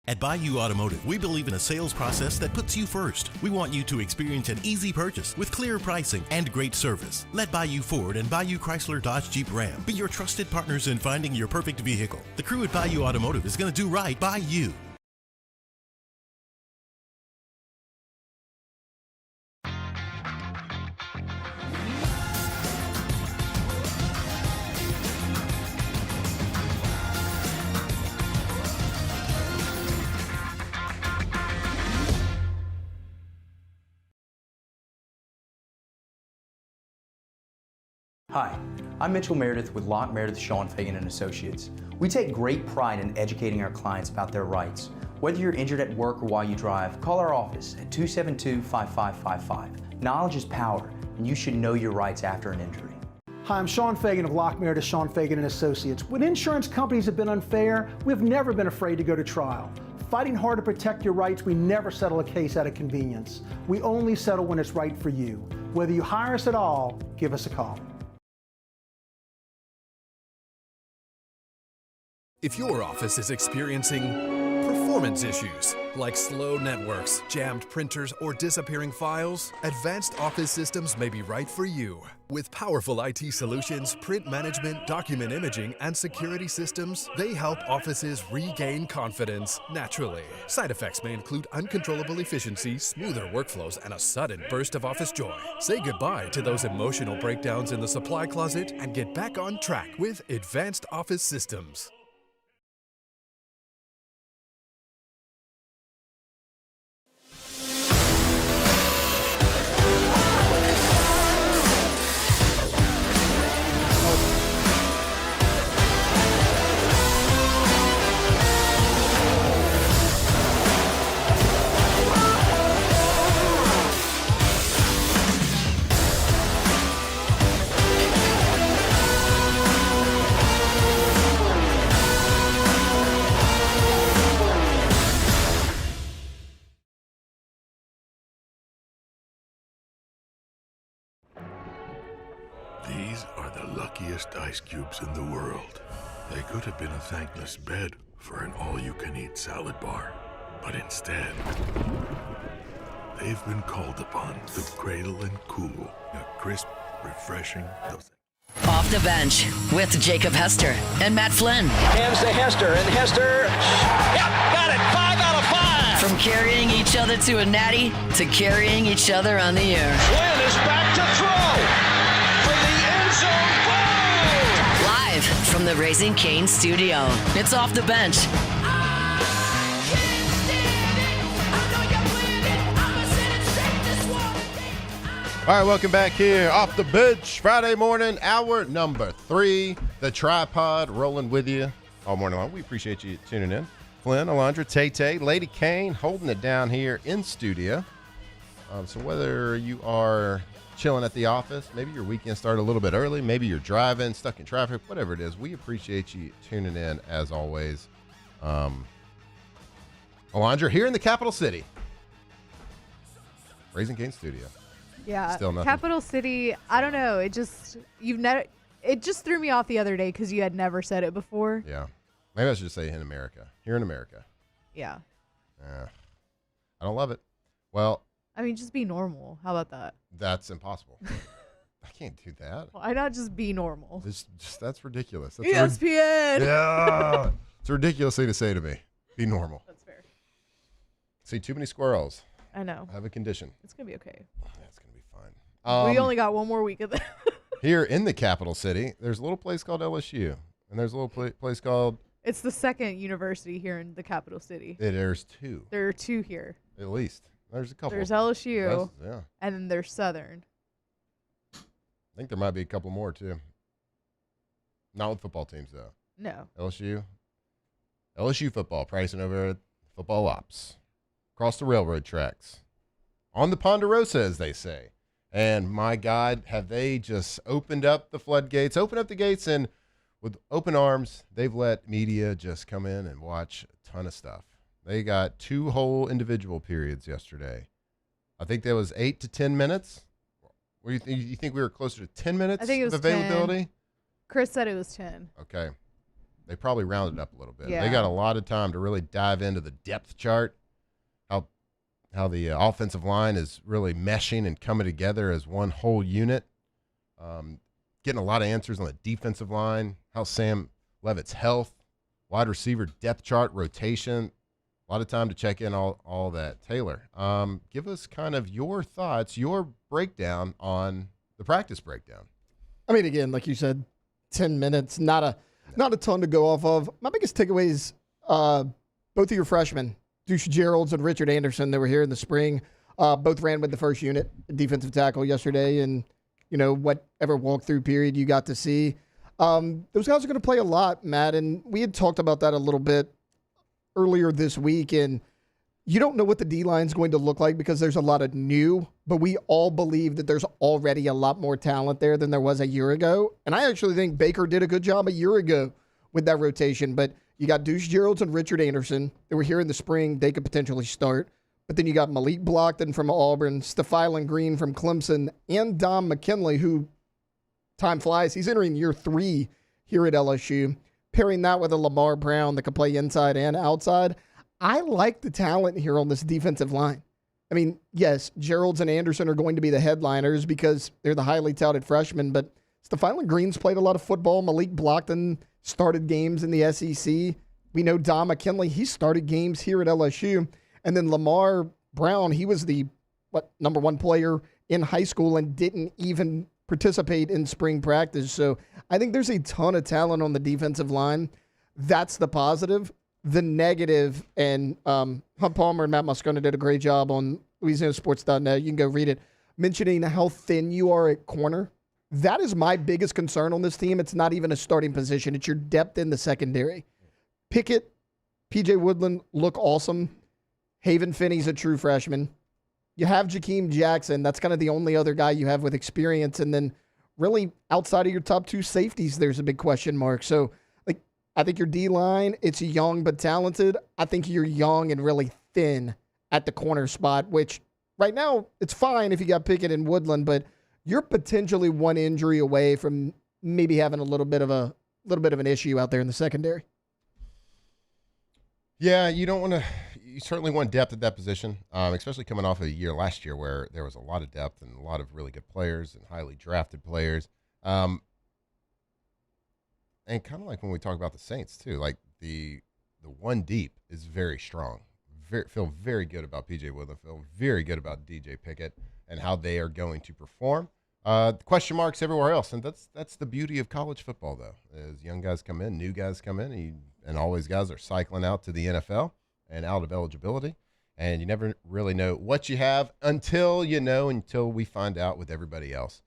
At Bayou Automotive, we believe in a sales process that puts you first. We want you to experience an easy purchase with clear pricing and great service. Let Bayou Ford and Bayou Chrysler Dodge Jeep Ram be your trusted partners in finding your perfect vehicle. The crew at Bayou Automotive is going to do right by you. Hi, I'm Mitchell Meredith with Locke Meredith Sean Fagan & Associates. We take great pride in educating our clients about their rights. Whether you're injured at work or while you drive, call our office at 272-5555. Knowledge is power, and you should know your rights after an injury. Hi, I'm Sean Fagan of Locke Meredith Sean Fagan & Associates. When insurance companies have been unfair, we've never been afraid to go to trial. Fighting hard to protect your rights, we never settle a case out of convenience. We only settle when it's right for you. Whether you hire us at all, give us a call. If your office is experiencing performance issues, Like slow networks, jammed printers, or disappearing files? Advanced Office Systems may be right for you. With powerful IT solutions, print management, document imaging, and security systems, they help offices regain confidence naturally. Side effects may include uncontrollable efficiency, smoother workflows, and a sudden burst of office joy. Say goodbye to those emotional breakdowns in the supply closet and get back on track with Advanced Office Systems. These are the luckiest ice cubes in the world. They could have been a thankless bed for an all-you-can-eat salad bar. But instead, they've been called upon to cradle and cool a crisp, refreshing... Off the bench with Jacob Hester and Matt Flynn. Hands to Hester, and Hester, yep, got it, 5 out of 5. From carrying each other to a natty to carrying each other on the air. Flynn is back to throw for the end zone. Boom! Live from the Raising Cane studio. It's Off the Bench. All right, welcome back here. Off the Bench, Friday morning, hour number 3. The tripod rolling with you all morning long. We appreciate you tuning in. Flynn, Alondra, Tay-Tay, Lady Kane holding it down here in studio. So whether you are chilling at the office, maybe your weekend started a little bit early, maybe you're driving, stuck in traffic, whatever it is, we appreciate you tuning in as always. Alondra, here in the capital city. Raising Cane studio. Yeah, Still nothing. Capital City. I don't know. It just threw me off the other day because you had never said it before. Yeah, maybe I should just say in America. Here in America. Yeah. I don't love it. Well, I mean, just be normal. How about that? that's impossible. I can't do that. Why not just be normal? That's ridiculous. That's ESPN. Yeah, it's a ridiculous thing to say to me. Be normal. That's fair. See, too many squirrels. I know. I have a condition. It's gonna be okay. It's gonna be fine. We only got one more week of that. Here in the capital city, there's a little place called LSU, and there's a little place called. It's the second university here in the capital city. There's 2. There are 2 here. At least there's a couple. There's LSU. Yeah. And then there's Southern. I think there might be a couple more too. Not with football teams though. No. LSU football pricing over at Football Ops. Across the railroad tracks. On the Ponderosa, as they say. And my God, have they just opened up the floodgates, opened up the gates, and with open arms, they've let media just come in and watch a ton of stuff. They got 2 whole individual periods yesterday. I think that was 8 to 10 minutes. What do you think? You think we were closer to 10 minutes I think it was of availability? 10. Chris said it was 10. Okay. They probably rounded up a little bit. Yeah. They got a lot of time to really dive into the depth chart, how the offensive line is really meshing and coming together as one whole unit. Getting a lot of answers on the defensive line, how Sam Levitt's health, wide receiver depth chart, rotation. A lot of time to check in all that. Taylor, give us kind of your thoughts, your breakdown on the practice breakdown. I mean, again, like you said, 10 minutes, not a ton to go off of. My biggest takeaways, both of your freshmen, Deuce Geralds and Richard Anderson, that were here in the spring, both ran with the first unit, defensive tackle yesterday, and whatever walkthrough period you got to see. Those guys are going to play a lot, Matt, and we had talked about that a little bit earlier this week, and you don't know what the D-line is going to look like because there's a lot of new, but we all believe that there's already a lot more talent there than there was a year ago. And I actually think Baker did a good job a year ago with that rotation. But you got Deuce Geralds and Richard Anderson. They were here in the spring. They could potentially start. But then you got Malik Blockton from Auburn, Stephylan Green from Clemson, and Dom McKinley, who, time flies, he's entering year 3 here at LSU. Pairing that with a Lamar Brown that could play inside and outside. I like the talent here on this defensive line. I mean, yes, Geralds and Anderson are going to be the headliners because they're the highly touted freshmen, but Stephon Green's played a lot of football. Malik Blockton started games in the SEC. We know Don McKinley, he started games here at LSU. And then Lamar Brown, he was the number one player in high school and didn't even participate in spring practice. So I think there's a ton of talent on the defensive line. That's the positive. The negative, and Hunt Palmer and Matt Moscona did a great job on LouisianaSports.net. You can go read it, mentioning how thin you are at corner. That is my biggest concern on this team. It's not even a starting position. It's your depth in the secondary. Pickett, P.J. Woodland look awesome. Haven Finney's a true freshman. You have Jakeem Jackson. That's kind of the only other guy you have with experience. And then really outside of your top two safeties, there's a big question mark. So I think your D-line, it's young but talented. I think you're young and really thin at the corner spot, which right now it's fine if you got Pickett and Woodland, but you're potentially one injury away from maybe having a little bit of an issue out there in the secondary. Yeah, you certainly want depth at that position, especially coming off of a year last year where there was a lot of depth and a lot of really good players and highly drafted players. And kind of like when we talk about the Saints too, like the one deep is very strong. Feel very good about P.J. Woodland. Feel very good about DJ Pickett and how they are going to perform. Question marks everywhere else, and that's the beauty of college football, though. As young guys come in, new guys come in, and always guys are cycling out to the NFL and out of eligibility, and you never really know what you have until we find out with everybody else.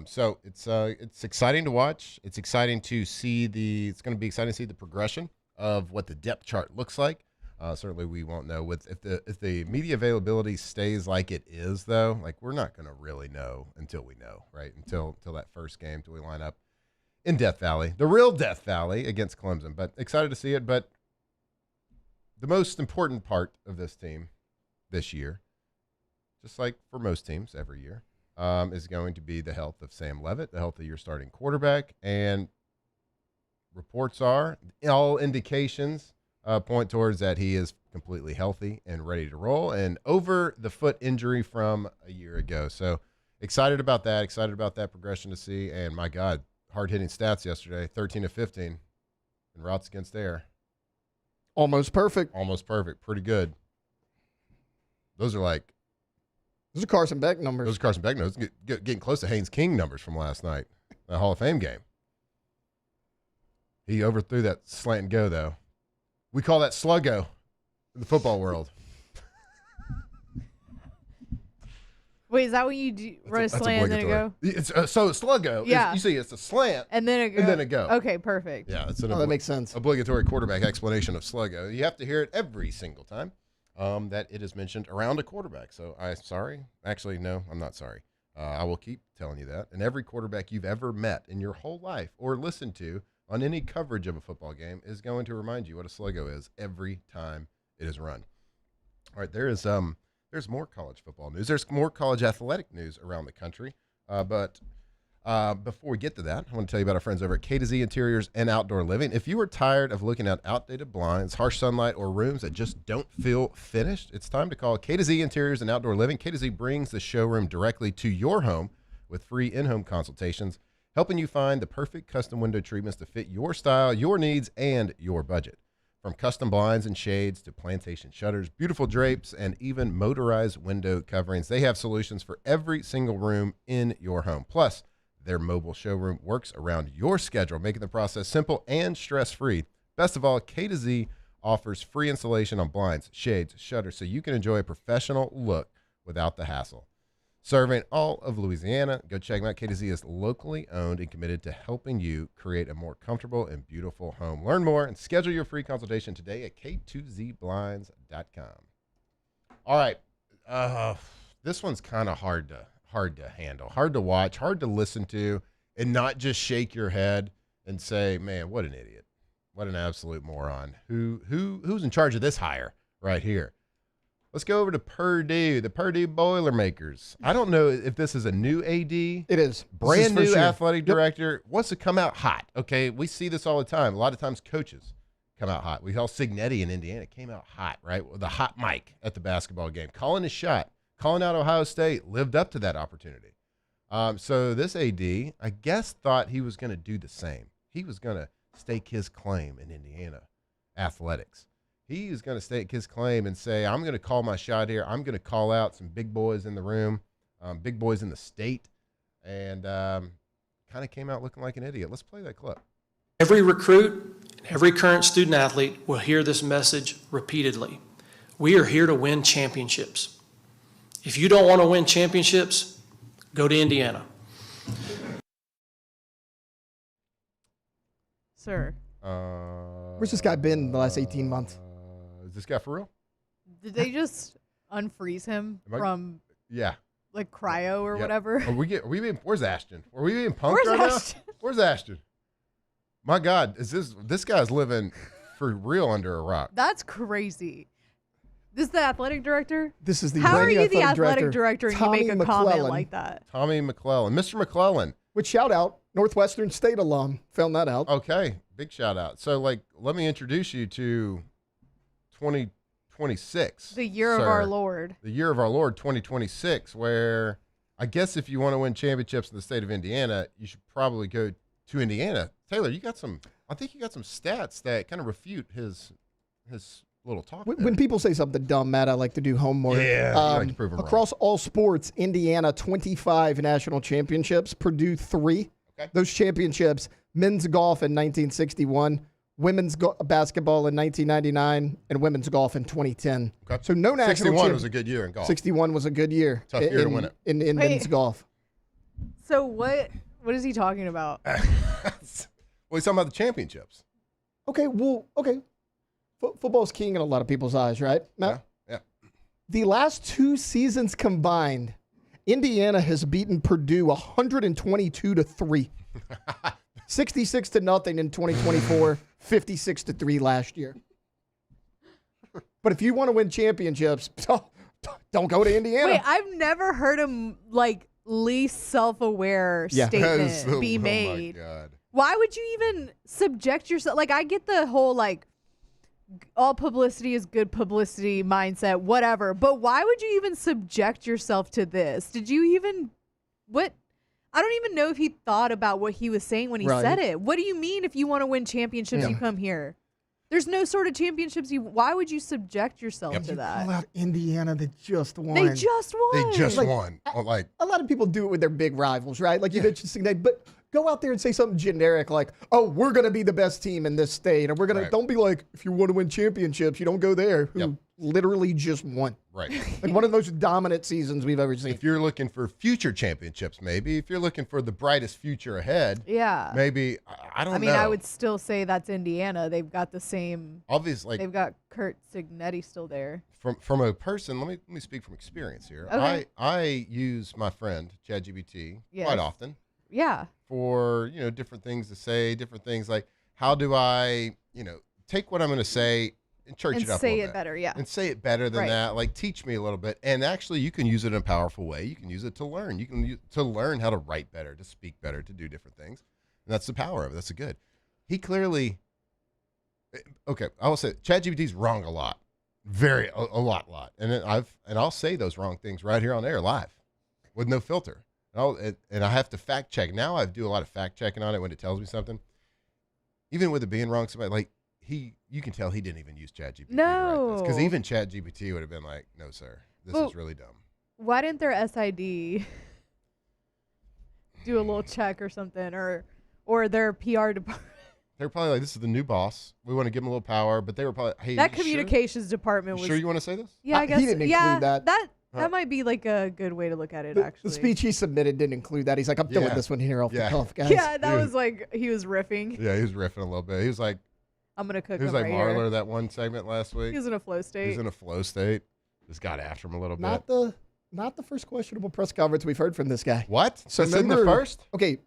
So it's exciting to watch. It's exciting to see it's going to be exciting to see the progression of what the depth chart looks like. Certainly we won't know if the media availability stays like it is, though. Like, we're not going to really know until we know, right? Until that first game, until we line up in Death Valley, the real Death Valley against Clemson. But excited to see it. But the most important part of this team this year, just like for most teams every year, is going to be the health of Sam Leavitt, the health of your starting quarterback. And reports are, all indications point towards that he is completely healthy and ready to roll and over the foot injury from a year ago. So excited about that progression to see. And my God, hard-hitting stats yesterday, 13 of 15 in routes against air. Almost perfect. Pretty good. Those are Carson Beck numbers. Those are Carson Beck numbers. Getting close to Haynes King numbers from last night, the Hall of Fame game. He overthrew that slant and go, though. We call that sluggo in the football world. Wait, is that what you do? Run a slant and then a go? So sluggo, you see, it's a slant and then a go. Okay, perfect. Yeah, that makes sense. Obligatory quarterback explanation of sluggo. You have to hear it every single time that it is mentioned around a quarterback. So I'm sorry. Actually, no, I'm not sorry. I will keep telling you that. And every quarterback you've ever met in your whole life or listened to on any coverage of a football game is going to remind you what a sluggo is every time it is run. All right, there's more college football news. There's more college athletic news around the country. But before we get to that, I want to tell you about our friends over at K2Z Interiors and Outdoor Living. If you are tired of looking at outdated blinds, harsh sunlight, or rooms that just don't feel finished, it's time to call K2Z Interiors and Outdoor Living. K2Z brings the showroom directly to your home with free in-home consultations, helping you find the perfect custom window treatments to fit your style, your needs, and your budget. From custom blinds and shades to plantation shutters, beautiful drapes, and even motorized window coverings, they have solutions for every single room in your home. Plus, their mobile showroom works around your schedule, making the process simple and stress-free. Best of all, K2Z offers free installation on blinds, shades, shutters, so you can enjoy a professional look without the hassle. Serving all of Louisiana, go check them out. K2Z is locally owned and committed to helping you create a more comfortable and beautiful home. Learn more and schedule your free consultation today at k2zblinds.com. All right, this one's kind of hard to handle, hard to watch, hard to listen to, and not just shake your head and say, "Man, what an idiot, what an absolute moron. Who's in charge of this hire right here?" Let's go over to Purdue, the Purdue Boilermakers. I don't know if this is a new AD. It is. Brand new athletic director. Wants to come out hot. Okay, we see this all the time. A lot of times coaches come out hot. We saw Signetti in Indiana came out hot, right? With the hot mic at the basketball game, calling his shot, calling out Ohio State, lived up to that opportunity. So this AD, I guess, thought he was going to do the same. He was going to stake his claim in Indiana athletics. He is going to stake his claim and say, I'm going to call my shot here. I'm going to call out some big boys in the room, big boys in the state, and kind of came out looking like an idiot. Let's play that clip. Every recruit, every current student athlete will hear this message repeatedly. We are here to win championships. If you don't want to win championships, go to Indiana. Sir. Where's this guy been the last 18 months? Is this guy for real? Did they just unfreeze him from Yeah. like cryo or Yeah. whatever? Where's Ashton? Are we being punked Where's right Ashton? now? Where's Ashton? My God, this guy's living for real under a rock. That's crazy. This is the athletic director? This is the How are reigning you the athletic director and Tommy you make a comment like that? Tommy McClellan. Mr. McClellan. Which shout out, Northwestern State alum. Found that out. Okay, big shout out. So, let me introduce you to 2026. The year of our Lord. The year of our Lord, 2026, where I guess if you want to win championships in the state of Indiana, you should probably go to Indiana. Taylor, I think you got some stats that kind of refute his little talk. When people say something dumb, Matt, I like to do homework. Yeah, you like to prove 'em wrong. Across all sports, Indiana 25 national championships, Purdue 3. Okay. Those championships, men's golf in 1961, women's basketball in 1999, and women's golf in 2010. Okay. So no national 61 was a good year in golf. 61 was a good year. Tough year to win it. In men's golf. So what is he talking about? Well, he's talking about the championships. Okay. Football's king in a lot of people's eyes, right, Matt? Yeah. The last 2 seasons combined, Indiana has beaten Purdue 122-3. 66-0 in 2024, 56-3 last year. But if you want to win championships, don't go to Indiana. Wait, I've never heard a least self-aware statement be made. Oh my God. Why would you even subject yourself? Like, I get the whole all publicity is good publicity mindset, whatever. But why would you even subject yourself to this? Did you even what? I don't even know if he thought about what he was saying when he said it. What do you mean if you want to win championships, you come here? There's no sort of championships. Why would you subject yourself to that? Call out Indiana that just won. They just won. They just won. A lot of people do it with their big rivals, right? Like you mentioned, Signate, but go out there and say something generic like, "Oh, we're going to be the best team in this state," or "We're going to." Don't be like, "If you want to win championships, you don't go there." Who literally just won. Right. Like one of the most dominant seasons we've ever seen. If you're looking for future championships, maybe if you're looking for the brightest future ahead, yeah, maybe I don't know. I mean, I would still say that's Indiana. They've got the same. Obviously, they've got Kurt Signetti still there. From a person, let me speak from experience here. Okay. I use my friend ChatGPT quite often. Yeah. For different things to say, different things like how do I take what I'm going to say and church it up say a little it bit. better, yeah. And say it better than that. Like teach me a little bit. And actually, you can use it in a powerful way. You can use it to learn. You can use to learn how to write better, to speak better, to do different things. And that's the power of it. That's the good. He clearly. Okay, I will say ChatGPT's wrong a lot, a lot. And I'll say those wrong things right here on air live, with no filter. And I have to fact check. Now I do a lot of fact checking on it when it tells me something. Even with it being wrong, somebody you can tell he didn't even use ChatGPT. No. Because even ChatGPT would have been like, no, sir, this is really dumb. Why didn't their SID do a little check or something, or their PR department? They were probably like, this is the new boss. We want to give him a little power. But they were probably, hey, that communications department was. Sure you want to say this? Yeah, I guess. He didn't include that. That might be like a good way to look at it, actually. The speech he submitted didn't include that. He's like, I'm throwing this one here off the cuff, guys. Yeah, that was like, he was riffing. Yeah, he was riffing a little bit. He was like, I'm going to cook he was him like right Marler here. that one segment last week. He was in a flow state. He was in a flow state. Just got after him a little Not bit. the first questionable press conference we've heard from this guy. What? So This isn't the first? Okay,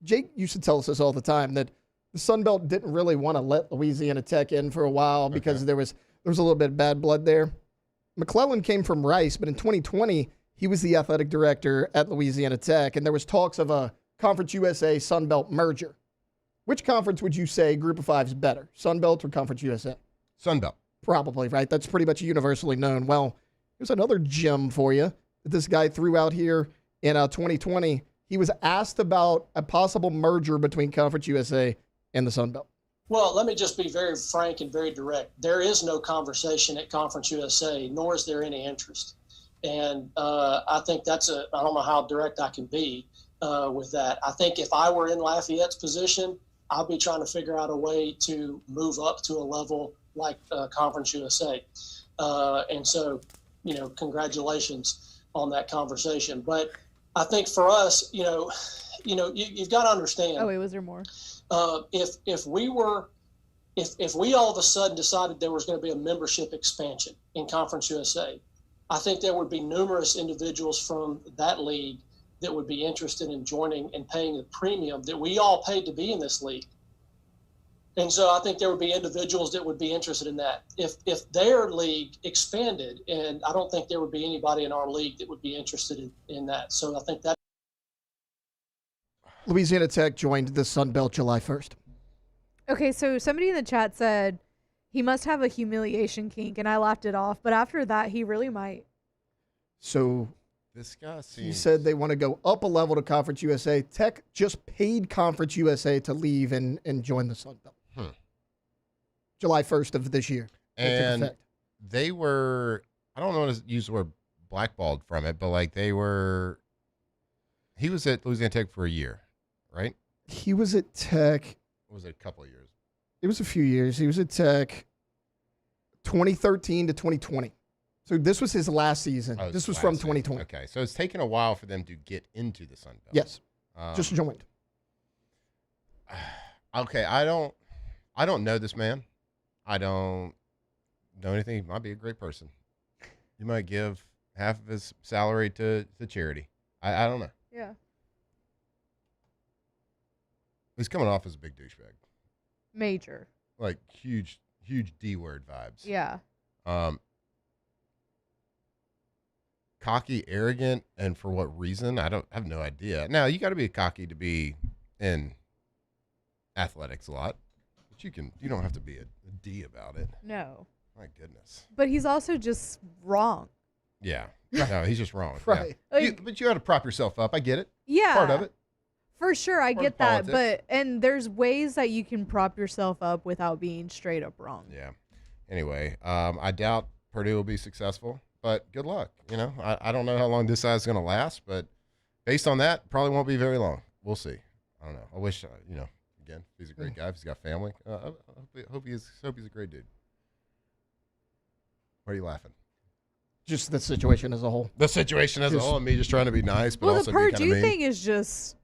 Jake used to tell us this all the time, that the Sun Belt didn't really want to let Louisiana Tech in for a while because there was a little bit of bad blood there. McClellan came from Rice, but in 2020, he was the athletic director at Louisiana Tech, and there was talks of a Conference USA Sun Belt merger. Which conference would you say Group of Five is better, Sun Belt or Conference USA? Sun Belt. Probably, right? That's pretty much universally known. Well, here's another gem for you that this guy threw out here in 2020. He was asked about a possible merger between Conference USA and the Sun Belt. Well, let me just be very frank and very direct. There is no conversation at Conference USA, nor is there any interest. And I think I don't know how direct I can be with that. I think if I were in Lafayette's position, I'd be trying to figure out a way to move up to a level like Conference USA. And so, congratulations on that conversation. But I think for us, you've got to understand. Oh, wait, was there more? If we all of a sudden decided there was going to be a membership expansion in Conference USA, I think there would be numerous individuals from that league that would be interested in joining and paying the premium that we all paid to be in this league. And so I think there would be individuals that would be interested in that. If their league expanded, and I don't think there would be anybody in our league that would be interested in that. So I think that. Louisiana Tech joined the Sun Belt July 1st. Okay, so somebody in the chat said he must have a humiliation kink, and I laughed it off. But after that, he really might. So this guy he said they want to go up a level to Conference USA. Tech just paid Conference USA to leave and join the Sun Belt. July 1st of this year. And they were, I don't know how to use the word blackballed from it, but he was at Louisiana Tech for a year, right? He was at Tech. Was it a couple of years? It was a few years. He was at Tech 2013 to 2020. So this was his last season. Oh, this was from 2020. Okay, so it's taken a while for them to get into the Sun Belt. Yes, just joined. Okay, I don't know this man. I don't know anything. He might be a great person. He might give half of his salary to charity. I don't know. Yeah. He's coming off as a big douchebag. Major. Like huge D-word vibes. Yeah. Cocky, arrogant, and for what reason? I have no idea. Now, you got to be cocky to be in athletics a lot, but you don't have to be a D about it. No. My goodness. But he's also just wrong. Yeah. No, he's just wrong. Right. Yeah. But you got to prop yourself up. I get it. Yeah. Part of it. For sure, I Part get of that. politics. And there's ways that you can prop yourself up without being straight up wrong. Yeah. Anyway, I doubt Purdue will be successful, but good luck. I don't know how long this side's going to last, but based on that, probably won't be very long. We'll see. I don't know. I wish, again, he's a great guy. If he's got family, I hope he's a great dude. Why are you laughing? Just the situation as a whole. The situation as a whole, and me just trying to be nice, but Well, also the be kind of Purdue mean. thing is just,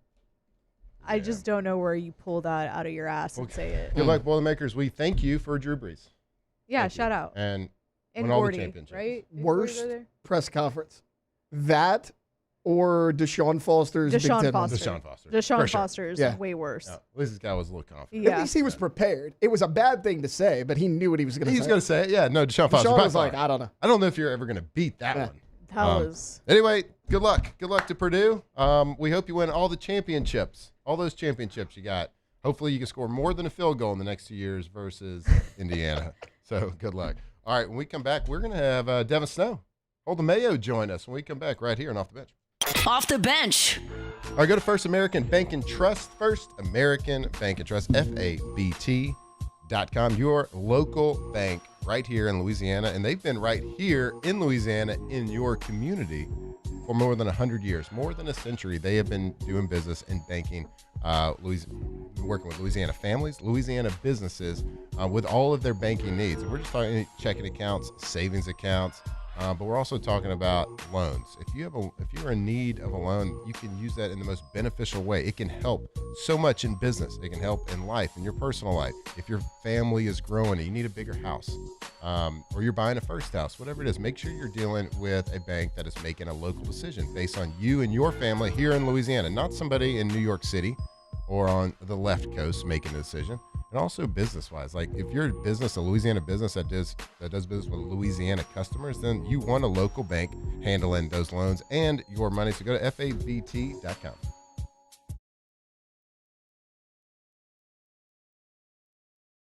I just don't know where you pull that out of your ass and say it. Good luck, Boilermakers. We thank you for Drew Brees. Yeah, shout out. And And won all the Gordy, championships. right? Did Gordy Worst go there? press conference. That or Deshaun Foster's Big Deshaun Ten Foster. Deshaun Foster. Deshaun For sure. Foster is Yeah. way worse. At least this guy was a little confident. Yeah. At least he was prepared. It was a bad thing to say, but he knew what he was going to say. He's going to say it. Yeah, no, Deshaun Foster. Deshaun by was far. like, I don't know. I don't know if you're ever going to beat that one. That was. Anyway, good luck. Good luck to Purdue. We hope you win all the championships, all those championships you got. Hopefully you can score more than a field goal in the next 2 years versus Indiana. So good luck. All right, when we come back, we're going to have Devin Snow, Holden Mayo join us when we come back right here and Off the Bench. Off the bench. All right, go to First American Bank and Trust. First American Bank and Trust, FABT.com, your local bank right here in Louisiana. And they've been right here in Louisiana in your community for more than 100 years, more than a century. They have been doing business in banking, working with Louisiana families, Louisiana businesses with all of their banking needs. And we're just talking checking accounts, savings accounts, but we're also talking about loans. If you're in need of a loan, you can use that in the most beneficial way. It can help so much in business. It can help in life, in your personal life. If your family is growing and you need a bigger house, or you're buying a first house, whatever it is, make sure you're dealing with a bank that is making a local decision based on you and your family here in Louisiana, not somebody in New York City or on the left coast making a decision. And also business-wise, like if you're a business, a Louisiana business that does business with Louisiana customers, then you want a local bank handling those loans and your money. So go to FABT.com.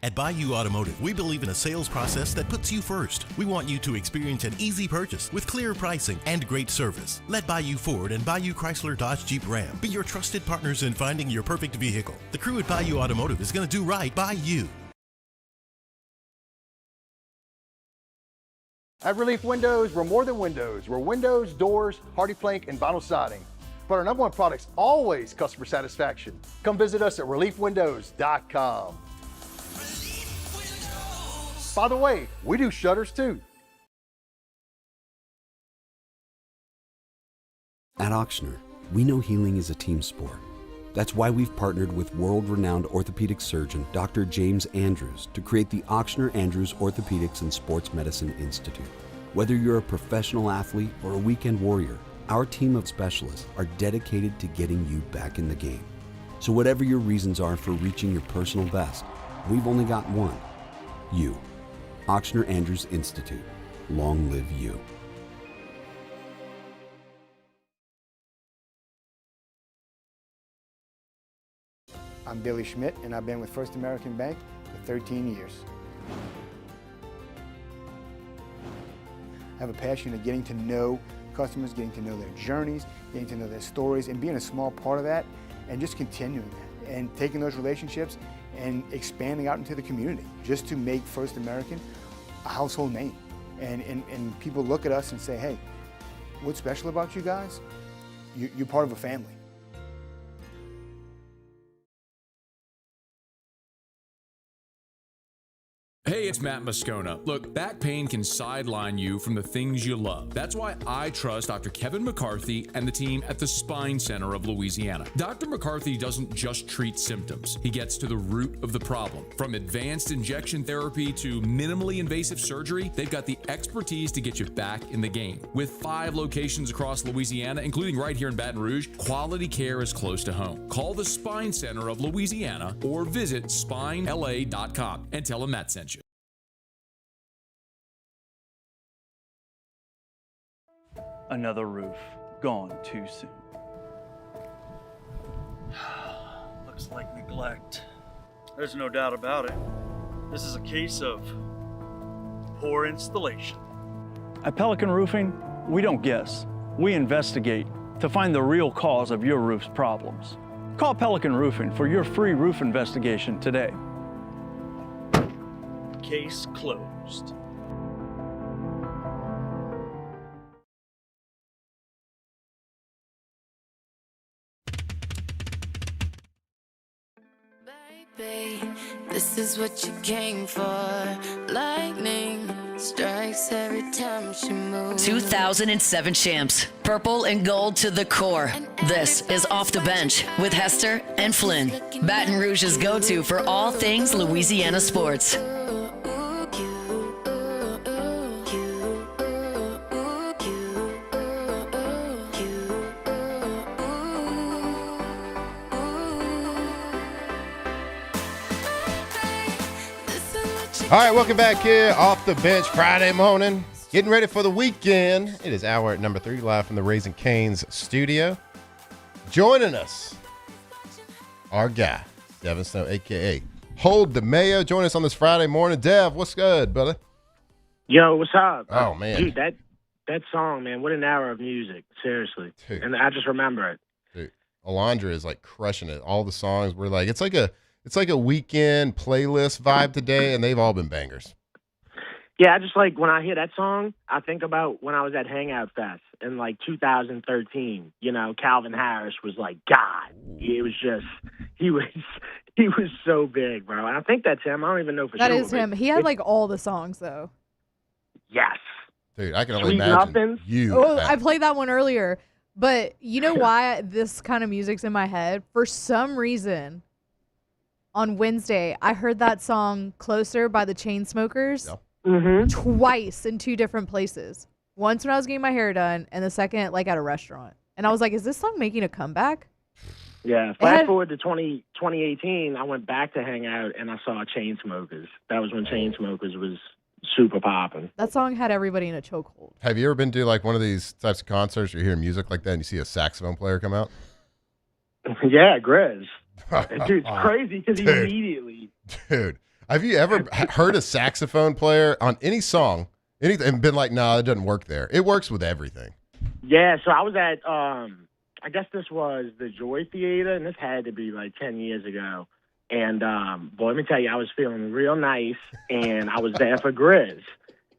At Bayou Automotive, we believe in a sales process that puts you first. We want you to experience an easy purchase with clear pricing and great service. Let Bayou Ford and Bayou Chrysler Dodge Jeep Ram be your trusted partners in finding your perfect vehicle. The crew at Bayou Automotive is going to do right by you. At Relief Windows, we're more than windows. We're windows, doors, hardy plank, and vinyl siding. But our number one product's always customer satisfaction. Come visit us at reliefwindows.com. By the way, we do shutters too. At Ochsner, we know healing is a team sport. That's why we've partnered with world-renowned orthopedic surgeon Dr. James Andrews to create the Ochsner Andrews Orthopedics and Sports Medicine Institute. Whether you're a professional athlete or a weekend warrior, our team of specialists are dedicated to getting you back in the game. So whatever your reasons are for reaching your personal best, we've only got one: you. Ochsner Andrews Institute. Long live you. I'm Billy Schmidt, and I've been with First American Bank for 13 years. I have a passion of getting to know customers, getting to know their journeys, getting to know their stories, and being a small part of that, and just continuing that, and taking those relationships and expanding out into the community, just to make First American a household name. And people look at us and say, hey, what's special about you guys? You're part of a family. Hey, it's Matt Moscona. Look, back pain can sideline you from the things you love. That's why I trust Dr. Kevin McCarthy and the team at the Spine Center of Louisiana. Dr. McCarthy doesn't just treat symptoms. He gets to the root of the problem. From advanced injection therapy to minimally invasive surgery, they've got the expertise to get you back in the game. With 5 locations across Louisiana, including right here in Baton Rouge, quality care is close to home. Call the Spine Center of Louisiana or visit spinela.com and tell them Matt sent you. Another roof gone too soon. Looks like neglect. There's no doubt about it. This is a case of poor installation. At Pelican Roofing, we don't guess. We investigate to find the real cause of your roof's problems. Call Pelican Roofing for your free roof investigation today. Case closed. This is what you came for. Lightning strikes every time she moves. 2007 champs, purple and gold to the core. This is Off the Bench with Hester and Flynn, Baton Rouge's go-to for all things Louisiana sports. All right, welcome back here off the bench Friday morning. Getting ready for the weekend. It is hour number 3 live from the Raising Cane's studio. Joining us, our guy, Devin Snow, a.k.a. Hold the Mayo. Join us on this Friday morning. Dev, what's good, brother? Yo, what's up? Oh, man. Dude, that song, man, what an hour of music. Seriously. Dude. And I just remember it. Dude, Alondra is like crushing it. All the songs were like, it's like a weekend playlist vibe today, and they've all been bangers. Yeah, I just like when I hear that song, I think about when I was at Hangout Fest in like 2013. You know, Calvin Harris was like God. It was just he was so big, bro. And I think that's him. I don't even know for sure. That is him. He had like all the songs though. Yes. Dude, I can only Sweet imagine Nothings. you. Oh, I played that one earlier. But you know why this kind of music's in my head? For some reason, on Wednesday, I heard that song Closer by the Chainsmokers twice in 2 different places. Once when I was getting my hair done, and the second like at a restaurant. And I was like, is this song making a comeback? Yeah. Fast forward to 2018, I went back to hang out and I saw Chainsmokers. That was when Chainsmokers was super popping. That song had everybody in a chokehold. Have you ever been to like one of these types of concerts where you hear music like that and you see a saxophone player come out? Yeah, Grizz. Dude, it's crazy because he immediately. Dude, Have you ever heard a saxophone player on any song, anything, and been like, "No, it doesn't work there"? It works with everything. Yeah, so I was at, I guess this was the Joy Theater, and this had to be like 10 years ago. And, boy, let me tell you, I was feeling real nice, and I was there for Grizz.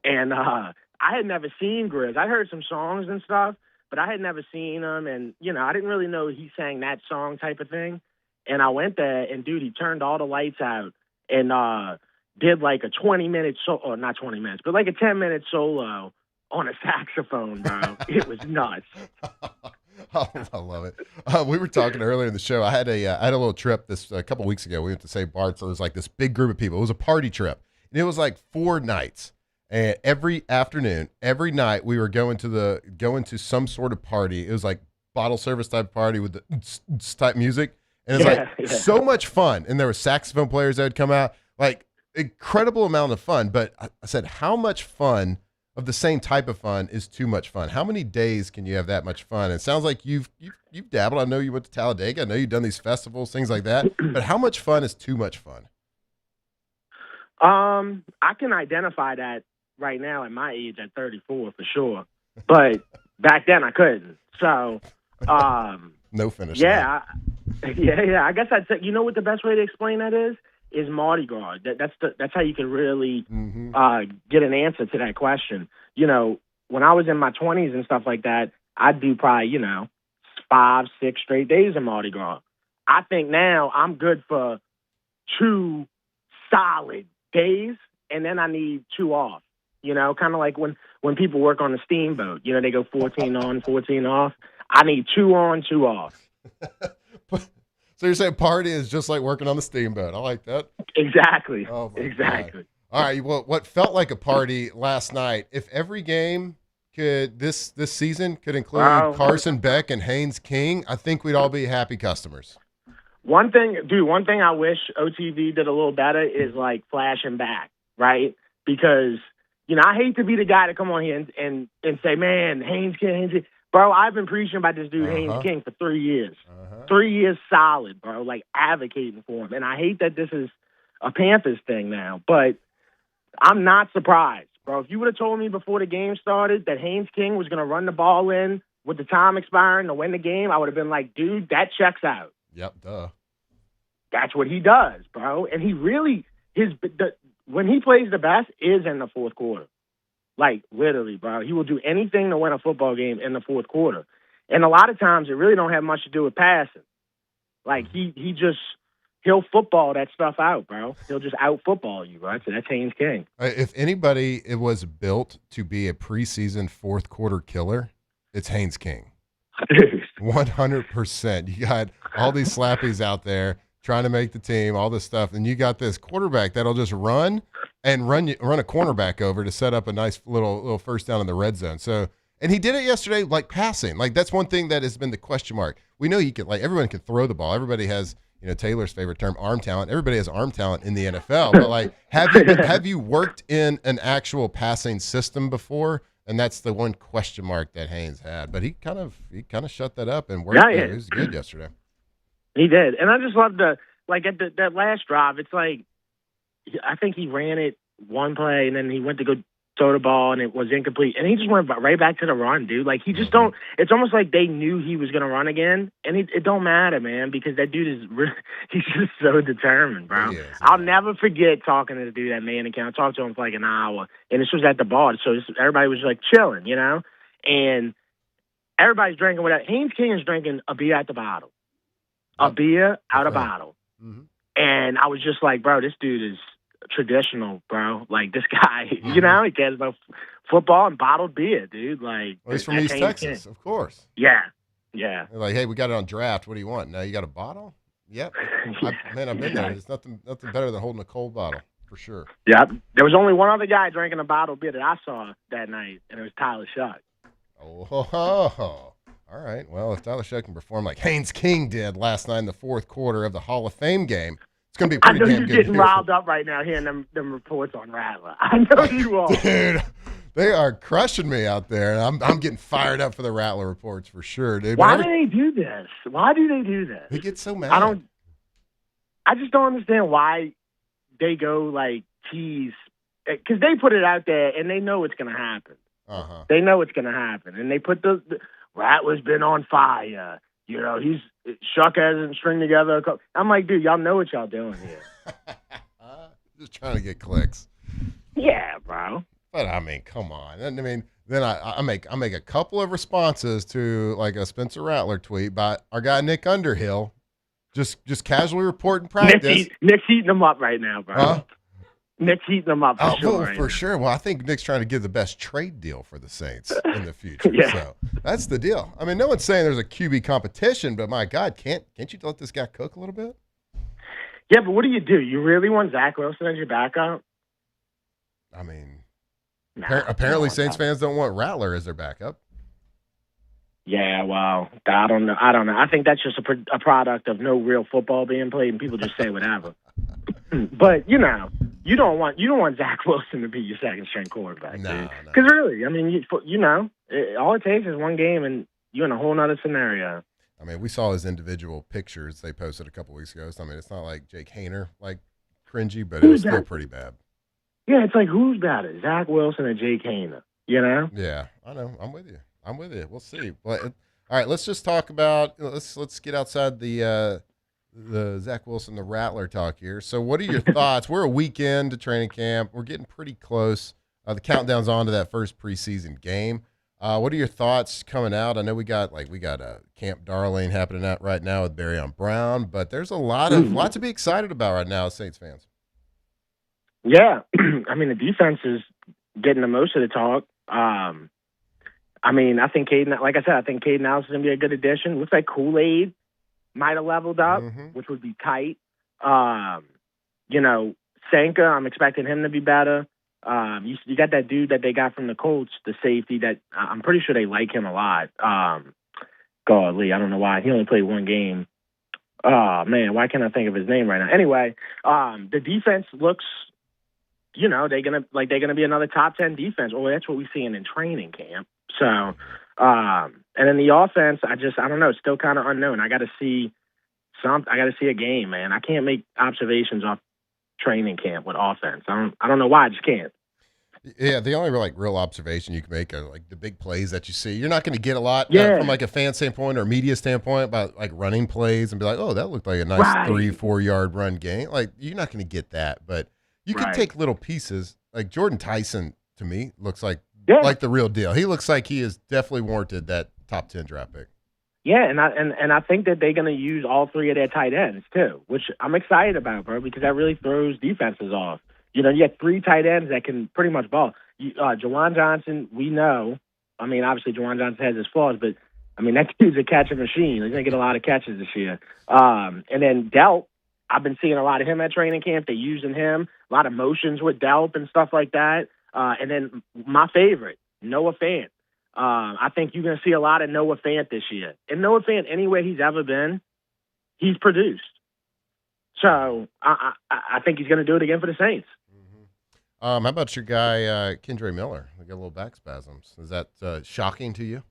And I had never seen Grizz. I heard some songs and stuff, but I had never seen him. And, you know, I didn't really know he sang that song type of thing. And I went there, and, dude, he turned all the lights out and did like a 20-minute or not 20 minutes, but like a 10-minute solo on a saxophone, bro. It was nuts. Oh, I love it. We were talking earlier in the show. I had a little trip a couple weeks ago. We went to St. Bart's. So it was like this big group of people. It was a party trip, and it was like 4 nights. And every afternoon, every night, we were going to some sort of party. It was like bottle service type party with the type music, and it's so much fun. And there were saxophone players that would come out, like incredible amount of fun. But I said, how much fun of the same type of fun is too much fun? How many days can you have that much fun? It sounds like you've dabbled. I know you went to Talladega. I know you've done these festivals, things like that. But how much fun is too much fun? I can identify that right now at my age at 34 for sure. But back then I couldn't. So, no finish. Yeah. I guess I'd say, you know what the best way to explain that is Mardi Gras. That's how you can really get an answer to that question. You know, when I was in my 20s and stuff like that, I'd do probably, 5, 6 straight days of Mardi Gras. I think now I'm good for 2 solid days, and then I need 2 off. Kind of like when people work on a steamboat. They go 14 on, 14 off. I need 2 on, 2 off. So you're saying party is just like working on the steamboat. I like that. Exactly. Oh exactly. God. All right. Well, what felt like a party last night, if every game this season could include Carson Beck and Haynes King, I think we'd all be happy customers. One thing I wish OTB did a little better is like flashing back, right? Because, I hate to be the guy to come on here and say, man, Haynes King. Bro, I've been preaching about this dude, Haynes King, for 3 years. 3 years solid, bro, like advocating for him. And I hate that this is a Panthers thing now, but I'm not surprised, bro. If you would have told me before the game started that Haynes King was going to run the ball in with the time expiring to win the game, I would have been like, dude, that checks out. Yep, duh. That's what he does, bro. And he really, when he plays the best is in the fourth quarter. Like, literally, bro. He will do anything to win a football game in the fourth quarter. And a lot of times it really don't have much to do with passing. Like, he'll football that stuff out, bro. He'll just out-football you, right? So that's Haynes King. If anybody it was built to be a preseason fourth quarter killer, it's Haynes King. 100%. You got all these slappies out there trying to make the team, all this stuff, and you got this quarterback that'll just run a cornerback over to set up a nice little first down in the red zone. So, and he did it yesterday, like passing. Like, that's one thing that has been the question mark. We know he can, like, everyone can throw the ball. Everybody has, Taylor's favorite term, arm talent. Everybody has arm talent in the NFL. But like, have you worked in an actual passing system before? And that's the one question mark that Haynes had. But he kind of shut that up and worked. Yeah. He was good yesterday. He did. And I just love at that last drive, it's like, I think he ran it one play and then he went to go throw the ball and it was incomplete. And he just went right back to the run, dude. Like, he just don't, it's almost like they knew he was going to run again. And it don't matter, man, because that dude he's just so determined, bro. I'll never forget talking to the dude at Manning County. I talked to him for like an hour and this was at the bar. So everybody was like chilling, and everybody's drinking whatever. Haynes King is drinking a beer at the bottle. A beer out of bottle. Mm-hmm. And I was just like, bro, this dude is traditional, bro. Like, this guy, he cares about football and bottled beer, dude. Like, well, he's from East Texas, of course. Yeah. They're like, hey, we got it on draft. What do you want? Now you got a bottle? Yep. I've been there. There's nothing better than holding a cold bottle, for sure. Yeah. There was only one other guy drinking a bottled beer that I saw that night, and it was Tyler Shuck. Oh. All right. Well, if Tyler Shuck can perform like Haynes King did last night in the fourth quarter of the Hall of Fame game, it's going to be pretty damn good. I know you're getting riled up right now hearing them reports on Rattler. I know you are. Dude, they are crushing me out there, and I'm getting fired up for the Rattler reports for sure, dude. Why do they do this? Why do they do this? They get so mad. I just don't understand why they go like tease, because they put it out there and they know it's going to happen. Uh-huh. They know it's going to happen, and they put the Rattler's been on fire. You know, Shuck hasn't stringed together. I'm like, dude, y'all know what y'all doing here. Just trying to get clicks. Yeah, bro. But I mean, come on. I mean, then I make a couple of responses to like a Spencer Rattler tweet by our guy Nick Underhill, just casually reporting practice. Nick's heating them up right now, bro. Huh? Nick's heating them up for sure. Well, for sure. Well, I think Nick's trying to give the best trade deal for the Saints in the future. Yeah. So that's the deal. I mean, no one's saying there's a QB competition, but my God, can't you let this guy cook a little bit? Yeah, but what do? You really want Zach Wilson as your backup? I mean, Nah, apparently Saints fans don't want Rattler as their backup. Yeah, well, I don't know. I think that's just a product of no real football being played, and people just say whatever. But you don't want Zach Wilson to be your second string quarterback, dude. Because really, I mean, all it takes is one game, and you're in a whole nother scenario. I mean, we saw his individual pictures they posted a couple weeks ago. So, I mean, it's not like Jake Haener, like cringy, but it was still pretty bad. Yeah, it's like, who's better, Zach Wilson or Jake Haener? You know? Yeah, I know. I'm with you. We'll see. But all right, let's just talk about. Let's get outside the Zach Wilson, the Rattler talk here. So, what are your thoughts? We're a week into training camp. We're getting pretty close. The countdown's on to that first preseason game. What are your thoughts coming out? I know we got a Camp Darling happening out right now with Barryon Brown, but there's a lot to be excited about right now as Saints fans. Yeah, I mean the defense is getting the most of the talk. I mean, I think Caden, like I said, I think Caden Allen is going to be a good addition. Looks like Kool-Aid might have leveled up, which would be tight. Sanka, I'm expecting him to be better. You got that dude that they got from the Colts, the safety, that I'm pretty sure they like him a lot. Lee, I don't know why. He only played one game. Oh, man, why can't I think of his name right now? Anyway, the defense looks, they're gonna be another top 10 defense. Well, that's what we're seeing in training camp. So, and then the offense, I don't know. It's still kind of unknown. I got to see a game, man. I can't make observations off training camp with offense. I don't know why. I just can't. Yeah, the only real observation you can make are like the big plays that you see. You're not going to get a lot from like a fan standpoint or media standpoint about like running plays and be like, oh, that looked like a nice 3-4 yard run game. Like you're not going to get that, but you can take little pieces. Like Jordan Tyson to me looks like the real deal. He looks like he is definitely warranted that top 10 draft pick. Yeah, and I think that they're going to use all three of their tight ends too, which I'm excited about, bro, because that really throws defenses off. You have three tight ends that can pretty much ball. Jawan Johnson, we know. I mean, obviously Jawan Johnson has his flaws, but I mean that dude's a catching machine. He's going to get a lot of catches this year. And then Delp, I've been seeing a lot of him at training camp. They're using him, a lot of motions with Delp and stuff like that. And then my favorite, Noah Fant. I think you're going to see a lot of Noah Fant this year. And Noah Fant, anywhere he's ever been, he's produced. So I think he's going to do it again for the Saints. How about your guy, Kendre Miller? They got a little back spasms. Is that shocking to you?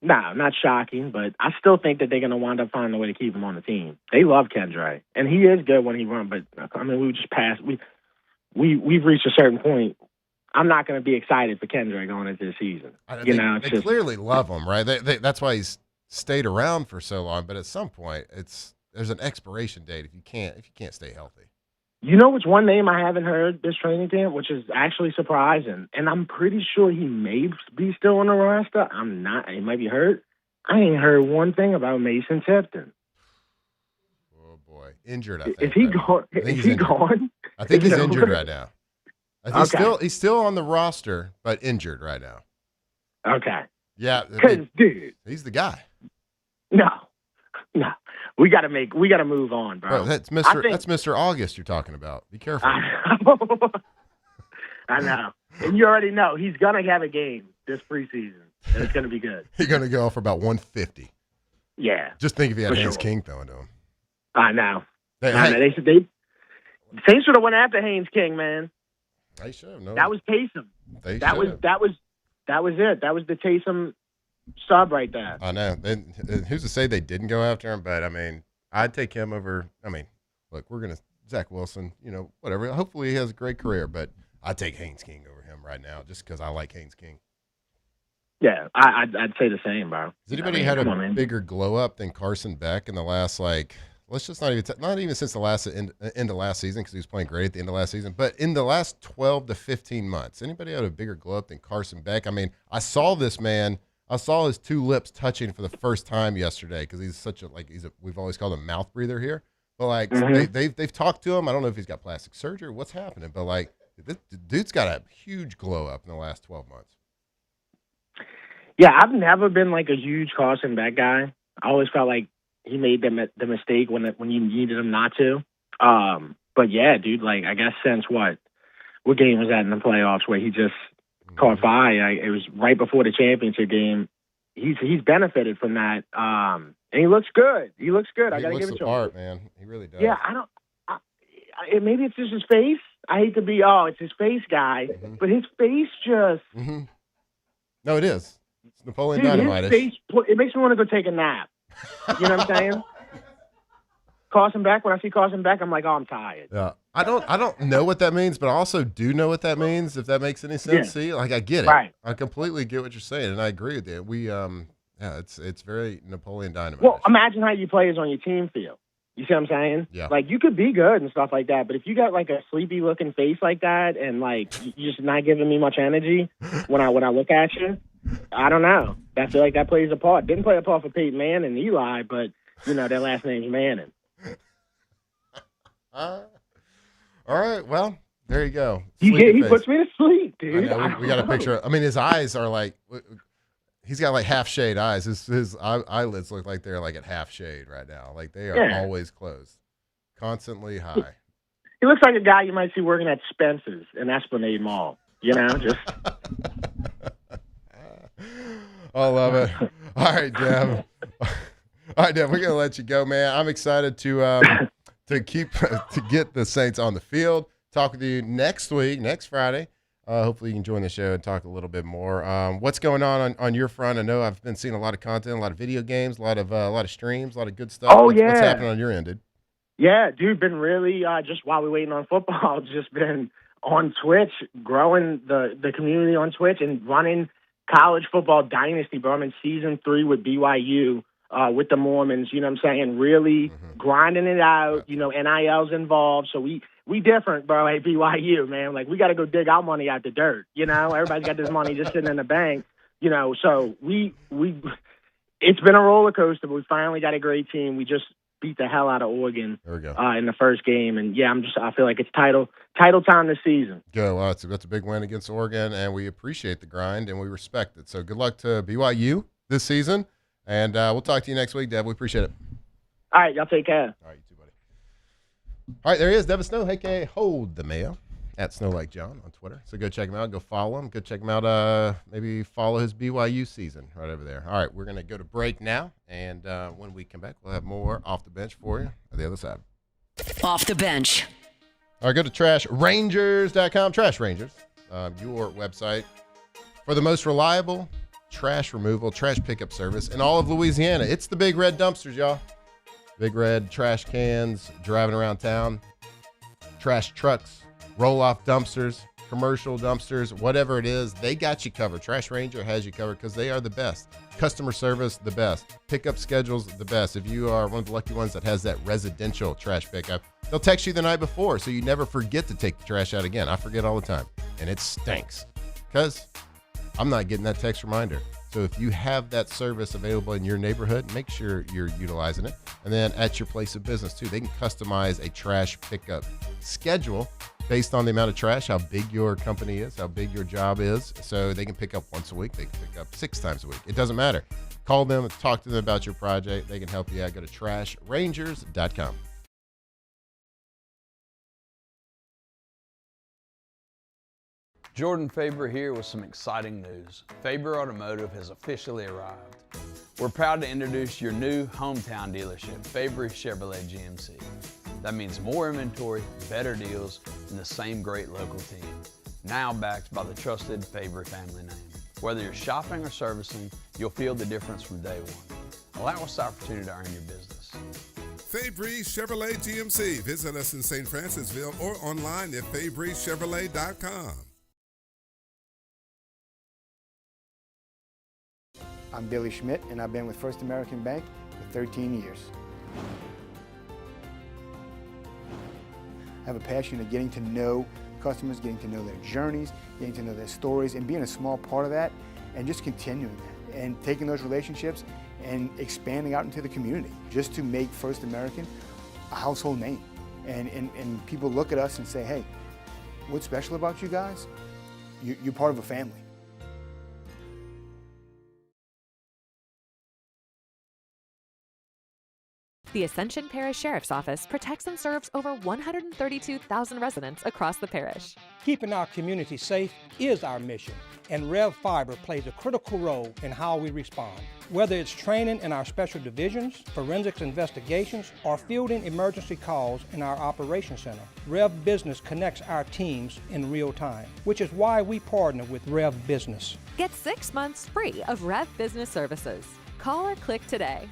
No, not shocking, but I still think that they're going to wind up finding a way to keep him on the team. They love Kendre, and he is good when he runs, but, I mean, we just passed. We've reached a certain point. I'm not going to be excited for Kendre going into the season. They clearly love him, right? That's why he's stayed around for so long, but at some point, there's an expiration date if you can't stay healthy. You know which one name I haven't heard this training camp, which is actually surprising, and I'm pretty sure he may be still on the roster. I'm not. He might be hurt. I ain't heard one thing about Mason Tipton. Oh, boy. Injured, I think. Is he gone? Is he gone? I think he's injured right now. He's still on the roster, but injured right now. Okay. Yeah. Because, dude. He's the guy. No. We gotta move on, bro. That's Mr. August you're talking about. Be careful. I know. And you already know he's gonna have a game this preseason. And it's gonna be good. He's gonna go for about 150. Yeah. Just think if he had Haynes King throwing to him. I know. Saints should have went after Haynes King, man. They should have. No. That was Taysom. That was it. That was the Taysom sub right there. I know. Who's to say they didn't go after him? But I mean, I'd take him over. I mean, look, we're gonna Zach Wilson, whatever. Hopefully he has a great career, but I'd take Haynes King over him right now just because I like Haynes King. Yeah, I'd say the same, bro. Has anybody had a bigger glow up than Carson Beck in the last, let's just not even since the end of last season, because he was playing great at the end of last season, but in the last 12 to 15 months, anybody had a bigger glow up than Carson Beck? I mean, I saw this man. I saw his two lips touching for the first time yesterday because he's we've always called him mouth breather here. But they've talked to him. I don't know if he's got plastic surgery or what's happening, but this dude's got a huge glow up in the last 12 months. Yeah, I've never been a huge Carson Beck guy. I always felt like he made the mistake when you needed him not to. But yeah, dude, I guess since what game was that in the playoffs where he just caught fire? It was right before the championship game. He's benefited from that, and he looks good. I gotta give it to him, man. He really does. Yeah, maybe it's just his face. I hate to be it's his face guy, but his face just. Mm-hmm. No, it is. It's Napoleon Dynamite. His face, it makes me want to go take a nap. You know what I'm saying? Carson Beck. When I see Carson Beck, I'm like, I'm tired. Yeah, I don't know what that means, but I also do know what that means. If that makes any sense, Yeah. See, I get it. Right. I completely get what you're saying, and I agree with you. We it's very Napoleon Dynamite. Well, imagine how you players on your team feel. You see what I'm saying? Yeah. You could be good and stuff like that, but if you got a sleepy looking face like that, and you're just not giving me much energy when I look at you, I don't know. I feel like that plays a part. Didn't play a part for Peyton Manning and Eli, but their last name's Manning. All right. Well, there you go. He puts me to sleep, dude. I know, we got a picture. I mean, his eyes are he's got half shade eyes. His eyelids look like they're at half shade right now. They are always closed, constantly high. He looks like a guy you might see working at Spencer's in Esplanade Mall. Just. I love it. All right, Dev. We're gonna let you go, man. I'm excited to get the Saints on the field. Talk with you next week, next Friday. Hopefully you can join the show and talk a little bit more. What's going on your front? I know I've been seeing a lot of content, a lot of video games, a lot of streams, a lot of good stuff. What's happening on your end, dude? Yeah, dude, been really just while we're waiting on football, just been on Twitch, growing the community on Twitch and running College Football Dynasty, bro. I'm in season 3 with BYU, with the Mormons, you know what I'm saying? Really grinding it out, NIL's involved. So we different, bro, at BYU, man. We got to go dig our money out the dirt, Everybody's got this money just sitting in the bank, So it's been a roller coaster, but we finally got a great team. We just beat the hell out of Oregon there we go. In the first game. And, yeah, I feel like it's title time this season. Good. Well, that's a big win against Oregon, and we appreciate the grind, and we respect it. So good luck to BYU this season, and we'll talk to you next week, Dev. We appreciate it. All right, y'all take care. All right, you too, buddy. All right, there he is, Devin Snow, a.k.a. Hold the Mail, at Snow Like John on Twitter. So go check him out. Go follow him. Go check him out. Maybe follow his BYU season right over there. All right, we're going to go to break now, and when we come back, we'll have more Off the Bench for you on the other side. Off the Bench. All right, go to trashrangers.com. Trash Rangers, your website for the most reliable trash removal, trash pickup service in all of Louisiana. It's the Big Red Dumpsters, y'all. Big red trash cans driving around town, trash trucks, roll-off dumpsters, commercial dumpsters, whatever it is, they got you covered. Trash Ranger has you covered because they are the best. Customer service, the best. Pickup schedules, the best. If you are one of the lucky ones that has that residential trash pickup, they'll text you the night before so you never forget to take the trash out again. I forget all the time, and it stinks because I'm not getting that text reminder. So if you have that service available in your neighborhood, make sure you're utilizing it. And then at your place of business too, they can customize a trash pickup schedule based on the amount of trash, how big your company is, how big your job is. So they can pick up once a week. They can pick up 6 times a week. It doesn't matter. Call them, talk to them about your project. They can help you out. Go to trashrangers.com. Jordan Faber here with some exciting news. Faber Automotive has officially arrived. We're proud to introduce your new hometown dealership, Faber Chevrolet GMC. That means more inventory, better deals, and the same great local team. Now backed by the trusted Faber family name. Whether you're shopping or servicing, you'll feel the difference from day one. Allow us the opportunity to earn your business. Fabry Chevrolet GMC. Visit us in St. Francisville or online at fabrychevrolet.com. I'm Billy Schmidt, and I've been with First American Bank for 13 years. I have a passion of getting to know customers, getting to know their journeys, getting to know their stories, and being a small part of that, and just continuing that, and taking those relationships and expanding out into the community, just to make First American a household name. And people look at us and say, hey, what's special about you guys? You're part of a family. The Ascension Parish Sheriff's Office protects and serves over 132,000 residents across the parish. Keeping our community safe is our mission, and Rev Fiber plays a critical role in how we respond. Whether it's training in our special divisions, forensics investigations, or fielding emergency calls in our operations center, Rev Business connects our teams in real time, which is why we partner with Rev Business. Get 6 months free of Rev Business Services. Call or click today.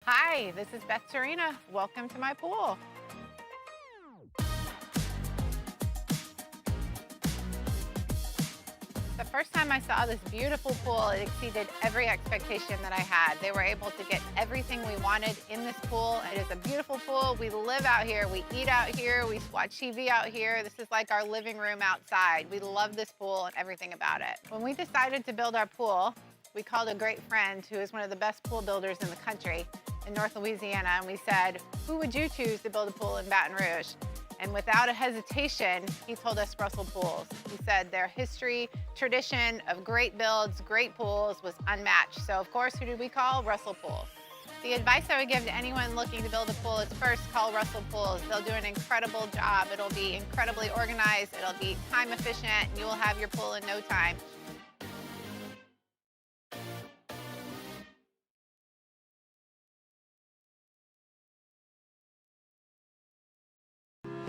Hi, this is Beth Serena. Welcome to my pool. The first time I saw this beautiful pool, it exceeded every expectation that I had. They were able to get everything we wanted in this pool. It is a beautiful pool. We live out here, we eat out here, we watch TV out here. This is like our living room outside. We love this pool and everything about it. When we decided to build our pool, we called a great friend who is one of the best pool builders in the country in North Louisiana, and we said, who would you choose to build a pool in Baton Rouge? And without a hesitation, he told us Russell Pools. He said their history, tradition of great builds, great pools was unmatched. So of course, who did we call? Russell Pools. The advice I would give to anyone looking to build a pool is first call Russell Pools. They'll do an incredible job. It'll be incredibly organized, it'll be time efficient, and you will have your pool in no time.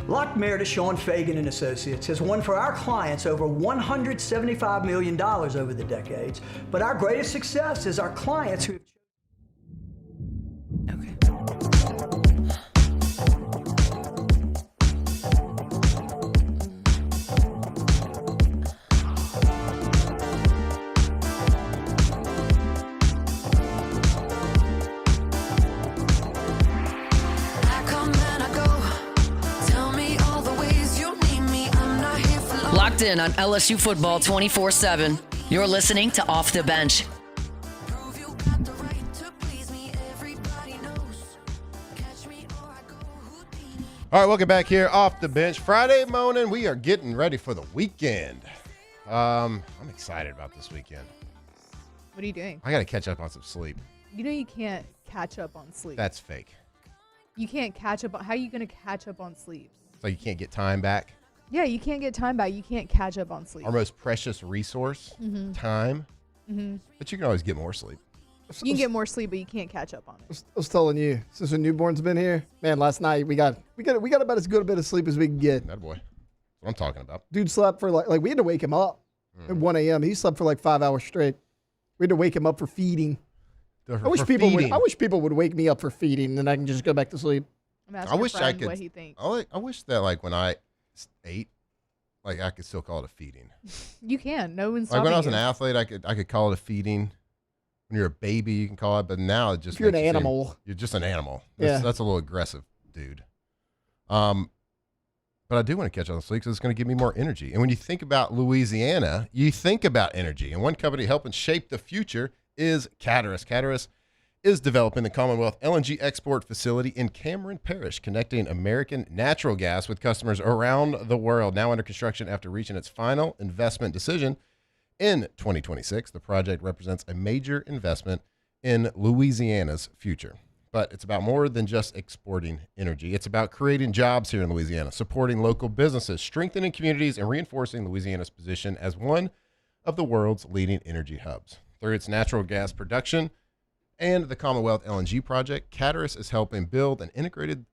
Lock Meredith, Sean Fagan and Associates has won for our clients over $175 million over the decades, but our greatest success is our clients who have Locked in on LSU football 24/7. You're listening to Off the Bench. All right, welcome back here off the bench. Friday morning, we are getting ready for the weekend. I'm excited about this weekend. What are you doing? I got to catch up on some sleep. You know you can't catch up on sleep. That's fake. You can't catch up on, how are you going to catch up on sleep? So you can't get time back? Yeah, you can't get time back. You can't catch up on sleep. Our most precious resource, time. But you can always get more sleep. You can get more sleep, but you can't catch up on it. I was telling you, since the newborn's been here, man, last night we got about as good a bit of sleep as we can get. That boy. That's what I'm talking about. Dude slept for like we had to wake him up at 1 a.m. He slept for like 5 hours straight. We had to wake him up for feeding. I wish people would wake me up for feeding, and I can just go back to sleep. I wish I could. What he thinks. I wish that like when I ate, like I could still call it a feeding. You can. No one's like when I was you. an athlete, I could call it a feeding. When you're a baby, you can call it, but now it just if you're an makes you animal. You're just an animal. Yeah. That's a little aggressive, dude. But I do want to catch on the sleep because it's going to give me more energy. And when you think about Louisiana, you think about energy. And one company helping shape the future is Caterus. Caterus is developing the Commonwealth LNG export facility in Cameron Parish, connecting American natural gas with customers around the world. Now under construction after reaching its final investment decision in 2026, the project represents a major investment in Louisiana's future. But it's about more than just exporting energy. It's about creating jobs here in Louisiana, supporting local businesses, strengthening communities, and reinforcing Louisiana's position as one of the world's leading energy hubs. Through its natural gas production and the Commonwealth LNG project, Caterus is helping build an integrated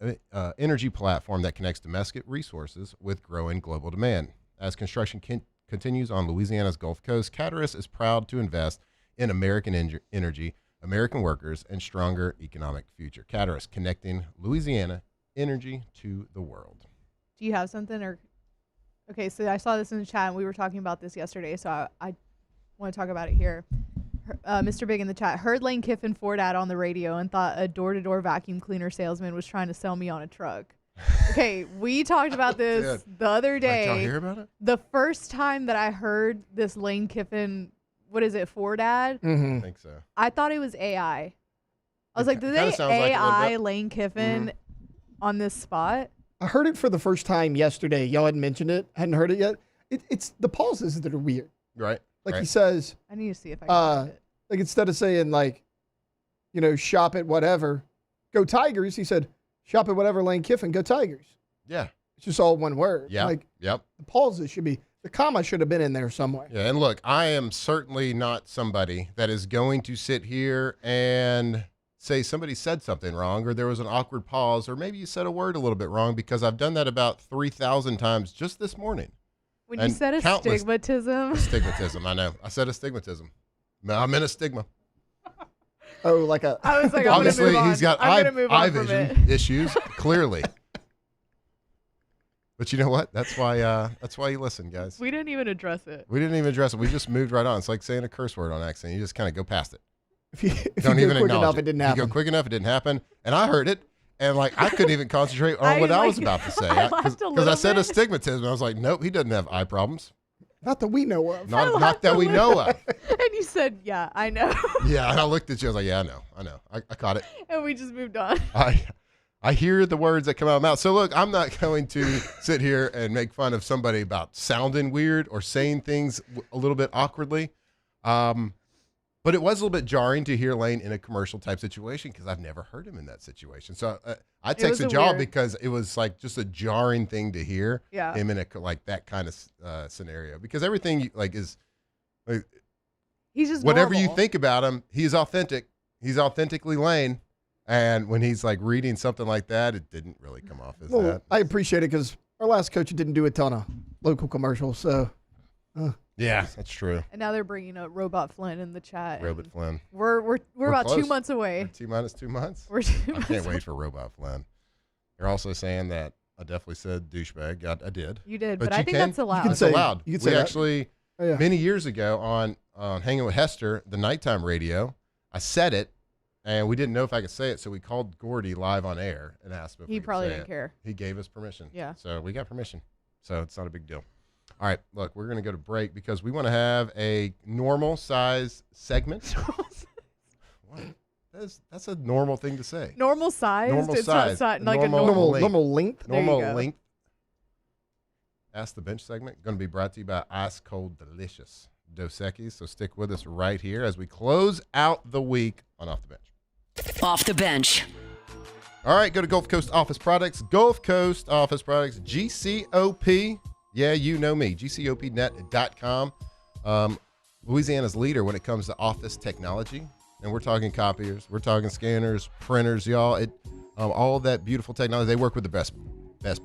energy platform that connects domestic resources with growing global demand. As construction continues on Louisiana's Gulf Coast, Caterus is proud to invest in American energy, American workers, and stronger economic future. Caterus, connecting Louisiana energy to the world. Do you have something? Or okay, so I saw this in the chat, and we were talking about this yesterday, so I want to talk about it here. Mr. Big in the chat, heard Lane Kiffin Ford ad on the radio and thought a door-to-door vacuum cleaner salesman was trying to sell me on a truck. Okay, we talked about this the other day. Did y'all hear about it? The first time that I heard this Lane Kiffin, what is it, Ford ad? I think so. I thought it was AI. I was like, did kinda they sounds like AI Lane Kiffin on this spot? I heard it for the first time yesterday. Y'all hadn't mentioned it. Hadn't heard it yet. It's the pauses that are weird. Right. Like he says. I need to see if I can find it. Like instead of saying like, shop at whatever, go Tigers, he said, shop at whatever Lane Kiffin, go Tigers. Yeah. It's just all one word. Yeah. Like Yep. the pauses should be, the comma should have been in there somewhere. Yeah, and look, I am certainly not somebody that is going to sit here and say somebody said something wrong or there was an awkward pause or maybe you said a word a little bit wrong, because I've done that about 3,000 times just this morning. When you said astigmatism. Astigmatism, I know. I said astigmatism. I'm in a stigma. Oh, like a. I was like, obviously I'm he's got eye vision issues, clearly. But you know what? That's why you listen, guys. We didn't even address it. We didn't even address it. We just moved right on. It's like saying a curse word on accident. You just kind of go past it. If you Don't go even quick acknowledge enough, it didn't happen. You go quick enough, it didn't happen. And I heard it. And like I couldn't even concentrate on what I was about to say. Because I said astigmatism. I was like, nope, he doesn't have eye problems. Not that we know of. Not that we know of. And you said, yeah, I know. Yeah, and I looked at you. I was like, yeah, I know. I caught it. And we just moved on. I hear the words that come out of my mouth. So look, I'm not going to sit here and make fun of somebody about sounding weird or saying things a little bit awkwardly. But it was a little bit jarring to hear Lane in a commercial type situation because I've never heard him in that situation. So I texted y'all because it was like just a jarring thing to hear him in like that kind of scenario, because everything like is like, he's just whatever normal. you think about him, he's authentic. He's authentically Lane. And when he's like reading something like that, it didn't really come off as that. I appreciate it because our last coach didn't do a ton of local commercials. So, yeah, that's true. And now they're bringing up Robot Flynn in the chat. Robot Flynn. We're about close. 2 months away. We're 2 months. We're 2 I months can't away. wait for Robot Flynn. You're also saying that I definitely said douchebag. I did. You did, but I think that's allowed. It's allowed. You can We say that. actually, many years ago on Hanging with Hester, the nighttime radio, I said it, and we didn't know if I could say it, so we called Gordy live on air and asked him if He we could probably say didn't it. care. He gave us permission. Yeah. So we got permission. So it's not a big deal. All right, look, we're going to go to break because we want to have a normal size segment. What? That's a normal thing to say. Normal size? Normal It's size. not like a normal length. Normal length? There you Normal go. length. Ask the Bench segment. Going to be brought to you by Ice Cold Delicious Dos Equis. So stick with us right here as we close out the week on Off the Bench. Off the bench. All right, go to Gulf Coast Office Products. Gulf Coast Office Products, GCOP. Yeah, you know me, GCOPnet.com. Louisiana's leader when it comes to office technology. And we're talking copiers, we're talking scanners, printers, y'all. All that beautiful technology. They work with the best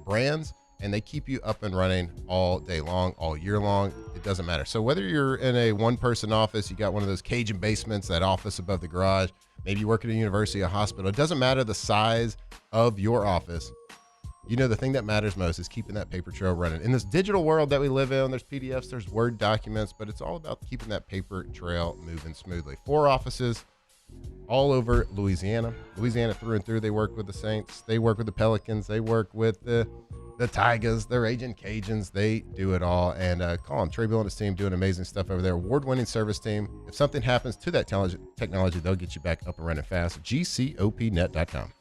brands, and they keep you up and running all day long, all year long. It doesn't matter. So whether you're in a one-person office, you got one of those Cajun basements, that office above the garage, maybe you work at a university, a hospital, it doesn't matter the size of your office. You know, the thing that matters most is keeping that paper trail running. In this digital world that we live in, there's PDFs, there's Word documents, but it's all about keeping that paper trail moving smoothly. 4 offices all over Louisiana. Louisiana through and through. They work with the Saints. They work with the Pelicans. They work with the Tigers. They're Agent Cajuns. They do it all. And call them. Trey Bill and his team doing amazing stuff over there. Award-winning service team. If something happens to that technology, they'll get you back up and running fast. GCOPnet.com.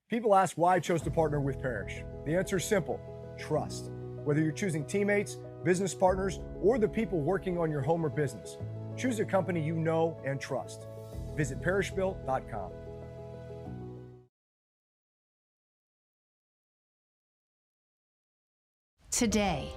People ask why I chose to partner with Parrish. The answer is simple: trust. Whether you're choosing teammates, business partners, or the people working on your home or business, choose a company you know and trust. Visit parrishbuilt.com. Today,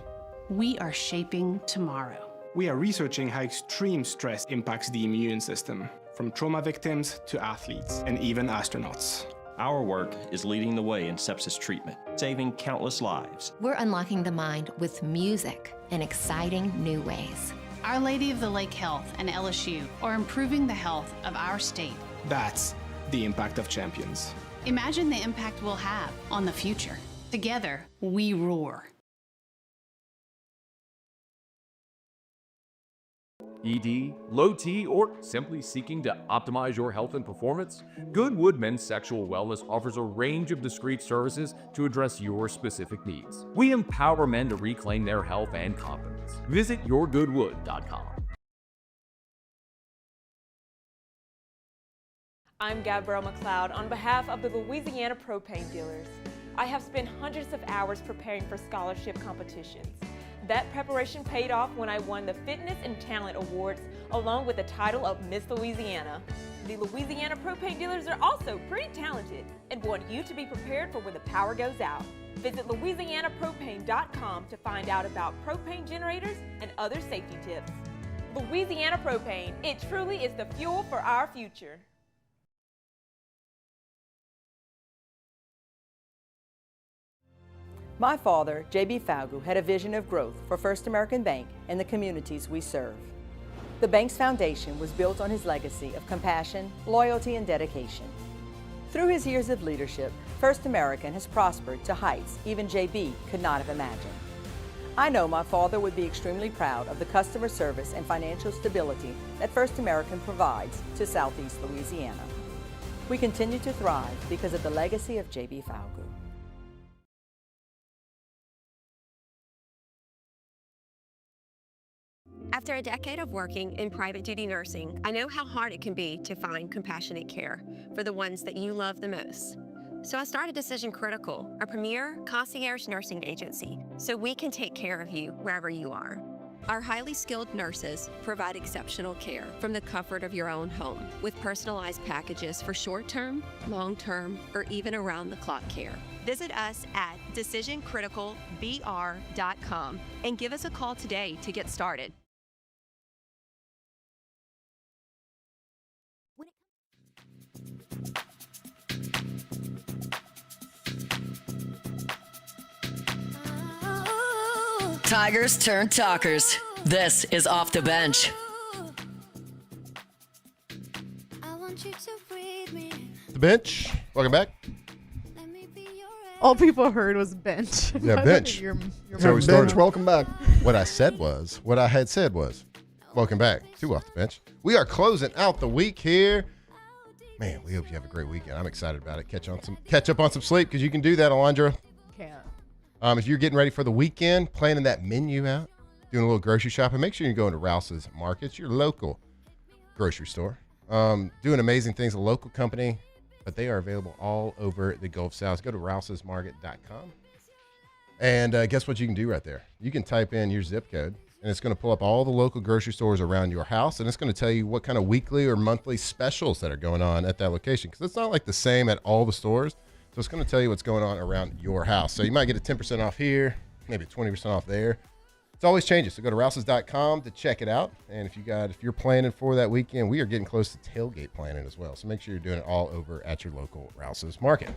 we are shaping tomorrow. We are researching how extreme stress impacts the immune system, from trauma victims to athletes and even astronauts. our work is leading the way in sepsis treatment, saving countless lives. We're unlocking the mind with music in exciting new ways. Our Lady of the Lake Health and LSU are improving the health of our state. That's the impact of champions. Imagine the impact we'll have on the future. Together, we roar. ED, low T, or simply seeking to optimize your health and performance? Goodwood Men's Sexual Wellness offers a range of discreet services to address your specific needs. We empower men to reclaim their health and confidence. Visit yourgoodwood.com. I'm Gabrielle McLeod on behalf of the Louisiana Propane Dealers. I have spent hundreds of hours preparing for scholarship competitions. That preparation paid off when I won the Fitness and Talent Awards along with the title of Miss Louisiana. The Louisiana Propane Dealers are also pretty talented and want you to be prepared for when the power goes out. Visit louisianapropane.com to find out about propane generators and other safety tips. Louisiana Propane, it truly is the fuel for our future. My father, J.B. Falgu, had a vision of growth for First American Bank and the communities we serve. The bank's foundation was built on his legacy of compassion, loyalty, and dedication. Through his years of leadership, First American has prospered to heights even J.B. could not have imagined. I know my father would be extremely proud of the customer service and financial stability that First American provides to Southeast Louisiana. We continue to thrive because of the legacy of J.B. Falgu. After a decade of working in private duty nursing, I know how hard it can be to find compassionate care for the ones that you love the most. So I started Decision Critical, a premier concierge nursing agency, so we can take care of you wherever you are. Our highly skilled nurses provide exceptional care from the comfort of your own home with personalized packages for short-term, long-term, or even around-the-clock care. Visit us at decisioncriticalbr.com and give us a call today to get started. Tigers turn talkers. This is Off the Bench. The bench. Welcome back. All people heard was bench. Yeah, bench. You're So we started. Bench, welcome back. What I had said was, welcome back to Off the Bench. We are closing out the week here. Man, we hope you have a great weekend. I'm excited about it. Catch up on some sleep because you can do that, Alondra. Can't. If you're getting ready for the weekend, planning that menu out, doing a little grocery shopping, make sure you're going to Rouse's Markets, your local grocery store. Doing amazing things, a local company, but they are available all over the Gulf South. Go to rousesmarket.com. And guess what you can do right there? You can type in your zip code, and it's going to pull up all the local grocery stores around your house, and it's going to tell you what kind of weekly or monthly specials that are going on at that location, because it's not like the same at all the stores. So it's going to tell you what's going on around your house. So you might get a 10% off here, maybe 20% off there. It's always changes. So go to rouses.com to check it out. And if you're planning for that weekend, we are getting close to tailgate planning as well. So make sure you're doing it all over at your local Rouse's Market.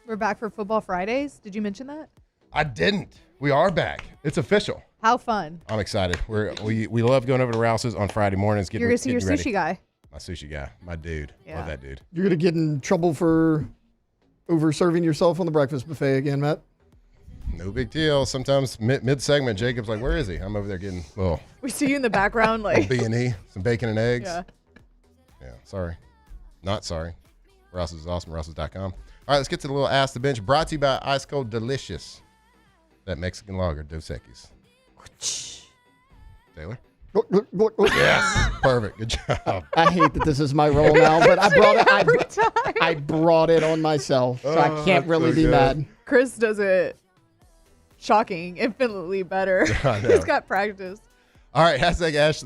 We're back for Football Fridays. Did you mention that? I didn't. We are back. It's official. How fun. I'm excited. We love going over to Rouse's on Friday mornings. You're going to see your sushi guy. My sushi guy. My dude. Yeah. Love that dude. You're going to get in trouble for over-serving yourself on the breakfast buffet again, Matt. No big deal. Sometimes mid-segment, Jacob's like, where is he? I'm over there getting, well. We see you in the background like. B&E, some bacon and eggs. Yeah. Yeah, sorry. Not sorry. Rouse's is awesome, rouses.com. All right, let's get to the little Ask the Bench, brought to you by Ice Cold Delicious. That Mexican lager, Dos Equis. Taylor? Yes, perfect. Good job. I hate that this is my role now, but I brought it on myself, so I can't really be mad. Chris does it shocking, infinitely better. I know. He's got practice. All right, hashtag Ash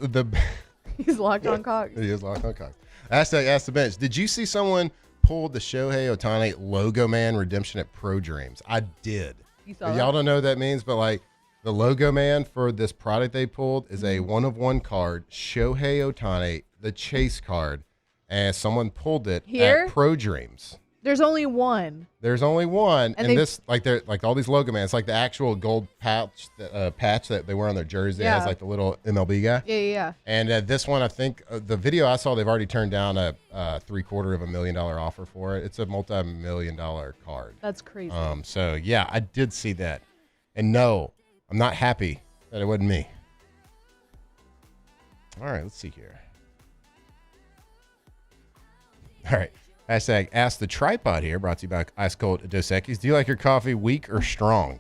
He's locked on Cox. He is locked on Cox. Hashtag Ask the Bench. Did you see someone pull the Shohei Ohtani Logo Man redemption at Pro Dreams? I did. You saw Y'all that? don't know what that means, but like the Logo Man for this product they pulled is a one-of-one card, Shohei Ohtani, the chase card, and someone pulled it Here? at Pro Dreams. There's only one. There's only one, And and they- this they're like all these logo man. It's like the actual gold patch that they wear on their jersey. It has Yeah. like the little MLB guy. Yeah. And this one, I think the video I saw, they've already turned down a $750,000 offer for it. It's a multi-million-dollar card. That's crazy. So yeah, I did see that, and no, I'm not happy that it wasn't me. All right, let's see here. All right. Hashtag Ask the Tripod here, brought to you by Ice Cold Dos Equis. Do you like your coffee weak or strong?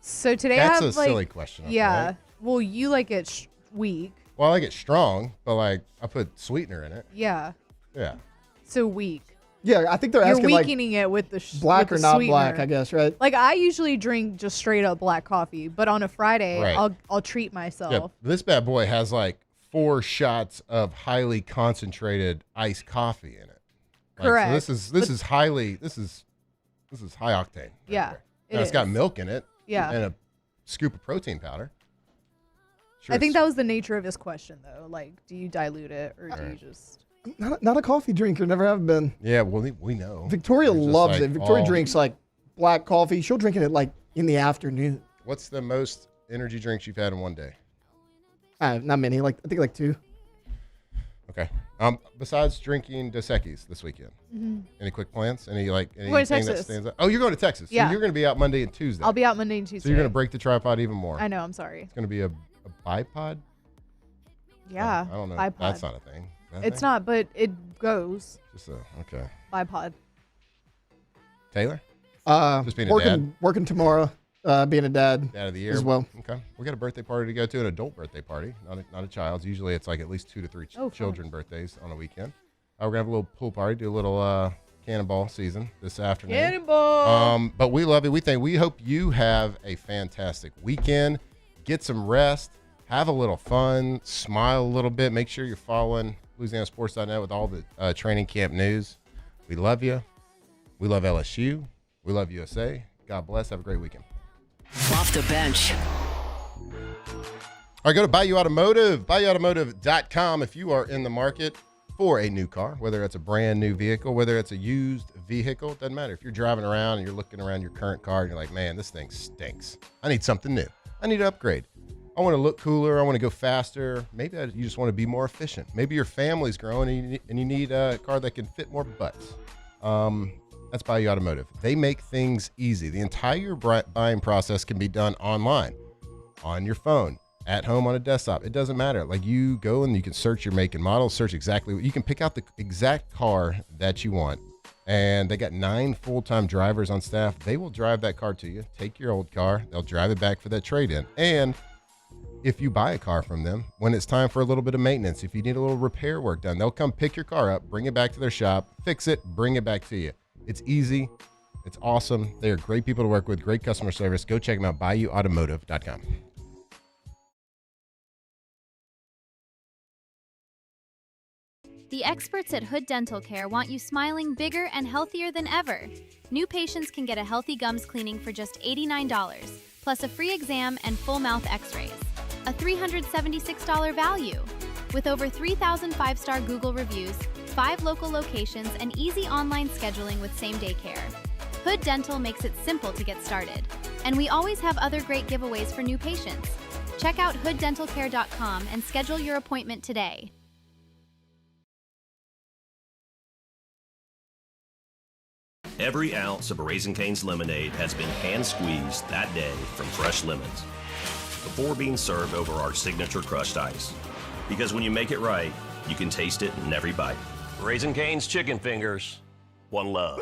So today That's I have a silly question. I feel Yeah. like. Well, you like it weak. Well, I like it strong, but like I put sweetener in it. Yeah. Yeah. So weak. Yeah, I think they're You're asking like weakening it with the black with or the not black, sweetener. I guess, right? Like I usually drink just straight up black coffee, but on a Friday Right. I'll treat myself. Yeah. This bad boy has like 4 shots of highly concentrated iced coffee in it. Like, Correct. So this is high octane. right Yeah, there. it Now, it's got is. milk in it. Yeah. And a scoop of protein powder. Sure, I think it's- that was the nature of his question though. Like, do you dilute it or do you just Not a coffee drinker, never have been. Yeah, well, we know. Victoria There's just, loves like, it. Victoria all- drinks like black coffee. She'll drink it like in the afternoon. What's the most energy drinks you've had in one day? Not many. Like I think like 2. Okay. Besides drinking Dos Equis this weekend, Mhm. any quick plans? Anything going to that Texas. stands out? Oh, you're going to Texas. Yeah. So you're going to be out Monday and Tuesday. I'll be out Monday and Tuesday. So you're going to break the tripod even more. I know, I'm sorry. It's going to be a bipod? Yeah. I don't know. Bipod. That's not a thing. Is that a It's thing? not, but it goes. Just okay. Bipod. Taylor? Just being a dad. Working tomorrow. Being a dad. Dad of the year as well. Okay. We got a birthday party to go to, an adult birthday party, not a child's. Usually it's like at least 2 to 3 Oh, fun. children birthdays on a weekend. We're gonna have a little pool party, do a little cannonball season this afternoon. Cannonball. But we love it. We hope you have a fantastic weekend. Get some rest, have a little fun, smile a little bit. Make sure you're following LouisianaSports.net with all the training camp news. We love you. We love LSU. We love USA. God bless. Have a great weekend. Off the bench. All right, go to Bayou Automotive, BayouAutomotive.com if you are in the market for a new car, whether it's a brand new vehicle, whether it's a used vehicle, it doesn't matter. If you're driving around and you're looking around your current car and you're like, man, this thing stinks. I need something new. I need to upgrade. I want to look cooler. I want to go faster. Maybe you just want to be more efficient. Maybe your family's growing and you need a car that can fit more butts. That's Bayou Automotive. They make things easy. The entire buying process can be done online, on your phone, at home on a desktop. It doesn't matter. Like you go and you can search your make and model, search exactly. You can pick out the exact car that you want. And they got 9 full-time drivers on staff. They will drive that car to you, take your old car. They'll drive it back for that trade-in. And if you buy a car from them, when it's time for a little bit of maintenance, if you need a little repair work done, they'll come pick your car up, bring it back to their shop, fix it, bring it back to you. It's easy. It's awesome. They are great people to work with, great customer service. Go check them out, BayouAutomotive.com. The experts at Hood Dental Care want you smiling bigger and healthier than ever. New patients can get a healthy gums cleaning for just $89, plus a free exam and full mouth x-rays. A $376 value. With over 3,000 5-star Google reviews, 5 local locations, and easy online scheduling with same-day care. Hood Dental makes it simple to get started. And we always have other great giveaways for new patients. Check out hooddentalcare.com and schedule your appointment today. Every ounce of Raising Cane's lemonade has been hand-squeezed that day from fresh lemons before being served over our signature crushed ice. Because when you make it right, you can taste it in every bite. Raising Cane's Chicken Fingers. One love.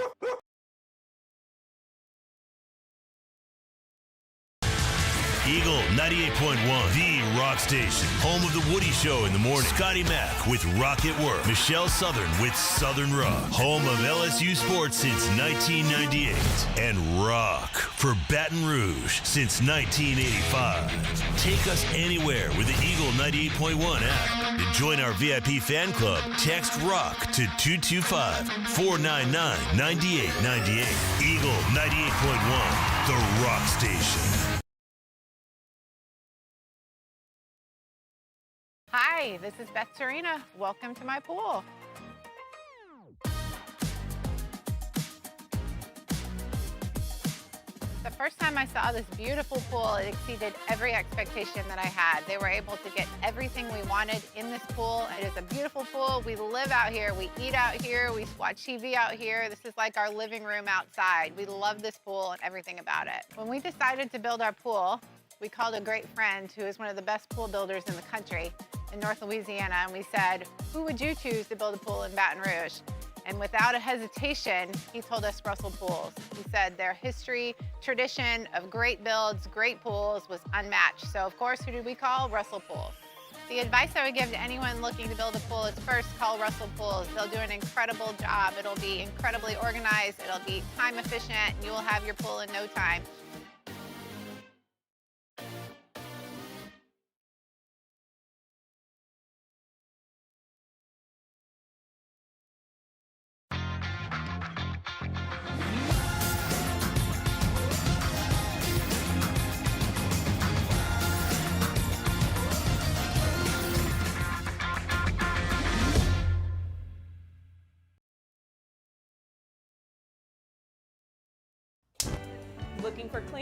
Eagle 98.1, the rock station. Home of the Woody Show in the morning. Scotty Mack with Rock at Work. Michelle Southern with Southern Rock. Home of LSU sports since 1998. And rock for Baton Rouge since 1985. Take us anywhere with the Eagle 98.1 app. To join our VIP fan club, text ROCK to 225-499-9898. Eagle 98.1, the rock station. Hi, this is Beth Serena. Welcome to my pool. First time I saw this beautiful pool, it exceeded every expectation that I had. They were able to get everything we wanted in this pool. It is a beautiful pool. We live out here, we eat out here, we watch TV out here. This is like our living room outside. We love this pool and everything about it. When we decided to build our pool, we called a great friend who is one of the best pool builders in the country in North Louisiana, and we said, who would you choose to build a pool in Baton Rouge? And without a hesitation, he told us Russell Pools. He said their history, tradition of great builds, great pools was unmatched. So of course, who did we call? Russell Pools. The advice I would give to anyone looking to build a pool is first call Russell Pools. They'll do an incredible job. It'll be incredibly organized, it'll be time efficient, and you will have your pool in no time. Looking for clean